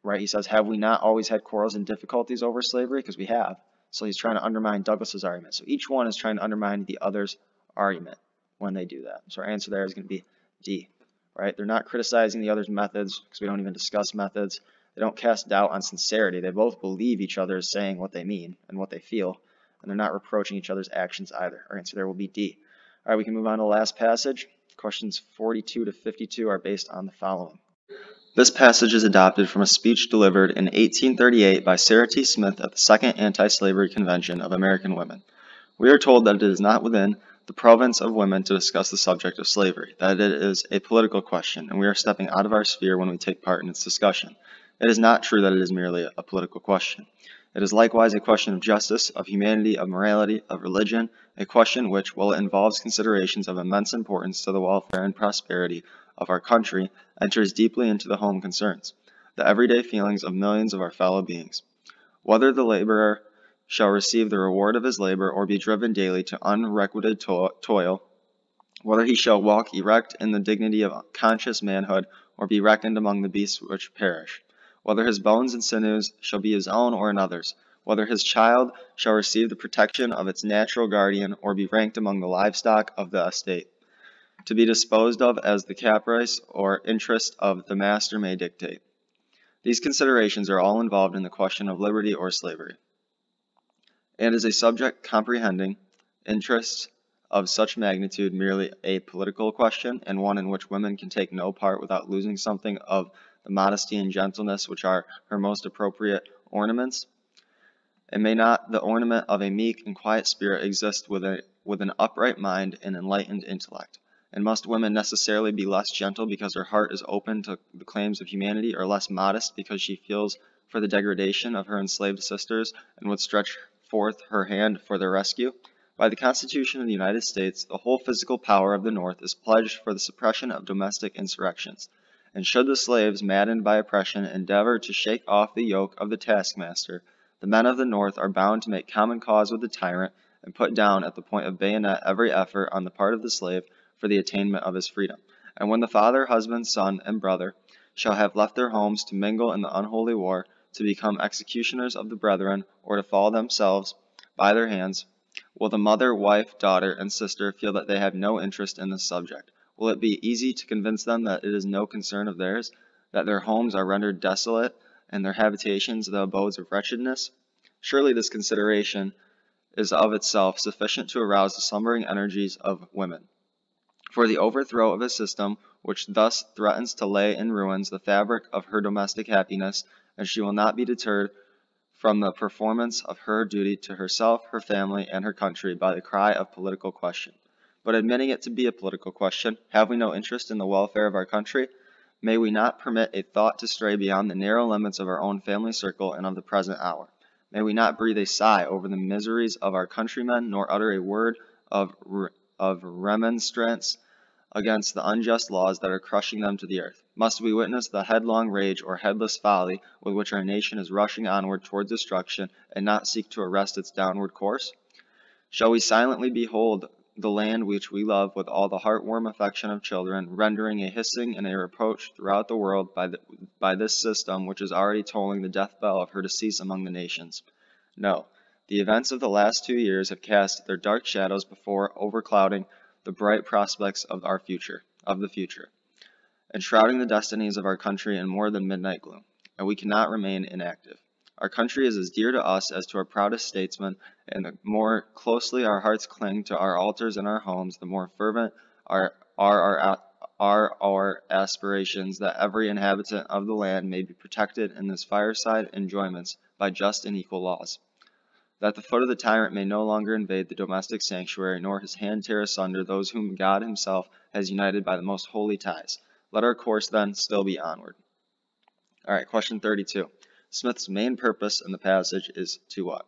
Right, he says, have we not always had quarrels and difficulties over slavery? Because we have. So he's trying to undermine Douglas's argument. So each one is trying to undermine the other's argument when they do that. So our answer there is going to be D. Right? They're not criticizing the other's methods because we don't even discuss methods. They don't cast doubt on sincerity. They both believe each other is saying what they mean and what they feel. And they're not reproaching each other's actions either. Our answer there will be D. All right, we can move on to the last passage. Questions 42 to 52 are based on the following. This passage is adopted from a speech delivered in 1838 by Sarah T. Smith at the Second Anti-Slavery Convention of American Women. We are told that it is not within the province of women to discuss the subject of slavery, that it is a political question, and we are stepping out of our sphere when we take part in its discussion. It is not true that it is merely a political question. It is likewise a question of justice, of humanity, of morality, of religion, a question which, while it involves considerations of immense importance to the welfare and prosperity of our country, enters deeply into the home concerns, the everyday feelings of millions of our fellow beings. Whether the laborer shall receive the reward of his labor or be driven daily to unrequited toil, whether he shall walk erect in the dignity of conscious manhood or be reckoned among the beasts which perish. Whether his bones and sinews shall be his own or another's, whether his child shall receive the protection of its natural guardian, or be ranked among the livestock of the estate, to be disposed of as the caprice or interest of the master may dictate. These considerations are all involved in the question of liberty or slavery, and is a subject comprehending interests of such magnitude merely a political question, and one in which women can take no part without losing something of the modesty and gentleness which are her most appropriate ornaments? And may not the ornament of a meek and quiet spirit exist with an upright mind and enlightened intellect? And must women necessarily be less gentle because her heart is open to the claims of humanity, or less modest because she feels for the degradation of her enslaved sisters and would stretch forth her hand for their rescue? By the Constitution of the United States, the whole physical power of the North is pledged for the suppression of domestic insurrections. And should the slaves, maddened by oppression, endeavor to shake off the yoke of the taskmaster, the men of the North are bound to make common cause with the tyrant and put down at the point of bayonet every effort on the part of the slave for the attainment of his freedom. And when the father, husband, son, and brother shall have left their homes to mingle in the unholy war, to become executioners of the brethren, or to fall themselves by their hands, will the mother, wife, daughter, and sister feel that they have no interest in this subject? Will it be easy to convince them that it is no concern of theirs, that their homes are rendered desolate, and their habitations the abodes of wretchedness? Surely this consideration is of itself sufficient to arouse the slumbering energies of women. For the overthrow of a system which thus threatens to lay in ruins the fabric of her domestic happiness, and she will not be deterred from the performance of her duty to herself, her family, and her country by the cry of political question. But admitting it to be a political question, have we no interest in the welfare of our country? May we not permit a thought to stray beyond the narrow limits of our own family circle and of the present hour? May we not breathe a sigh over the miseries of our countrymen, nor utter a word of remonstrance against the unjust laws that are crushing them to the earth? Must we witness the headlong rage or headless folly with which our nation is rushing onward toward destruction, and not seek to arrest its downward course? Shall we silently behold the land which we love with all the heartwarm affection of children, rendering a hissing and a reproach throughout the world by this system which is already tolling the death bell of her decease among the nations? No. The events of the last 2 years have cast their dark shadows before, overclouding the bright prospects of the future, and shrouding the destinies of our country in more than midnight gloom, and we cannot remain inactive. Our country is as dear to us as to our proudest statesmen, and the more closely our hearts cling to our altars and our homes, the more fervent are our aspirations that every inhabitant of the land may be protected in his fireside enjoyments by just and equal laws, that the foot of the tyrant may no longer invade the domestic sanctuary, nor his hand tear asunder those whom God himself has united by the most holy ties. Let our course, then, still be onward. All right, question 32. Smith's main purpose in the passage is to what?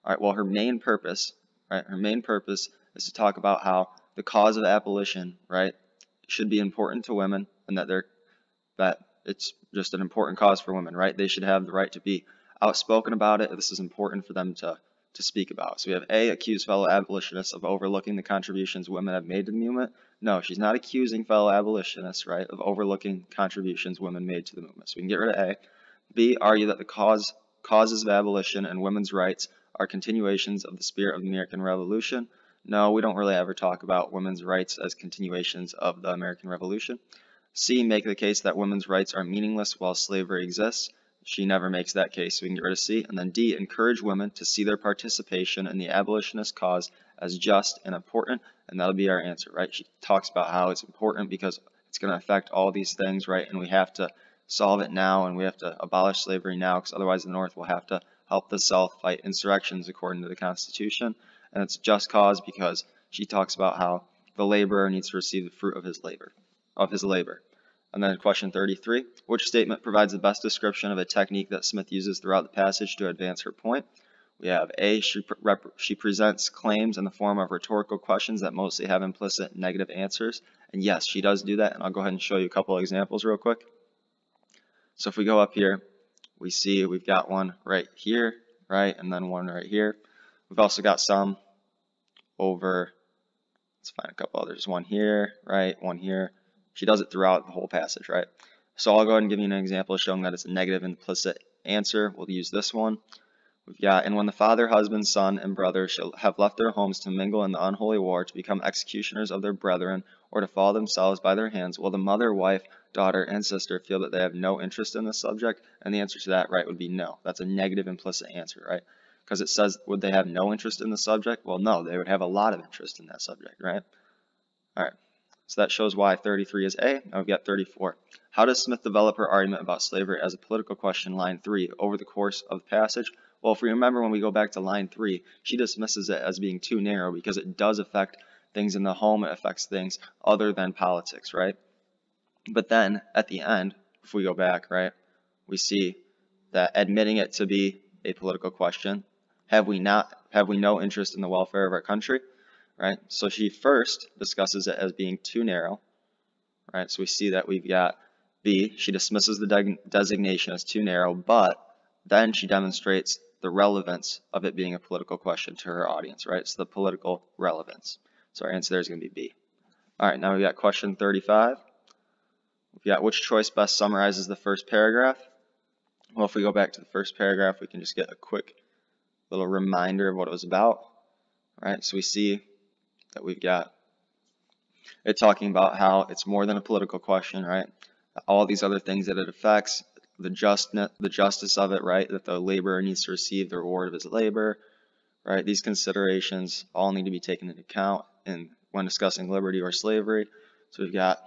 All right, well, her main purpose is to talk about how the cause of abolition, right, should be important to women, and that it's just an important cause for women, right? They should have the right to be outspoken about it. This is important for them to speak about. So we have A, accuse fellow abolitionists of overlooking the contributions women have made to the movement. No, she's not accusing fellow abolitionists, right, of overlooking contributions women made to the movement. So we can get rid of A. B, argue that the causes of abolition and women's rights are continuations of the spirit of the American Revolution. No, we don't really ever talk about women's rights as continuations of the American Revolution. C, make the case that women's rights are meaningless while slavery exists. She never makes that case, so we can get rid of C. And then D, encourage women to see their participation in the abolitionist cause as just and important, and that'll be our answer, right? She talks about how it's important because it's going to affect all these things, right? And we have to solve it now, and we have to abolish slavery now, because otherwise the North will have to help the South fight insurrections according to the Constitution. And it's a just cause because she talks about how the laborer needs to receive the fruit of his labor. And then question 33, which statement provides the best description of a technique that Smith uses throughout the passage to advance her point? We have A, she presents claims in the form of rhetorical questions that mostly have implicit negative answers. And yes, she does do that, and I'll go ahead and show you a couple of examples real quick. So if we go up here, we see we've got one right here, right, and then one right here. We've also got some over, let's find a couple others, one here, right, one here. She does it throughout the whole passage, right? So I'll go ahead and give you an example showing that it's a negative implicit answer. We'll use this one. We've got, and when the father, husband, son, and brother shall have left their homes to mingle in the unholy war, to become executioners of their brethren, or to fall themselves by their hands, will the mother, wife, daughter, and sister feel that they have no interest in this subject? And the answer to that, right, would be no. That's a negative implicit answer, right? Because it says, would they have no interest in the subject? Well, no, they would have a lot of interest in that subject, right? All right. So that shows why 33 is A. Now we've got 34. How does Smith develop her argument about slavery as a political question, line 3, over the course of the passage? Well, if we remember when we go back to line 3, she dismisses it as being too narrow because it does affect things in the home, it affects things other than politics, right? But then at the end, if we go back, right, we see that admitting it to be a political question, have we no interest in the welfare of our country? Right? So she first discusses it as being too narrow, right? So we see that we've got B, she dismisses the designation as too narrow, but then she demonstrates the relevance of it being a political question to her audience, right? So the political relevance. So our answer there is going to be B. All right, now we've got question 35. We've got which choice best summarizes the first paragraph? Well, if we go back to the first paragraph, we can just get a quick little reminder of what it was about, right? So we see that we've got it talking about how it's more than a political question, right? All these other things that it affects, the justice of it, right? That the laborer needs to receive the reward of his labor, right? These considerations all need to be taken into account when discussing liberty or slavery. So we've got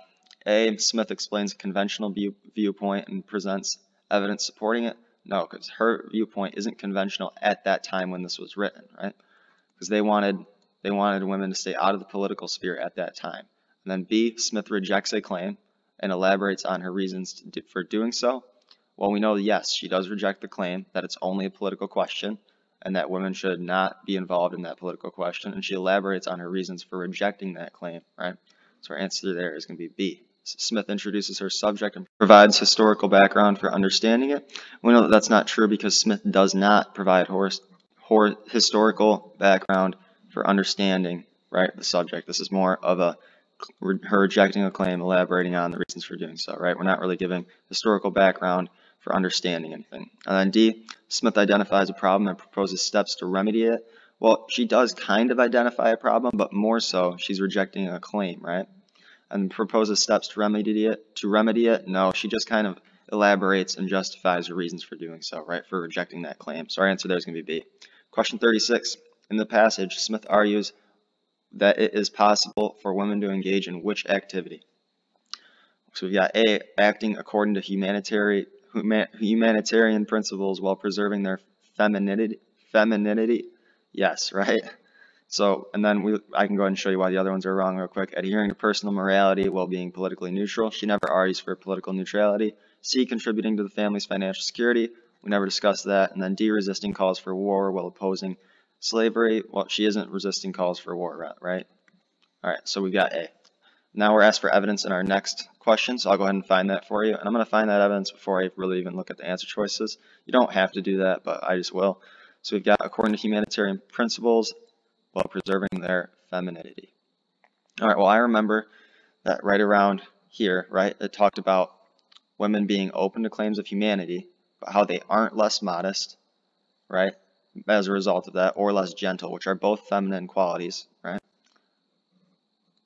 A, Smith explains a conventional viewpoint and presents evidence supporting it. No, because her viewpoint isn't conventional at that time when this was written, right? Because they wanted women to stay out of the political sphere at that time. And then B, Smith rejects a claim and elaborates on her reasons for doing so. Well, we know, yes, she does reject the claim that it's only a political question and that women should not be involved in that political question, and she elaborates on her reasons for rejecting that claim, right? So our answer there is going to be B. Smith introduces her subject and provides historical background for understanding it. We know that that's not true because Smith does not provide historical background for understanding, right, the subject. This is more of her rejecting a claim, elaborating on the reasons for doing so, right? We're not really giving historical background for understanding anything. And then D, Smith identifies a problem and proposes steps to remedy it. Well, she does kind of identify a problem, but more so, she's rejecting a claim, right? And proposes steps to remedy it. No, she just kind of elaborates and justifies her reasons for doing so, right, for rejecting that claim. So our answer there is going to be B. Question 36. In the passage, Smith argues that it is possible for women to engage in which activity? So we've got A, acting according to humanitarian principles while preserving their femininity. Yes, right? So, and then I can go ahead and show you why the other ones are wrong real quick. Adhering to personal morality while being politically neutral. She never argues for political neutrality. C, contributing to the family's financial security. We never discussed that. And then D, resisting calls for war while opposing slavery. Well, she isn't resisting calls for war, right? All right, so we've got A. Now we're asked for evidence in our next question, so I'll go ahead and find that for you. And I'm going to find that evidence before I really even look at the answer choices. You don't have to do that, but I just will. So we've got according to humanitarian principles while preserving their femininity. All right, well, I remember that right around here, right, it talked about women being open to claims of humanity, but how they aren't less modest, right, as a result of that, or less gentle, which are both feminine qualities, right?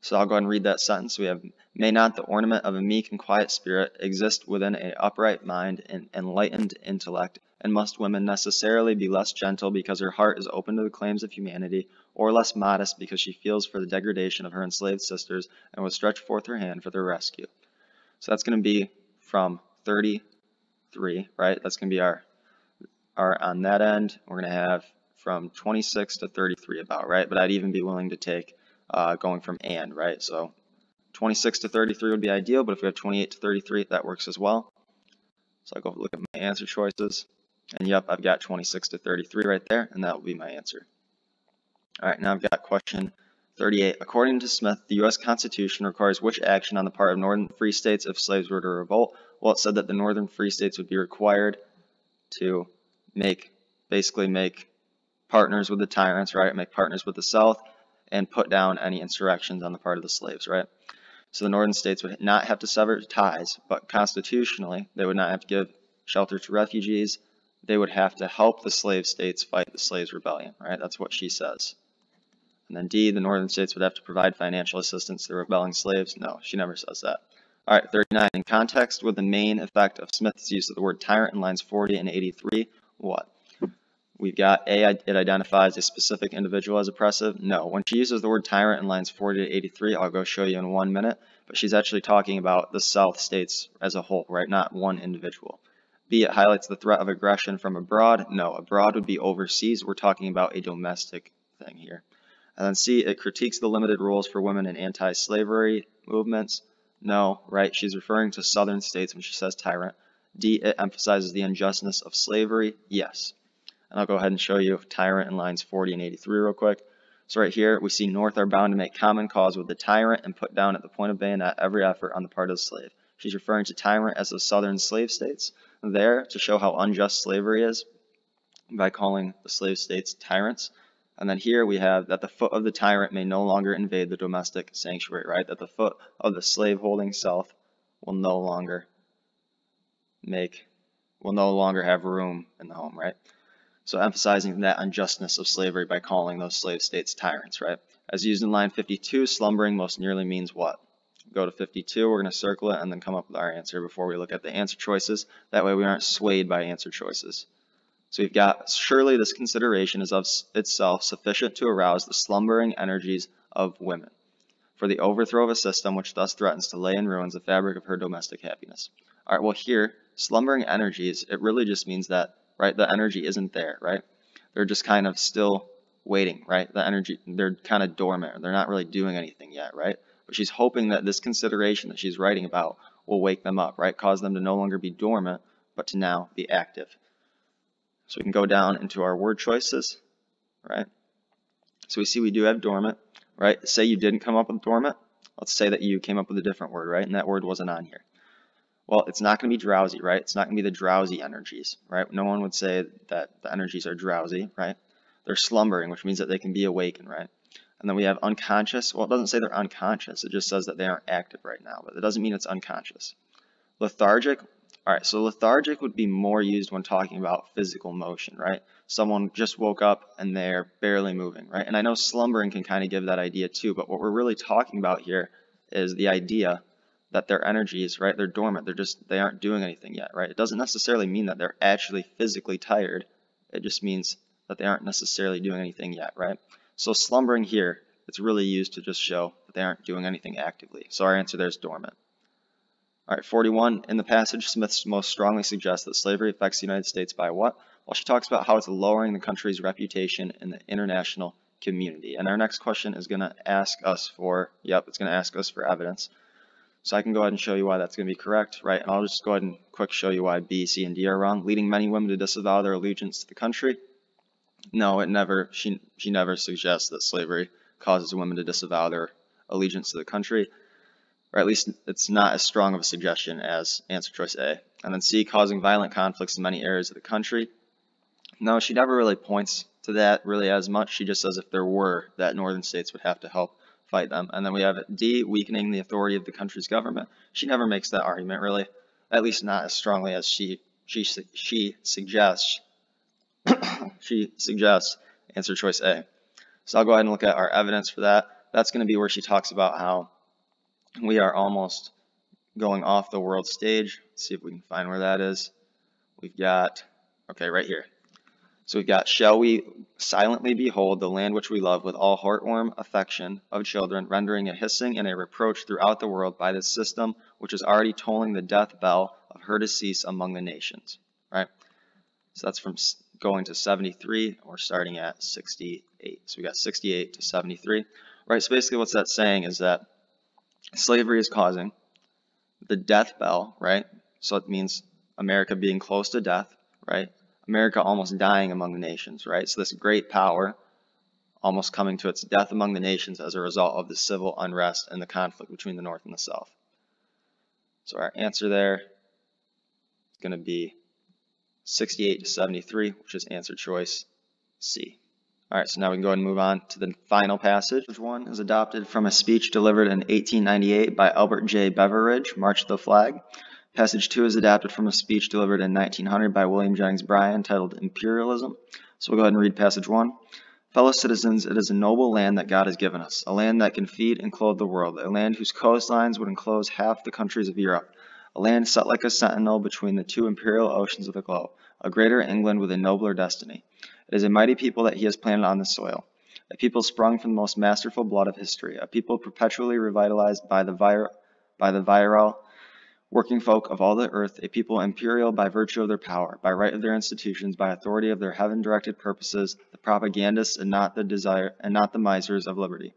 So I'll go ahead and read that sentence. We have, may not the ornament of a meek and quiet spirit exist within an upright mind and enlightened intellect, and must women necessarily be less gentle because her heart is open to the claims of humanity, or less modest because she feels for the degradation of her enslaved sisters and would stretch forth her hand for their rescue? So that's going to be from 33, right? That's going to be our on that end, we're going to have from 26 to 33 about, right? But I'd even be willing to take going from and, right? So 26 to 33 would be ideal, but if we have 28 to 33, that works as well. So I'll go look at my answer choices. And yep, I've got 26 to 33 right there, and that will be my answer. All right, now I've got question 38. According to Smith, the U.S. Constitution requires which action on the part of northern free states if slaves were to revolt? Well, it said that the northern free states would be required to basically make partners with the tyrants, right? Make partners with the South and put down any insurrections on the part of the slaves, right? So the northern states would not have to sever ties, but constitutionally, they would not have to give shelter to refugees. They would have to help the slave states fight the slaves' rebellion, right? That's what she says. And then D, the northern states would have to provide financial assistance to rebelling slaves. No, she never says that. All right, 39. In context with the main effect of Smith's use of the word tyrant in lines 40 and 83, what? We've got A, it identifies a specific individual as oppressive. No, when she uses the word tyrant in lines 40 to 83, I'll go show you in 1 minute, but she's actually talking about the South states as a whole, right? Not one individual. B, it highlights the threat of aggression from abroad. No, abroad would be overseas. We're talking about a domestic thing here. And then C, it critiques the limited rules for women in anti-slavery movements. No, right? She's referring to southern states when she says tyrant. D, it emphasizes the injustice of slavery. Yes. And I'll go ahead and show you tyrant in lines 40 and 83 real quick. So right here, we see North are bound to make common cause with the tyrant and put down at the point of bayonet every effort on the part of the slave. She's referring to tyrant as the southern slave states there to show how unjust slavery is by calling the slave states tyrants. And then here we have that the foot of the tyrant may no longer invade the domestic sanctuary, right? That the foot of the slave-holding South will no longer have room in the home, right? So emphasizing that unjustness of slavery by calling those slave states tyrants, right? As used in line 52, slumbering most nearly means what? Go to 52, we're going to circle it and then come up with our answer before we look at the answer choices. That way we aren't swayed by answer choices. So we've got, surely this consideration is of itself sufficient to arouse the slumbering energies of women for the overthrow of a system which thus threatens to lay in ruins the fabric of her domestic happiness. All right, well here, slumbering energies, it really just means that, right, the energy isn't there, right? They're just kind of still waiting, right? The energy, they're kind of dormant. They're not really doing anything yet, right? But she's hoping that this consideration that she's writing about will wake them up, right? Cause them to no longer be dormant, but to now be active. So we can go down into our word choices, right? So we see we do have dormant, right? Say you didn't come up with dormant. Let's say that you came up with a different word, right? And that word wasn't on here. Well, it's not going to be drowsy, right? It's not going to be the drowsy energies, right? No one would say that the energies are drowsy, right? They're slumbering, which means that they can be awakened, right? And then we have unconscious. Well, it doesn't say they're unconscious. It just says that they aren't active right now, but it doesn't mean it's unconscious. Lethargic. All right, so lethargic would be more used when talking about physical motion, right? Someone just woke up and they're barely moving, right? And I know slumbering can kind of give that idea too, but what we're really talking about here is the idea that their energies, right, they're dormant. They aren't doing anything yet, right? It doesn't necessarily mean that they're actually physically tired. It just means that they aren't necessarily doing anything yet, right? So slumbering here, it's really used to just show that they aren't doing anything actively. So our answer there is dormant. All right, 41. In the passage, Smith most strongly suggests that slavery affects the United States by what? Well, she talks about how it's lowering the country's reputation in the international community. And our next question is going to ask us for, it's going to ask us for evidence. So I can go ahead and show you why that's going to be correct, right? And I'll just go ahead and quick show you why B, C, and D are wrong. Leading many women to disavow their allegiance to the country. No, she never suggests that slavery causes women to disavow their allegiance to the country. Or at least it's not as strong of a suggestion as answer choice A. And then C, causing violent conflicts in many areas of the country. No, she never really points to that really as much. She just says if there were, that northern states would have to help fight them. And then we have D, weakening the authority of the country's government. She never makes that argument really, at least not as strongly as she suggests. She suggests answer choice A. So I'll go ahead and look at our evidence for that. That's going to be where she talks about how we are almost going off the world stage. Let's see if we can find where that is. We've got, okay, right here. So we've got, shall we silently behold the land which we love with all heartwarm affection of children, rendering a hissing and a reproach throughout the world by this system which is already tolling the death bell of her decease among the nations, right? So that's from going to 73, we're starting at 68. So we got 68 to 73, right? So basically what's that saying is that slavery is causing the death bell, right? So it means America being close to death, right? America almost dying among the nations, right? So this great power almost coming to its death among the nations as a result of the civil unrest and the conflict between the North and the South. So our answer there is going to be 68 to 73, which is answer choice C. All right, so now we can go ahead and move on to the final passage. Passage 1 is adopted from a speech delivered in 1898 by Albert J. Beveridge, March of the Flag. Passage 2 is adapted from a speech delivered in 1900 by William Jennings Bryan entitled Imperialism. So we'll go ahead and read passage 1. Fellow citizens, it is a noble land that God has given us, a land that can feed and clothe the world, a land whose coastlines would enclose half the countries of Europe, a land set like a sentinel between the two imperial oceans of the globe, a greater England with a nobler destiny. It is a mighty people that he has planted on this soil, a people sprung from the most masterful blood of history, a people perpetually revitalized by the virile working folk of all the earth, a people imperial by virtue of their power, by right of their institutions, by authority of their heaven-directed purposes, the propagandists and not the misers of liberty.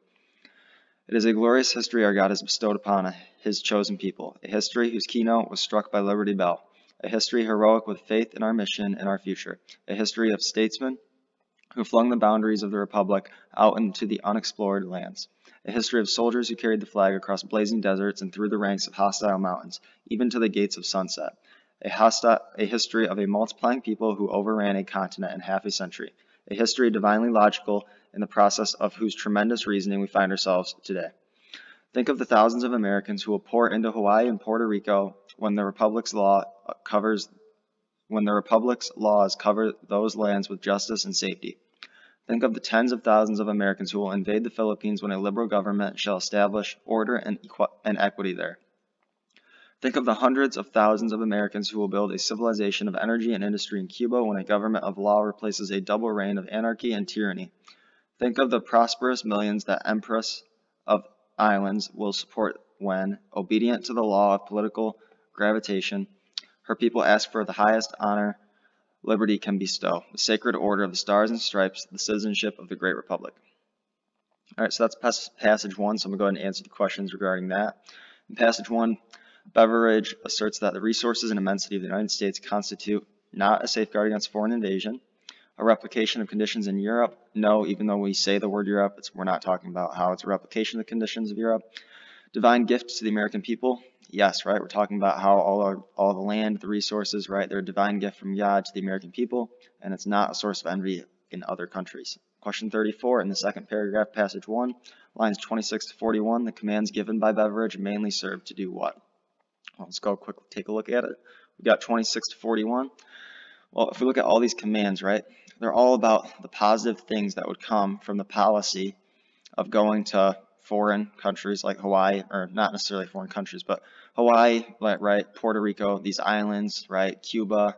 It is a glorious history our God has bestowed upon his chosen people, a history whose keynote was struck by Liberty Bell, a history heroic with faith in our mission and our future, a history of statesmen who flung the boundaries of the Republic out into the unexplored lands, a history of soldiers who carried the flag across blazing deserts and through the ranks of hostile mountains, even to the gates of sunset, a history of a multiplying people who overran a continent in half a century, a history divinely logical in the process of whose tremendous reasoning we find ourselves today. Think of the thousands of Americans who will pour into Hawaii and Puerto Rico when the Republic's laws cover those lands with justice and safety. Think of the tens of thousands of Americans who will invade the Philippines when a liberal government shall establish order and equity there. Think of the hundreds of thousands of Americans who will build a civilization of energy and industry in Cuba when a government of law replaces a double reign of anarchy and tyranny. Think of the prosperous millions that Empress of Islands will support when, obedient to the law of political gravitation, her people ask for the highest honor liberty can bestow, the sacred order of the stars and stripes, the citizenship of the great republic. All right, so that's passage 1, so I'm going to go ahead and answer the questions regarding that. In passage 1, Beveridge asserts that the resources and immensity of the United States constitute not a safeguard against foreign invasion, a replication of conditions in Europe. No, even though we say the word Europe, we're not talking about how it's a replication of the conditions of Europe. Divine gift to the American people. Yes, right, we're talking about how all the land, the resources, right, they're a divine gift from God to the American people, and it's not a source of envy in other countries. Question 34, in the second paragraph, passage 1, lines 26 to 41, the commands given by Beveridge mainly serve to do what? Well, let's go quickly take a look at it. We've got 26 to 41. Well, if we look at all these commands, right, they're all about the positive things that would come from the policy of going to foreign countries like Hawaii, or not necessarily foreign countries, but Hawaii, right, Puerto Rico, these islands, right, Cuba,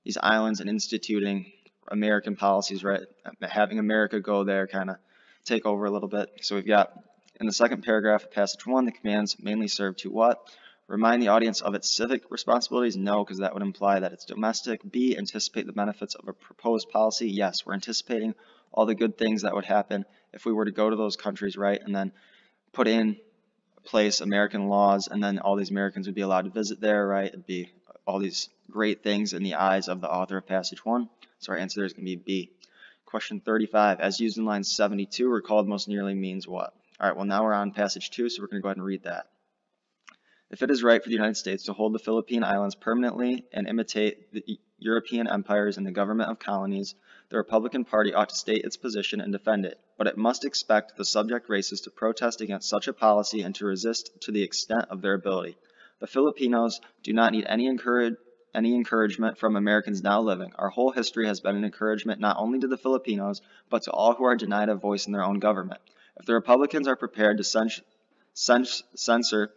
these islands, and instituting American policies, right, having America go there, kind of take over a little bit. So we've got, in the second paragraph of passage 1, the commands mainly serve to what? Remind the audience of its civic responsibilities? No, because that would imply that it's domestic. B, anticipate the benefits of a proposed policy? Yes, we're anticipating all the good things that would happen if we were to go to those countries, right, and then put in place American laws, and then all these Americans would be allowed to visit there, right? It'd be all these great things in the eyes of the author of passage 1. So our answer there is going to be B. Question 35, as used in line 72, recalled most nearly means what? All right, well, now we're on passage 2, so we're going to go ahead and read that. If it is right for the United States to hold the Philippine Islands permanently and imitate the European empires in the government of colonies, the Republican Party ought to state its position and defend it, but it must expect the subject races to protest against such a policy and to resist to the extent of their ability. The Filipinos do not need any encouragement from Americans now living. Our whole history has been an encouragement not only to the Filipinos, but to all who are denied a voice in their own government. If the Republicans are prepared to censor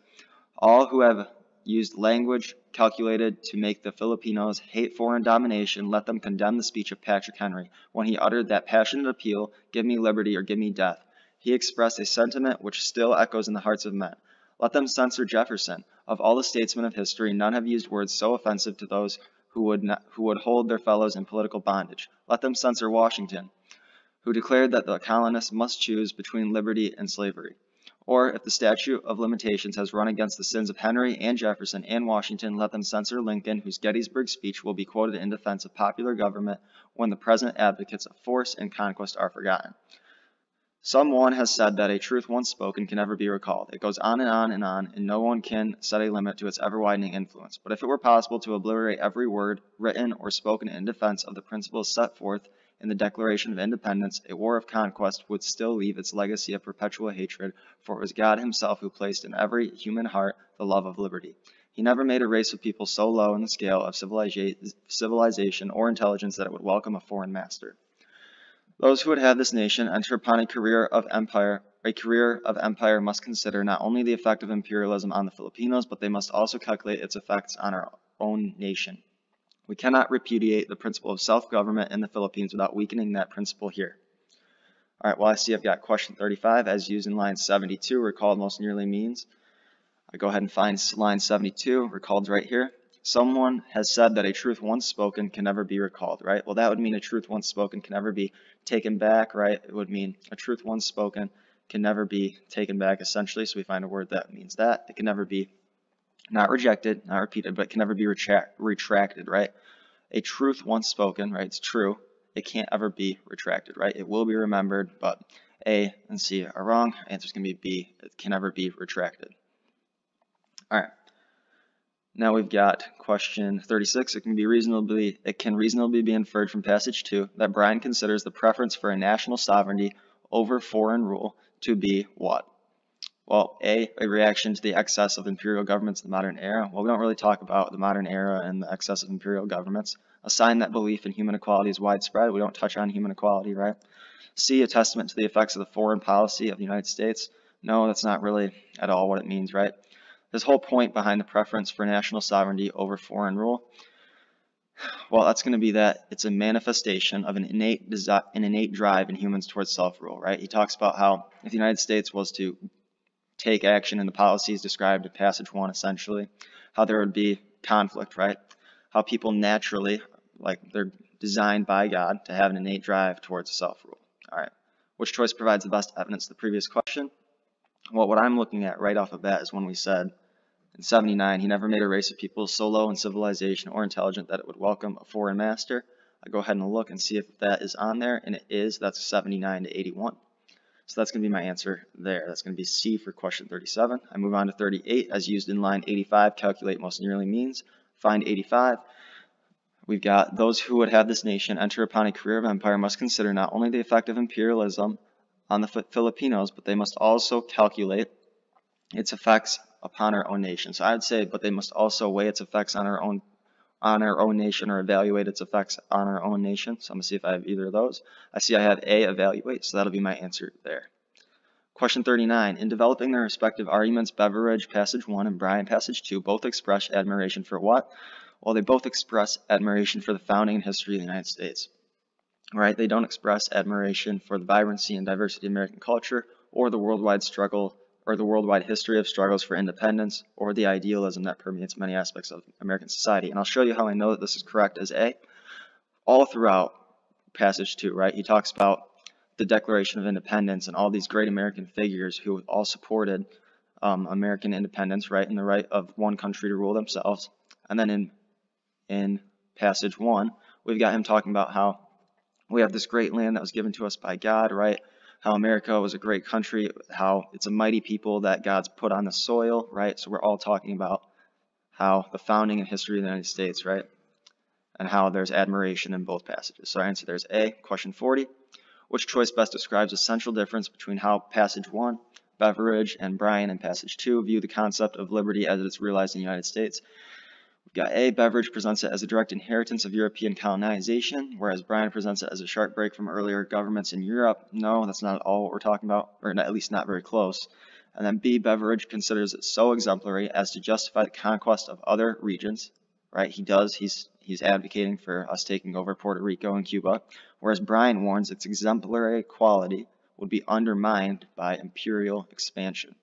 all who have used language calculated to make the Filipinos hate foreign domination, let them condemn the speech of Patrick Henry when he uttered that passionate appeal, "Give me liberty or give me death." He expressed a sentiment which still echoes in the hearts of men. Let them censor Jefferson. Of all the statesmen of history, none have used words so offensive to those who would hold their fellows in political bondage. Let them censor Washington, who declared that the colonists must choose between liberty and slavery. Or, if the statute of limitations has run against the sins of Henry and Jefferson and Washington, let them censor Lincoln, whose Gettysburg speech will be quoted in defense of popular government when the present advocates of force and conquest are forgotten. Someone has said that a truth once spoken can never be recalled. It goes on, and no one can set a limit to its ever-widening influence. But if it were possible to obliterate every word, written or spoken in defense of the principles set forth in the Declaration of Independence, a war of conquest would still leave its legacy of perpetual hatred, for it was God himself who placed in every human heart the love of liberty. He never made a race of people so low in the scale of civilization or intelligence that it would welcome a foreign master. Those who would have this nation enter upon a career of empire must consider not only the effect of imperialism on the Filipinos, but they must also calculate its effects on our own nation. We cannot repudiate the principle of self-government in the Philippines without weakening that principle here. All right, well, I see I've got question 35 as used in line 72, recalled most nearly means. I go ahead and find line 72, recalled right here. Someone has said that a truth once spoken can never be recalled, right? Well, that would mean a truth once spoken can never be taken back, right? It would mean a truth once spoken can never be taken back, essentially. So we find a word that means that. It can never be not rejected, not repeated, but it can never be retracted, right? A truth once spoken, right? It's true. It can't ever be retracted, right? It will be remembered, but A and C are wrong. Answer's going to be B. It can never be retracted. All right. Now we've got question 36. It can reasonably be inferred from passage 2 that Brian considers the preference for a national sovereignty over foreign rule to be what? Well, A reaction to the excess of imperial governments in the modern era. Well, we don't really talk about the modern era and the excess of imperial governments. A sign that belief in human equality is widespread. We don't touch on human equality, right? C, a testament to the effects of the foreign policy of the United States. No, that's not really at all what it means, right? This whole point behind the preference for national sovereignty over foreign rule, well, that's going to be that it's a manifestation of an innate drive in humans towards self-rule, right? He talks about how if the United States was to take action in the policies described in passage 1, essentially, how there would be conflict, right? How people naturally, like they're designed by God to have an innate drive towards self-rule. All right, which choice provides the best evidence to the previous question? Well, what I'm looking at right off the bat is when we said in 79, he never made a race of people so low in civilization or intelligent that it would welcome a foreign master. I go ahead and look and see if that is on there, and it is. That's 79 to 81. So that's going to be my answer there. That's going to be C for question 37. I move on to 38. As used in line 85, calculate most nearly means. Find 85. We've got those who would have this nation enter upon a career of empire must consider not only the effect of imperialism on the Filipinos, but they must also calculate its effects upon our own nation. So I would say, but they must also weigh its effects on our own nation, or evaluate its effects on our own nation. So I'm going to see if I have either of those. I see I have A, evaluate, so that'll be my answer there. Question 39. In developing their respective arguments, Beveridge, passage 1, and Bryan, passage 2, both express admiration for what? Well, they both express admiration for the founding and history of the United States. Right? They don't express admiration for the vibrancy and diversity of American culture, or the worldwide struggle, or the worldwide history of struggles for independence, or the idealism that permeates many aspects of American society. And I'll show you how I know that this is correct as A. All throughout passage 2, right, he talks about the Declaration of Independence and all these great American figures who all supported American independence, right, and the right of one country to rule themselves. And then in passage 1, we've got him talking about how we have this great land that was given to us by God, right? How America was a great country, how it's a mighty people that God's put on the soil, right? So we're all talking about how the founding and history of the United States, right? And how there's admiration in both passages. So our answer there is A. Question 40. Which choice best describes the central difference between how passage 1, Beveridge, and Bryan in passage 2 view the concept of liberty as it's realized in the United States? We've got A, Beveridge presents it as a direct inheritance of European colonization, whereas Bryan presents it as a sharp break from earlier governments in Europe. No, that's not at all what we're talking about, or at least not very close. And then B, Beveridge considers it so exemplary as to justify the conquest of other regions, right? He does. He's advocating for us taking over Puerto Rico and Cuba, whereas Bryan warns its exemplary quality would be undermined by imperial expansion.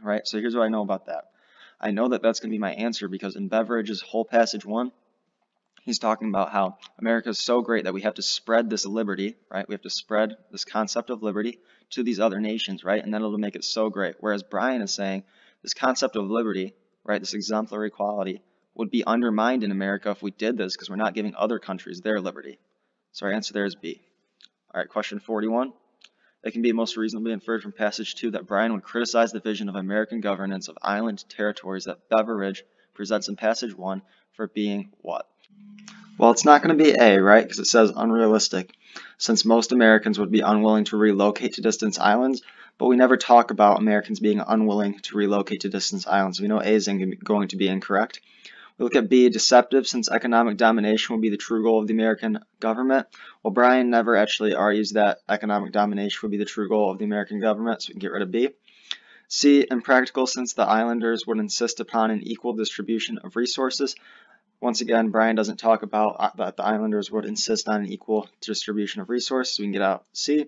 All right, so here's what I know about that. I know that that's going to be my answer because in Beveridge's whole passage 1, he's talking about how America is so great that we have to spread this liberty, right? We have to spread this concept of liberty to these other nations, right? And then it'll make it so great. Whereas Bryan is saying this concept of liberty, right, this exemplary quality, would be undermined in America if we did this because we're not giving other countries their liberty. So our answer there is B. All right, question 41. It can be most reasonably inferred from passage 2 that Bryan would criticize the vision of American governance of island territories that Beveridge presents in passage 1 for being what? Well, it's not going to be A, right? Because it says unrealistic, since most Americans would be unwilling to relocate to distant islands, but we never talk about Americans being unwilling to relocate to distant islands. We know A is going to be incorrect. We look at B, deceptive, since economic domination will be the true goal of the American government. Well, Brian never actually argues that economic domination would be the true goal of the American government, so we can get rid of B. C, impractical, since the islanders would insist upon an equal distribution of resources. Once again, Brian doesn't talk about that the islanders would insist on an equal distribution of resources. We can get out C.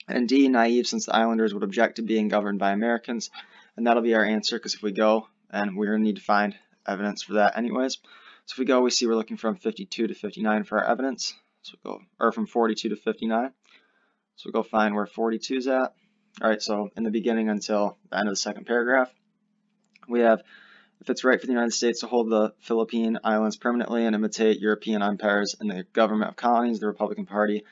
And D, naive, since the islanders would object to being governed by Americans. And that'll be our answer, because if we go, and we're going to need to find evidence for that anyways. So if we go, we see we're looking from 52 to 59 for our evidence. So we'll go, or from 42 to 59. So we'll go find where 42 is at. All right, so in the beginning until the end of the second paragraph, we have, if it's right for the United States to hold the Philippine Islands permanently and imitate European empires in the government of colonies, the Republican Party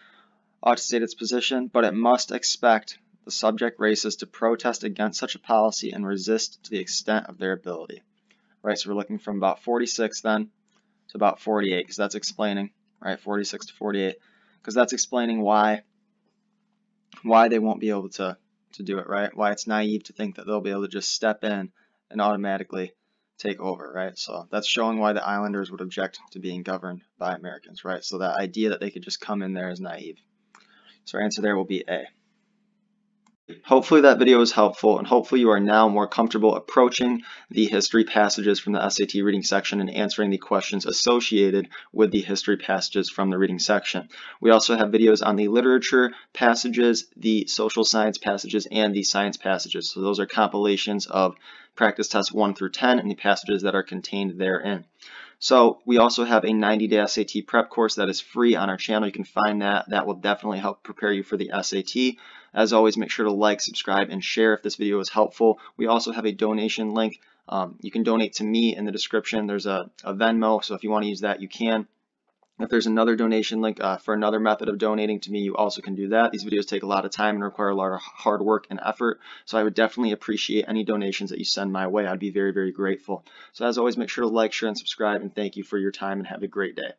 ought to state its position, but it must expect the subject races to protest against such a policy and resist to the extent of their ability. Right, so we're looking from about 46 then to about 48, because that's explaining, right, 46 to 48, because that's explaining why they won't be able to do it, right? Why it's naive to think that they'll be able to just step in and automatically take over, right? So that's showing why the islanders would object to being governed by Americans, right? So that idea that they could just come in there is naive. So our answer there will be A. Hopefully that video was helpful, and hopefully you are now more comfortable approaching the history passages from the SAT reading section and answering the questions associated with the history passages from the reading section. We also have videos on the literature passages, the social science passages, and the science passages. So those are compilations of practice tests 1 through 10 and the passages that are contained therein. So we also have a 90-day SAT prep course that is free on our channel. You can find that. That will definitely help prepare you for the SAT. As always, make sure to like, subscribe, and share if this video was helpful. We also have a donation link. You can donate to me in the description. There's a Venmo, so if you want to use that, you can. If there's another donation link for another method of donating to me, you also can do that. These videos take a lot of time and require a lot of hard work and effort, so I would definitely appreciate any donations that you send my way. I'd be very, very grateful. So as always, make sure to like, share, and subscribe, and thank you for your time, and have a great day.